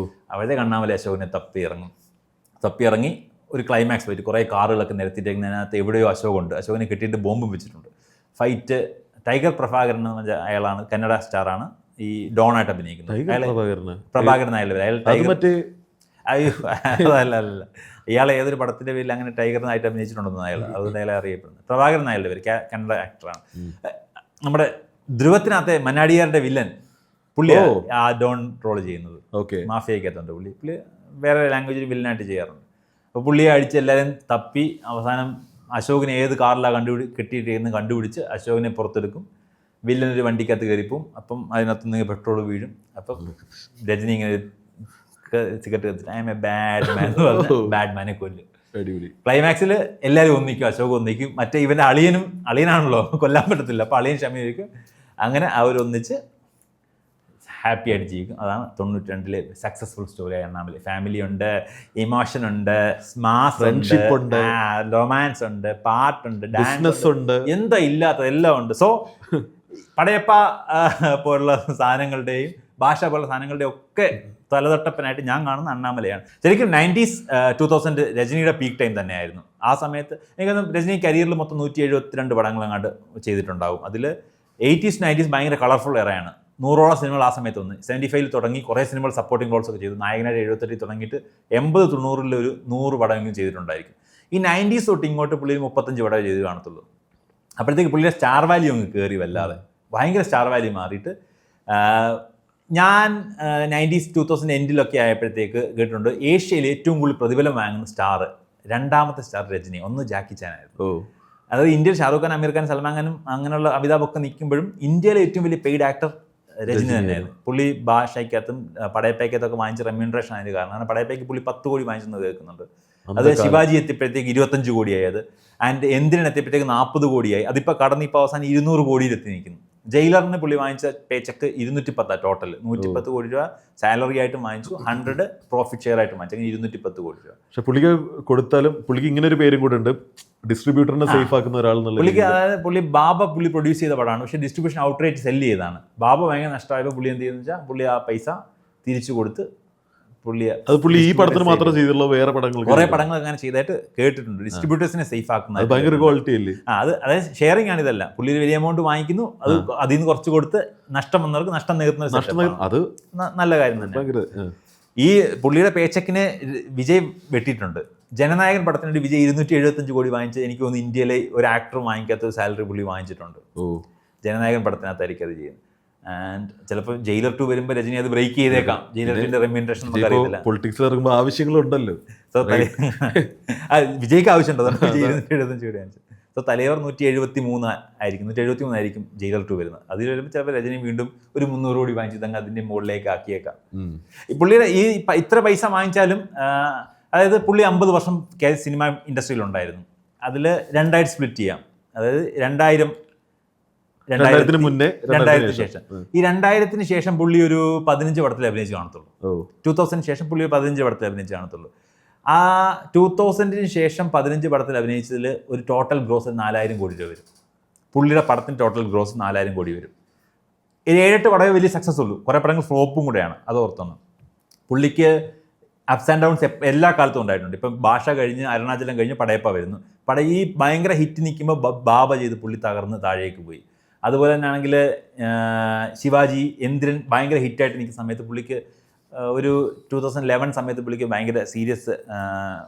Speaker 1: അവിടേക്ക് അണ്ണാമല അശോകനെ തപ്പി ഇറങ്ങി ഒരു ക്ലൈമാക്സ് ഫൈറ്റ്, കുറേ കാറുകളൊക്കെ നിരത്തിയിട്ടതിനകത്ത് എവിടെയോ അശോകുണ്ട്. അശോകനെ കെട്ടിയിട്ട് ബോംബും വെച്ചിട്ടുണ്ട്. ഫൈറ്റ് ടൈഗർ പ്രഭാകരൻ എന്ന് പറഞ്ഞ അയാളാണ്, കന്നഡ സ്റ്റാറാണ്, ഈ ഡോണായിട്ട് അഭിനയിക്കുന്നത്. പ്രഭാകരൻ അയാൾ അല്ല, ഇയാൾ ഏതൊരു പടത്തിന്റെ പേരിൽ അങ്ങനെ ടൈഗറിനായിട്ട് അഭിനയിച്ചിട്ടുണ്ടെന്ന് അയാൾ, അതുകൊണ്ട് അയാളെ അറിയപ്പെടുന്നത്. പ്രഭാകരൻ അയാളുടെ പേര്, കന്നഡ ആക്ടറാണ്. നമ്മുടെ ധ്രുവത്തിനകത്തെ മന്നാടിയാരുടെ വില്ലൻ പുള്ളിയാണ് ആ ഡോൺ റോൾ ചെയ്യുന്നത്. മാഫിയക്കകത്തുണ്ട് പുള്ളി വേറെ ലാംഗ്വേജിൽ വില്ലനായിട്ട് ചെയ്യാറുണ്ട്. അപ്പോൾ പുള്ളിയെ അടിച്ച് എല്ലാവരും തപ്പി അവസാനം അശോകിനെ ഏത് കാറിലാണ് കെട്ടിയിട്ടിരുന്ന് കണ്ടുപിടിച്ച് അശോകിനെ പുറത്തെടുക്കും. വില്ലനൊരു വണ്ടിക്കകത്ത് കയറിപ്പോവും. അപ്പം അതിനകത്തുനിന്ന് പെട്രോൾ വീഴും. അപ്പം രജനി ഇങ്ങനെ സിഗരറ്റ് കത്തിട്ട് I'm a bad man എന്ന് പറഞ്ഞ് ബാഡ് മാനെ കൊല്ലും. ക്ലൈമാക്സിൽ എല്ലാവരും ഒന്നിക്കും, അശോക് ഒന്നിക്കും. മറ്റേ ഇവൻ്റെ അളിയനാണല്ലോ, കൊല്ലാൻ പറ്റത്തില്ല, അപ്പോൾ അളിയൻ ക്ഷമയിരിക്കും. അങ്ങനെ അവരൊന്നിച്ച് ഹാപ്പി ആയിട്ട് ജീവിക്കും. അതാണ് 92-ലെ സക്സസ്ഫുൾ സ്റ്റോറി അണ്ണാമലൈ. ഫാമിലി ഉണ്ട്, ഇമോഷൻ ഉണ്ട്, മാസ് ഉണ്ട്, റൊമാൻസ് ഉണ്ട്, പാട്ടുണ്ട്, ഡാൻസ് ഉണ്ട്, എന്താ ഇല്ലാത്തത് എല്ലാം ഉണ്ട്. സോ പടയപ്പ പോലുള്ള സാധനങ്ങളുടെയും ഭാഷ പോലുള്ള സാധനങ്ങളുടെയും ഒക്കെ തലതൊട്ടപ്പനായിട്ട് ഞാൻ കാണുന്ന അണ്ണാമലയാണ്. ശരിക്കും 90s 2000 രജനിയുടെ പീക്ക് ടൈം തന്നെയായിരുന്നു. ആ സമയത്ത് എനിക്കൊന്ന് രജനി കരിയറിൽ മൊത്തം 172 പടങ്ങളങ്ങാണ്ട് ചെയ്തിട്ടുണ്ടാവും. അതിൽ 80s 90s ഭയങ്കര കളർഫുൾ എറയാണ്. 100ഓളം സിനിമകൾ ആ സമയത്ത് വന്നു. 75-ൽ തുടങ്ങി കുറേ സിനിമകൾ സപ്പോർട്ടിംഗ് റോൾസ് ഒക്കെ ചെയ്തു. നായകനായിട്ട് 78 തുടങ്ങിയിട്ട് 80-90 ഒരു 100 പടമെങ്കിലും ചെയ്തിട്ടുണ്ടായിരിക്കും. ഈ 90s തൊട്ട് ഇങ്ങോട്ട് പുള്ളി 35 പടമേ ചെയ്ത് കാണത്തുള്ളൂ. അപ്പോഴത്തേക്ക് പുള്ളിയുടെ സ്റ്റാർ വാല്യൂ അങ്ങ് കയറി വല്ലാതെ, ഭയങ്കര സ്റ്റാർ വാല്യൂ മാറിയിട്ട് ഞാൻ 90s 2000 എൻഡിലൊക്കെ ആയപ്പോഴത്തേക്ക് കേട്ടിട്ടുണ്ട് ഏഷ്യയിൽ ഏറ്റവും കൂടുതൽ പ്രതിഫലം വാങ്ങുന്ന സ്റ്റാർ, രണ്ടാമത്തെ സ്റ്റാർ രജനി, ഒന്ന് ജാക്കി ചാൻ ആയിരുന്നു. അതായത് ഇന്ത്യയിൽ ഷാറൂഖ് ഖാൻ, അമീർ ഖാൻ, സൽമാൻ ഖാനും അങ്ങനെയുള്ള അമിതാഭ് ഒക്കെ നിൽക്കുമ്പോഴും ഇന്ത്യയിലെ ഏറ്റവും വലിയ പെയ്ഡ് ആക്ടർ രജനി തന്നെയായിരുന്നു. പുള്ളി ഭാഷയ്ക്കകത്തും പടയപ്പയ്ക്കകത്തൊക്കെ വാങ്ങിച്ച റെമ്യൂണറേഷൻ അതിന് കാരണം. കാരണം പടയപ്പയ്ക്ക് പുള്ളി 10 കോടി വാങ്ങിച്ചെന്ന് കേൾക്കുന്നുണ്ട്. അത് ശിവാജി എത്തിയപ്പോഴത്തേക്ക് 25 കോടിയായത്. ആൻഡ് എന്തിനെത്തിയപ്പോഴത്തേക്ക് 40 കോടിയായി. അതിപ്പോൾ കടന്ന് ഇപ്പോൾ അവസാനം 200 കോടിയിലെത്തി നിൽക്കുന്നു. ജയിലറിന് പുള്ളി വാങ്ങിച്ച പേ ചെക്ക് 210 ടോട്ടൽ. 110 കോടി രൂപ സാലറി ആയിട്ട് വാങ്ങിച്ചു, 100 പ്രോഫിറ്റ് ഷെയർ ആയിട്ട് വാങ്ങിച്ചു, അങ്ങനെ 210 കോടി രൂപ.
Speaker 2: പക്ഷെ പുള്ളിക്ക് കൊടുത്താലും പുള്ളിക്ക് ഇങ്ങനെ ഒരു പേരും കൂടെ ഉണ്ട്, ഡിസ്ട്രിബ്യൂട്ടറിനെ സേഫ് ആക്കുന്ന ഒരാൾ.
Speaker 1: പുള്ളിക്ക് അതായത് പുള്ളി പ്രൊഡ്യൂസ് ചെയ്ത പടമാണ്, പക്ഷേ ഡിസ്ട്രിബ്യൂഷൻ ഔട്ട്റേറ്റ് സെല്ല് ചെയ്തതാണ്. ബാബ ഭയങ്കര നഷ്ടമായപ്പോൾ പുള്ളി എന്ത് ചെയ്യുന്നത് വെച്ചാൽ പുള്ളി ആ പൈസ തിരിച്ചു കൊടുത്ത് പുള്ളി
Speaker 2: ഈ പടത്തിന് മാത്രം ചെയ്തിട്ടുള്ള വേറെ പടങ്ങൾ
Speaker 1: കുറെ പടങ്ങൾ അങ്ങനെ ചെയ്തായിട്ട് കേട്ടിട്ടുണ്ട്. ഡിസ്ട്രിബ്യൂട്ടേഴ്സിനെ സേഫ് ആക്കുന്നത്
Speaker 2: ഭയങ്കര ക്വാളിറ്റി അല്ലേ.
Speaker 1: അതായത് ഷെയറിംഗ് ആണ് ഇതല്ല. പുള്ളി ഒരു വലിയ എമൗണ്ട് വാങ്ങിക്കുന്നു, അത് അതിൽ നിന്ന് കുറച്ച് കൊടുത്ത് നഷ്ടം വന്നവർക്ക് നഷ്ടം നികത്തുന്ന അത് നല്ല കാര്യം തന്നെ. ഈ പുള്ളിയുടെ പേച്ചക്കിനെ വിജയ് വെട്ടിയിട്ടുണ്ട്. ജനനായകൻ പടത്തിനുവേണ്ടി വിജയ് 275 കോടി വാങ്ങിച്ച് എനിക്ക് തോന്നുന്നു ഇന്ത്യയിലെ ഒരു ആക്ടർ വാങ്ങിക്കാത്ത ഒരു സാലറി പുള്ളി വാങ്ങിച്ചിട്ടുണ്ട്. ജനനായകൻ പടത്തിനകത്തായിരിക്കും അത് ചെയ്യുന്നത്. ആൻഡ് ചിലപ്പോൾ ജയിലർ 2 വരുമ്പോൾ രജനി അത് ബ്രേക്ക് ചെയ്തേക്കാം. ജയിലർ 2ന്റെ റെമ്യൂണറേഷൻ നമുക്ക് അറിയത്തില്ല.
Speaker 2: പൊളിറ്റിക്സ് ഇറങ്ങുമ്പോൾ ആവശ്യങ്ങളുണ്ടല്ലോ.
Speaker 1: വിജയ്ക്ക് ആവശ്യമുണ്ടോ 275 കോടി വാങ്ങിച്ചു. സോ തലയോർ 173 ആയിരിക്കും ജയിലർ 2 വരുന്നത്. അതിൽ വരുമ്പോൾ ചിലപ്പോൾ രജനി വീണ്ടും ഒരു 300 കോടി വാങ്ങിച്ചിട്ട് അതിന്റെ മുകളിലേക്ക് ആക്കിയേക്കാം. പുള്ളിയുടെ ഈ ഇത്ര പൈസ വാങ്ങിച്ചാലും, അതായത് പുള്ളി 50 വർഷം സിനിമ ഇൻഡസ്ട്രിയിലുണ്ടായിരുന്നു. അതിൽ 2ആയിട്ട് സ്പ്ലിറ്റ് ചെയ്യാം. അതായത്
Speaker 2: 2000-ന് മുന്നേ
Speaker 1: 2000-ന് ശേഷം. ഈ 2000-ന് ശേഷം പുള്ളി ഒരു 15 പടത്തിൽ അഭിനയിച്ച് കാണത്തുള്ളൂ. 2000 ശേഷം പുള്ളി 15 പടത്തിൽ അഭിനയിച്ച് കാണത്തുള്ളൂ. ആ 2000-ന് ശേഷം 15 പടത്തിൽ അഭിനയിച്ചതിൽ ഒരു ടോട്ടൽ ഗ്രോസ് 4000 കോടി രൂപ വരും. പുള്ളിയുടെ പടത്തിന് ടോട്ടൽ ഗ്രോസ് 4000 കോടി വരും. 7-8 പടമേ വലിയ സക്സസ് ഉള്ളൂ, കുറേ പടങ്ങൾ ഫ്ലോപ്പും കൂടെയാണ്, അത് ഓർത്തൊന്ന്. പുള്ളിക്ക് അപ്സ് ആൻഡ് ഡൗൺസ് എല്ലാ കാലത്തും ഉണ്ടായിട്ടുണ്ട്. ഇപ്പം ഭാഷ കഴിഞ്ഞ് അരുണാചലം കഴിഞ്ഞ് പടയപ്പ വരുന്നു. ഈ ഭയങ്കര ഹിറ്റ് നിൽക്കുമ്പോൾ ബാബ ചെയ്ത് പുള്ളി തകർന്ന് താഴേക്ക് പോയി. അതുപോലെ തന്നെ ആണെങ്കിൽ ശിവാജി, എന്ദ്രൻ ഭയങ്കര ഹിറ്റായിട്ട് നിൽക്കുന്ന സമയത്ത് പുള്ളിക്ക് ഒരു 2011 സമയത്ത് പുള്ളിക്ക് ഭയങ്കര സീരിയസ്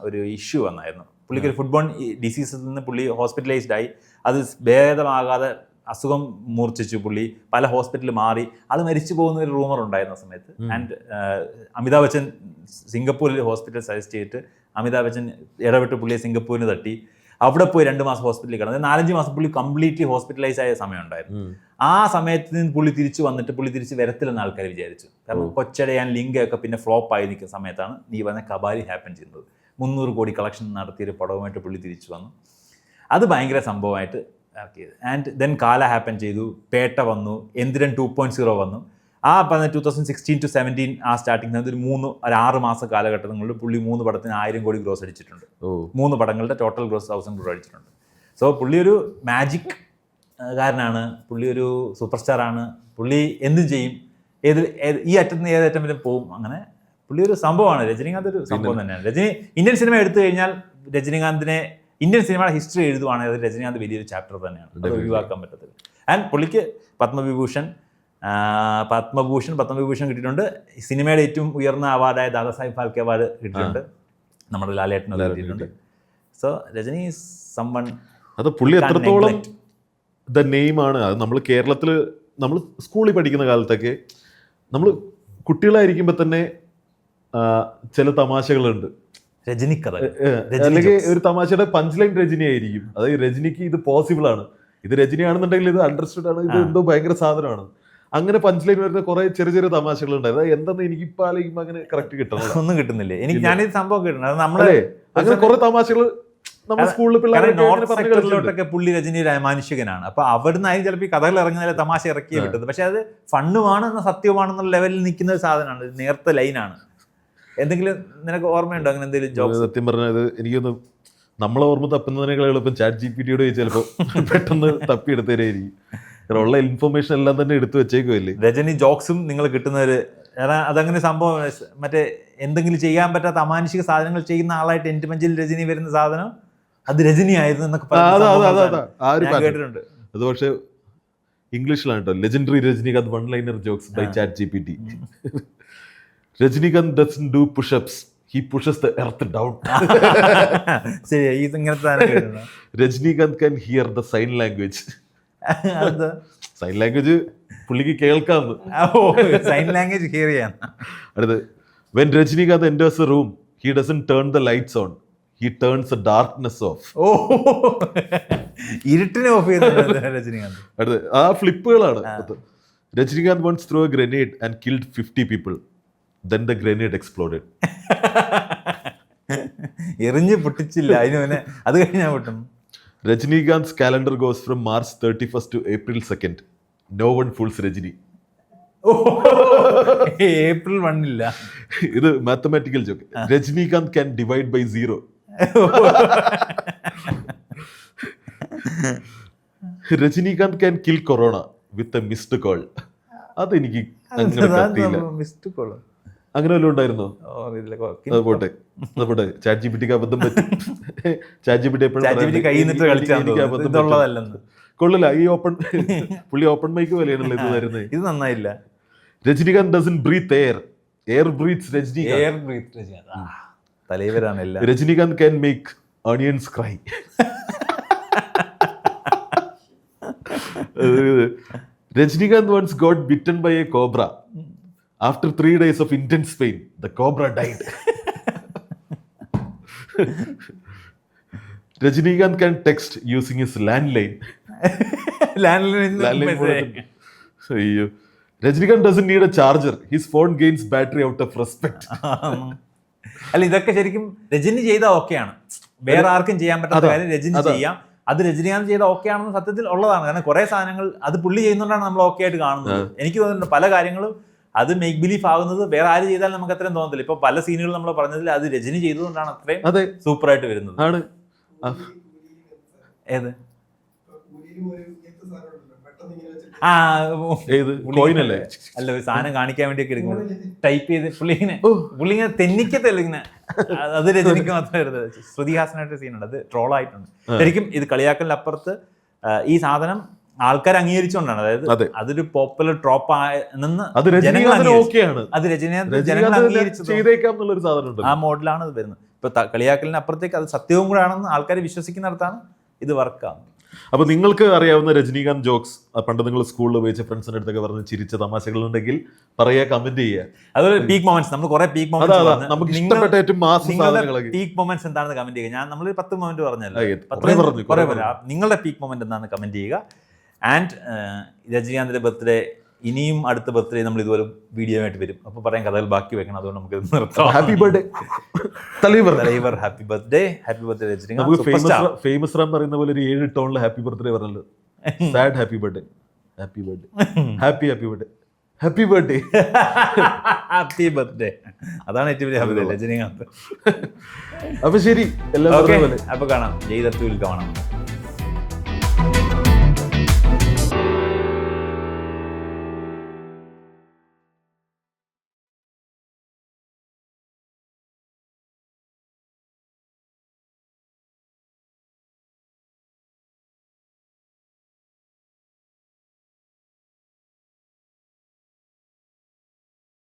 Speaker 1: ഒരു ഇഷ്യൂ വന്നായിരുന്നു. പുള്ളിക്ക് ഒരു ഫുട്ബോൾ ഡിസീസിൽ നിന്ന് പുള്ളി ഹോസ്പിറ്റലൈസ്ഡ് ആയി. അത് ഭേദമാകാതെ അസുഖം മൂർച്ഛിച്ചു. പുള്ളി പല ഹോസ്പിറ്റലിൽ മാറി, അത് മരിച്ചു പോകുന്ന ഒരു റൂമർ ഉണ്ടായിരുന്ന സമയത്ത്. ആൻഡ് അമിതാഭ് ബച്ചൻ സിംഗപ്പൂരിൽ ഹോസ്പിറ്റൽ സജസ്റ്റ് ചെയ്തിട്ട് അമിതാഭ് ബച്ചൻ ഇടപെട്ട് പുള്ളിയെ സിംഗപ്പൂരിന് തട്ടി. അവിടെ പോയി 2 മാസം ഹോസ്പിറ്റലിൽ കിടന്നത്. 4-5 മാസം പുള്ളി കംപ്ലീറ്റ്ലി ഹോസ്പിറ്റലൈസ് ആയ സമയം ഉണ്ടായിരുന്നു. ആ സമയത്ത് നിന്ന് പുള്ളി തിരിച്ചു വന്നിട്ട് പുള്ളി തിരിച്ച് വരത്തില്ലെന്ന് ആൾക്കാർ വിചാരിച്ചു. കാരണം കൊച്ചടയാൻ ലിങ്കൊക്കെ പിന്നെ ഫ്ലോപ്പ് ആയി നിൽക്കുന്ന സമയത്താണ് നീ പറഞ്ഞ കബാലി ഹാപ്പൻ ചെയ്യുന്നത്. 300 കോടി കളക്ഷൻ നടത്തിയൊരു പടവുമായിട്ട് പുള്ളി തിരിച്ചു വന്നു. അത് ഭയങ്കര സംഭവമായിട്ട് ആക്കിയത്. ആൻഡ് ദെൻ കാല ഹാപ്പൻ ചെയ്തു, പേട്ട വന്നു, എന്ദ്രൻ 2.0 വന്നു. ആ പറഞ്ഞ 2016 to 17 ആ സ്റ്റാർട്ടിങ് ഒരു 6 മാസ കാലഘട്ടങ്ങളിൽ പുള്ളി 3 പടത്തിന് 1000 കോടി ഗ്രോസ് അടിച്ചിട്ടുണ്ട്. 3 പടങ്ങളുടെ ടോട്ടൽ ഗ്രോസ് 1000 കോടി അടിച്ചിട്ടുണ്ട്. സോ പുള്ളി ഒരു മാജിക് കാരനാണ്, പുള്ളി ഒരു സൂപ്പർ സ്റ്റാറാണ്. പുള്ളി എന്തും ചെയ്യും, ഈ അറ്റത്ത് നിന്ന് ഏത് അറ്റം വരെ പോവും. അങ്ങനെ പുള്ളി ഒരു സംഭവമാണ്. രജനീകാന്ത് ഒരു സംഭവം തന്നെയാണ്. ഇന്ത്യൻ സിനിമ എടുത്തു കഴിഞ്ഞാൽ രജനീകാന്തിനെ ഇന്ത്യൻ സിനിമയുടെ ഹിസ്റ്ററി എഴുതുവാണെങ്കിൽ അത് രജനീകാന്ത് വലിയൊരു ചാപ്റ്റർ തന്നെയാണ്, അത് ഒഴിവാക്കാൻ പറ്റത്തില്ല. ആൻഡ് പുള്ളിക്ക് പത്മവിഭൂഷൺ കിട്ടിയിട്ടുണ്ട്. സിനിമയുടെ ഏറ്റവും ഉയർന്ന അവാർഡായ ദാദാസാഹിബ് ഫാൽക്കെ അവാർഡ് കിട്ടിയിട്ടുണ്ട്. നമ്മുടെ ലാലേട്ടന് കിട്ടിയിട്ടുണ്ട്. So Rajini is someone.
Speaker 2: അത് പുള്ളി എത്രത്തോളം ദ നെയിമാണ്. അത് നമ്മൾ കേരളത്തിൽ നമ്മൾ സ്കൂളിൽ പഠിക്കുന്ന കാലത്തൊക്കെ നമ്മൾ കുട്ടികളായിരിക്കുമ്പോൾ തന്നെ ചില തമാശകളുണ്ട്.
Speaker 1: രജനിക്കഥ
Speaker 2: അല്ലെങ്കിൽ ഒരു തമാശയുടെ പഞ്ച് ലൈൻ രജനി ആയിരിക്കും. അതായത് രജനിക്ക് ഇത് പോസിബിൾ ആണ്, ഇത് രജനിയാണെന്നുണ്ടെങ്കിൽ ഇത് അണ്ടർസ്റ്റുഡ് ആണ്, ഇത് എന്തോ ഭയങ്കര സാധനമാണ്. അങ്ങനെ പഞ്ച് ലൈൻ വരുന്ന കുറെ ചെറിയ ചെറിയ തമാശകൾ ഉണ്ട്. അതായത് എന്തെന്ന് എനിക്ക് ഇപ്പൊ ആലോചിക്കുമ്പോൾ അങ്ങനെ കറക്റ്റ് കിട്ടുന്നില്ല,
Speaker 1: ഒന്നും കിട്ടുന്നില്ല എനിക്ക്. ഞാനിത് സംഭവം കിട്ടുന്നത് നമ്മളെ
Speaker 2: അങ്ങനെ കുറെ തമാശകൾ നമ്മൾ സ്കൂളിൽ
Speaker 1: പിള്ളേരോട്ടൊക്കെ പുള്ളി രജനി മാനുഷികനാണ്. അപ്പൊ അവിടുന്ന് ആയി ചിലപ്പോൾ ഈ കഥകൾ ഇറങ്ങുന്നതിലെ തമാശ ഇറക്കിയേ കിട്ടുന്നത്. പക്ഷെ അത് ഫണ്ണുമാണ്, സത്യമാണെന്നുള്ള ലെവലിൽ നിൽക്കുന്ന ഒരു സാധനമാണ്, നേർത്ത ലൈനാണ്. എന്തെങ്കിലും നിനക്ക് ഓർമ്മയുണ്ടോ അങ്ങനെ എന്തെങ്കിലും ജോബ്?
Speaker 2: സത്യം പറഞ്ഞത് എനിക്കൊന്ന് നമ്മളെ ഓർമ്മ തപ്പുന്നതിനേക്കാൾ എളുപ്പം ചാറ്റ് GPT ചിലപ്പോൾ പെട്ടെന്ന് തപ്പിയെടുത്തരായിരിക്കും. ഉള്ള ഇൻഫർമേഷൻ എല്ലാം തന്നെ എടുത്തു വെച്ചേക്കുമല്ലേ.
Speaker 1: രജനി ജോക്സും നിങ്ങൾ കിട്ടുന്നവര് അതങ്ങനെ സംഭവം. മറ്റേ എന്തെങ്കിലും ചെയ്യാൻ പറ്റാത്ത അമാനുഷിക സാധനങ്ങൾ ചെയ്യുന്ന ആളായിട്ട് എൻ്റെ മഞ്ചിൽ രജനി വരുന്ന സാധനം അത് രജനി ആയിരുന്നു എന്നൊക്കെ കേട്ടിട്ടുണ്ട്.
Speaker 2: അത് പക്ഷെ ഇംഗ്ലീഷിലാണ് കേട്ടോ. Legendary Rajinikanth one liner jokes by chat GPT. Rajinikanth doesn't do push-ups, he pushes the earth down.
Speaker 1: ശരി, ഇങ്ങനത്തെ
Speaker 2: Rajinikanth can hear the sign language. Sign language പുള്ളിക്ക് കേൾക്കാം.
Speaker 1: സൈൻ ലാംഗ്വേജ് ഹിയർ ചെയ്യാൻ.
Speaker 2: അടുത്ത്, when Rajinikanth enters a room, he doesn't turn the lights on, he turns the darkness off.
Speaker 1: ഇരുട്ടിനെ of ചെയ്യുന്നത് രജനികാന്ത്.
Speaker 2: അടുത്ത് ആ ഫ്ലിപ്പുകളാണ്. Rajinikanth once threw a grenade and killed 50 people. Then the grenade exploded.
Speaker 1: എറിഞ്ഞ് പൊട്ടിച്ചില്ല, അതിന് പിന്നെ അത് കഴിഞ്ഞാൽ പൊട്ടും.
Speaker 2: Rajinikanth's calendar goes from March 31st to April 2nd. No one fools Rajini.
Speaker 1: April 1 ഇല്ല.
Speaker 2: ഇത് mathematical joke. Rajinikanth can divide by 0. Rajinikanth can kill corona with a missed call. അതെനിക്ക് അങ്ങനെ പറ്റിയില്ല.
Speaker 1: മിസ്ഡ് കോൾ
Speaker 2: അങ്ങനെ വല്ലതും ഉണ്ടായിരുന്നോ? പോട്ടെ ചാറ്റ് ജിപിടിക്ക് അബദ്ധം പറ്റും. ചാറ്റ് ജിപിടി കൊള്ളില്ല. ഈ പുള്ളി ഓപ്പൺ മൈക്ക് പോലെയാണല്ലോ ഇത് വരുന്നത്.
Speaker 1: ഇത് നന്നായില്ല.
Speaker 2: Rajinikanth doesn't breathe air, air breathes Rajinikanth.
Speaker 1: തലൈവരാണല്ല.
Speaker 2: Rajinikanth can make onions cry. Rajinikanth once got bitten by a cobra. After 3 days of intense pain, the cobra died. Rajinikanth can text using his landline. അയ്യോ. Rajinikanth doesn't need a charger. His phone gains battery out of respect.
Speaker 1: അല്ല, ഇതൊക്കെ ശരിക്കും രജനി ചെയ്താൽ ഓക്കെയാണ്. വേറെ ആർക്കും ചെയ്യാൻ പറ്റാത്ത കാര്യം രജനി ചെയ്യാം. അത് രജനീകാന്ത് ചെയ്ത ഓക്കെ ആണെന്ന് സത്യത്തിൽ ഉള്ളതാണ്. കാരണം കുറെ സാധനങ്ങൾ അത് പുള്ളി ചെയ്യുന്നതുകൊണ്ടാണ് നമ്മൾ ഓക്കെ ആയിട്ട് കാണുന്നത്. എനിക്ക് തോന്നുന്നുണ്ട് പല കാര്യങ്ങളും അത് മേക്ക് ബിലീഫ് ആകുന്നത് വേറെ ആര് ചെയ്താലും നമുക്ക് അത്രയും തോന്നത്തില്ല. ഇപ്പൊ പല സീനുകൾ നമ്മൾ പറഞ്ഞതിൽ അത് രജനി ചെയ്തതുകൊണ്ടാണ് അത്രയും സൂപ്പറായിട്ട് വരുന്നത്.
Speaker 2: ആണ്
Speaker 1: ഏത്
Speaker 2: കോയിനല്ലേ
Speaker 1: അല്ല, ഒരു സാധനം കാണിക്കാൻ വേണ്ടിയൊക്കെ എടുക്കുന്നത് ടൈപ്പ് ചെയ്ത് പുള്ളിങ്ങനെ തെന്നിക്കത്തല്ല ഇങ്ങനെ. അത് രജനിക്ക് മാത്രമേ വരുന്നത്. ശ്രുതി ഹാസനായിട്ട് സീനുണ്ട്, അത് ട്രോളായിട്ടുണ്ട്. ശരിക്കും ഇത് കളിയാക്കലിനപ്പുറത്ത് ഈ സാധനം ആൾക്കാർ അംഗീകരിച്ചുകൊണ്ടാണ്. അതായത് അതൊരു പോപ്പുലർ ട്രോപ്പ് ആണെന്ന്
Speaker 2: അത്
Speaker 1: രജനീകാന്ത് ജനങ്ങൾ അംഗീകരിച്ചത് ആ മോഡലാണ് ഇത് വരുന്നത്. ഇപ്പൊ കളിയാക്കലിനപ്പുറത്തേക്ക് അത് സത്യവും കൂടെ ആണെന്ന് ആൾക്കാർ വിശ്വസിക്കുന്നിടത്താണ് ഇത് വർക്കാവുന്നത്.
Speaker 2: അപ്പൊ നിങ്ങൾക്ക് അറിയാവുന്ന രജനീകാന്ത് ജോക്സ് പണ്ട് നിങ്ങൾ സ്കൂളിൽ ഉപയോഗിച്ച ഫ്രണ്ട്സിന്റെ അടുത്തൊക്കെ പറഞ്ഞ് ചിരിച്ച തമാശകളുണ്ടെങ്കിൽ പറയാ, കമന്റ് ചെയ്യുക.
Speaker 1: അതുപോലെ പീക്ക് മൊമെന്റ്സ്, നമ്മൾ കുറെ പീക്ക് മൊമെന്റ്സ്
Speaker 2: നമുക്ക് ഇഷ്ടപ്പെട്ട ഏറ്റവും മാസ് സാധനങ്ങളൊക്കെ
Speaker 1: പീക്ക് മൊമെന്റ്സ് എന്താണെന്ന് കമന്റ് ചെയ്യുക. നമ്മൾ 10 മൊമെന്റ് പറഞ്ഞല്ലോ, നിങ്ങളുടെ പീക്ക് മൊമെന്റ് എന്താണെന്ന് കമന്റ് ചെയ്യുക. ആൻഡ് രജനീകാന്തിന്റെ ബർത്ത്ഡേ ഇനിയും അടുത്ത ബർത്ത്ഡേ നമ്മൾ ഇതുപോലെ വീഡിയോ ആയിട്ട് വരും. അപ്പൊ പറയാൻ കഥകൾ ബാക്കി വെക്കണം, അതുകൊണ്ട് നമുക്ക് നിർത്താം.
Speaker 2: Happy birthday Thalaivar,
Speaker 1: happy birthday, happy birthday Rajinikanth.
Speaker 2: Famous Ram പറയുന്ന പോലെ ഒരു 7 ടോണിൽ ഹാപ്പി ബർത്ത്ഡേ പറഞ്ഞല്ലോ. Sad happy birthday, happy birthday, happy birthday, happy birthday,
Speaker 1: happy birthday. അതാണ് ഏറ്റവും വലിയ ഹാപ്പി രജനീകാന്ത്.
Speaker 2: അപ്പൊ ശരി, എല്ലാം
Speaker 1: അപ്പൊ കാണാം. ജയ് ദത്തുവിൽ കാണാം.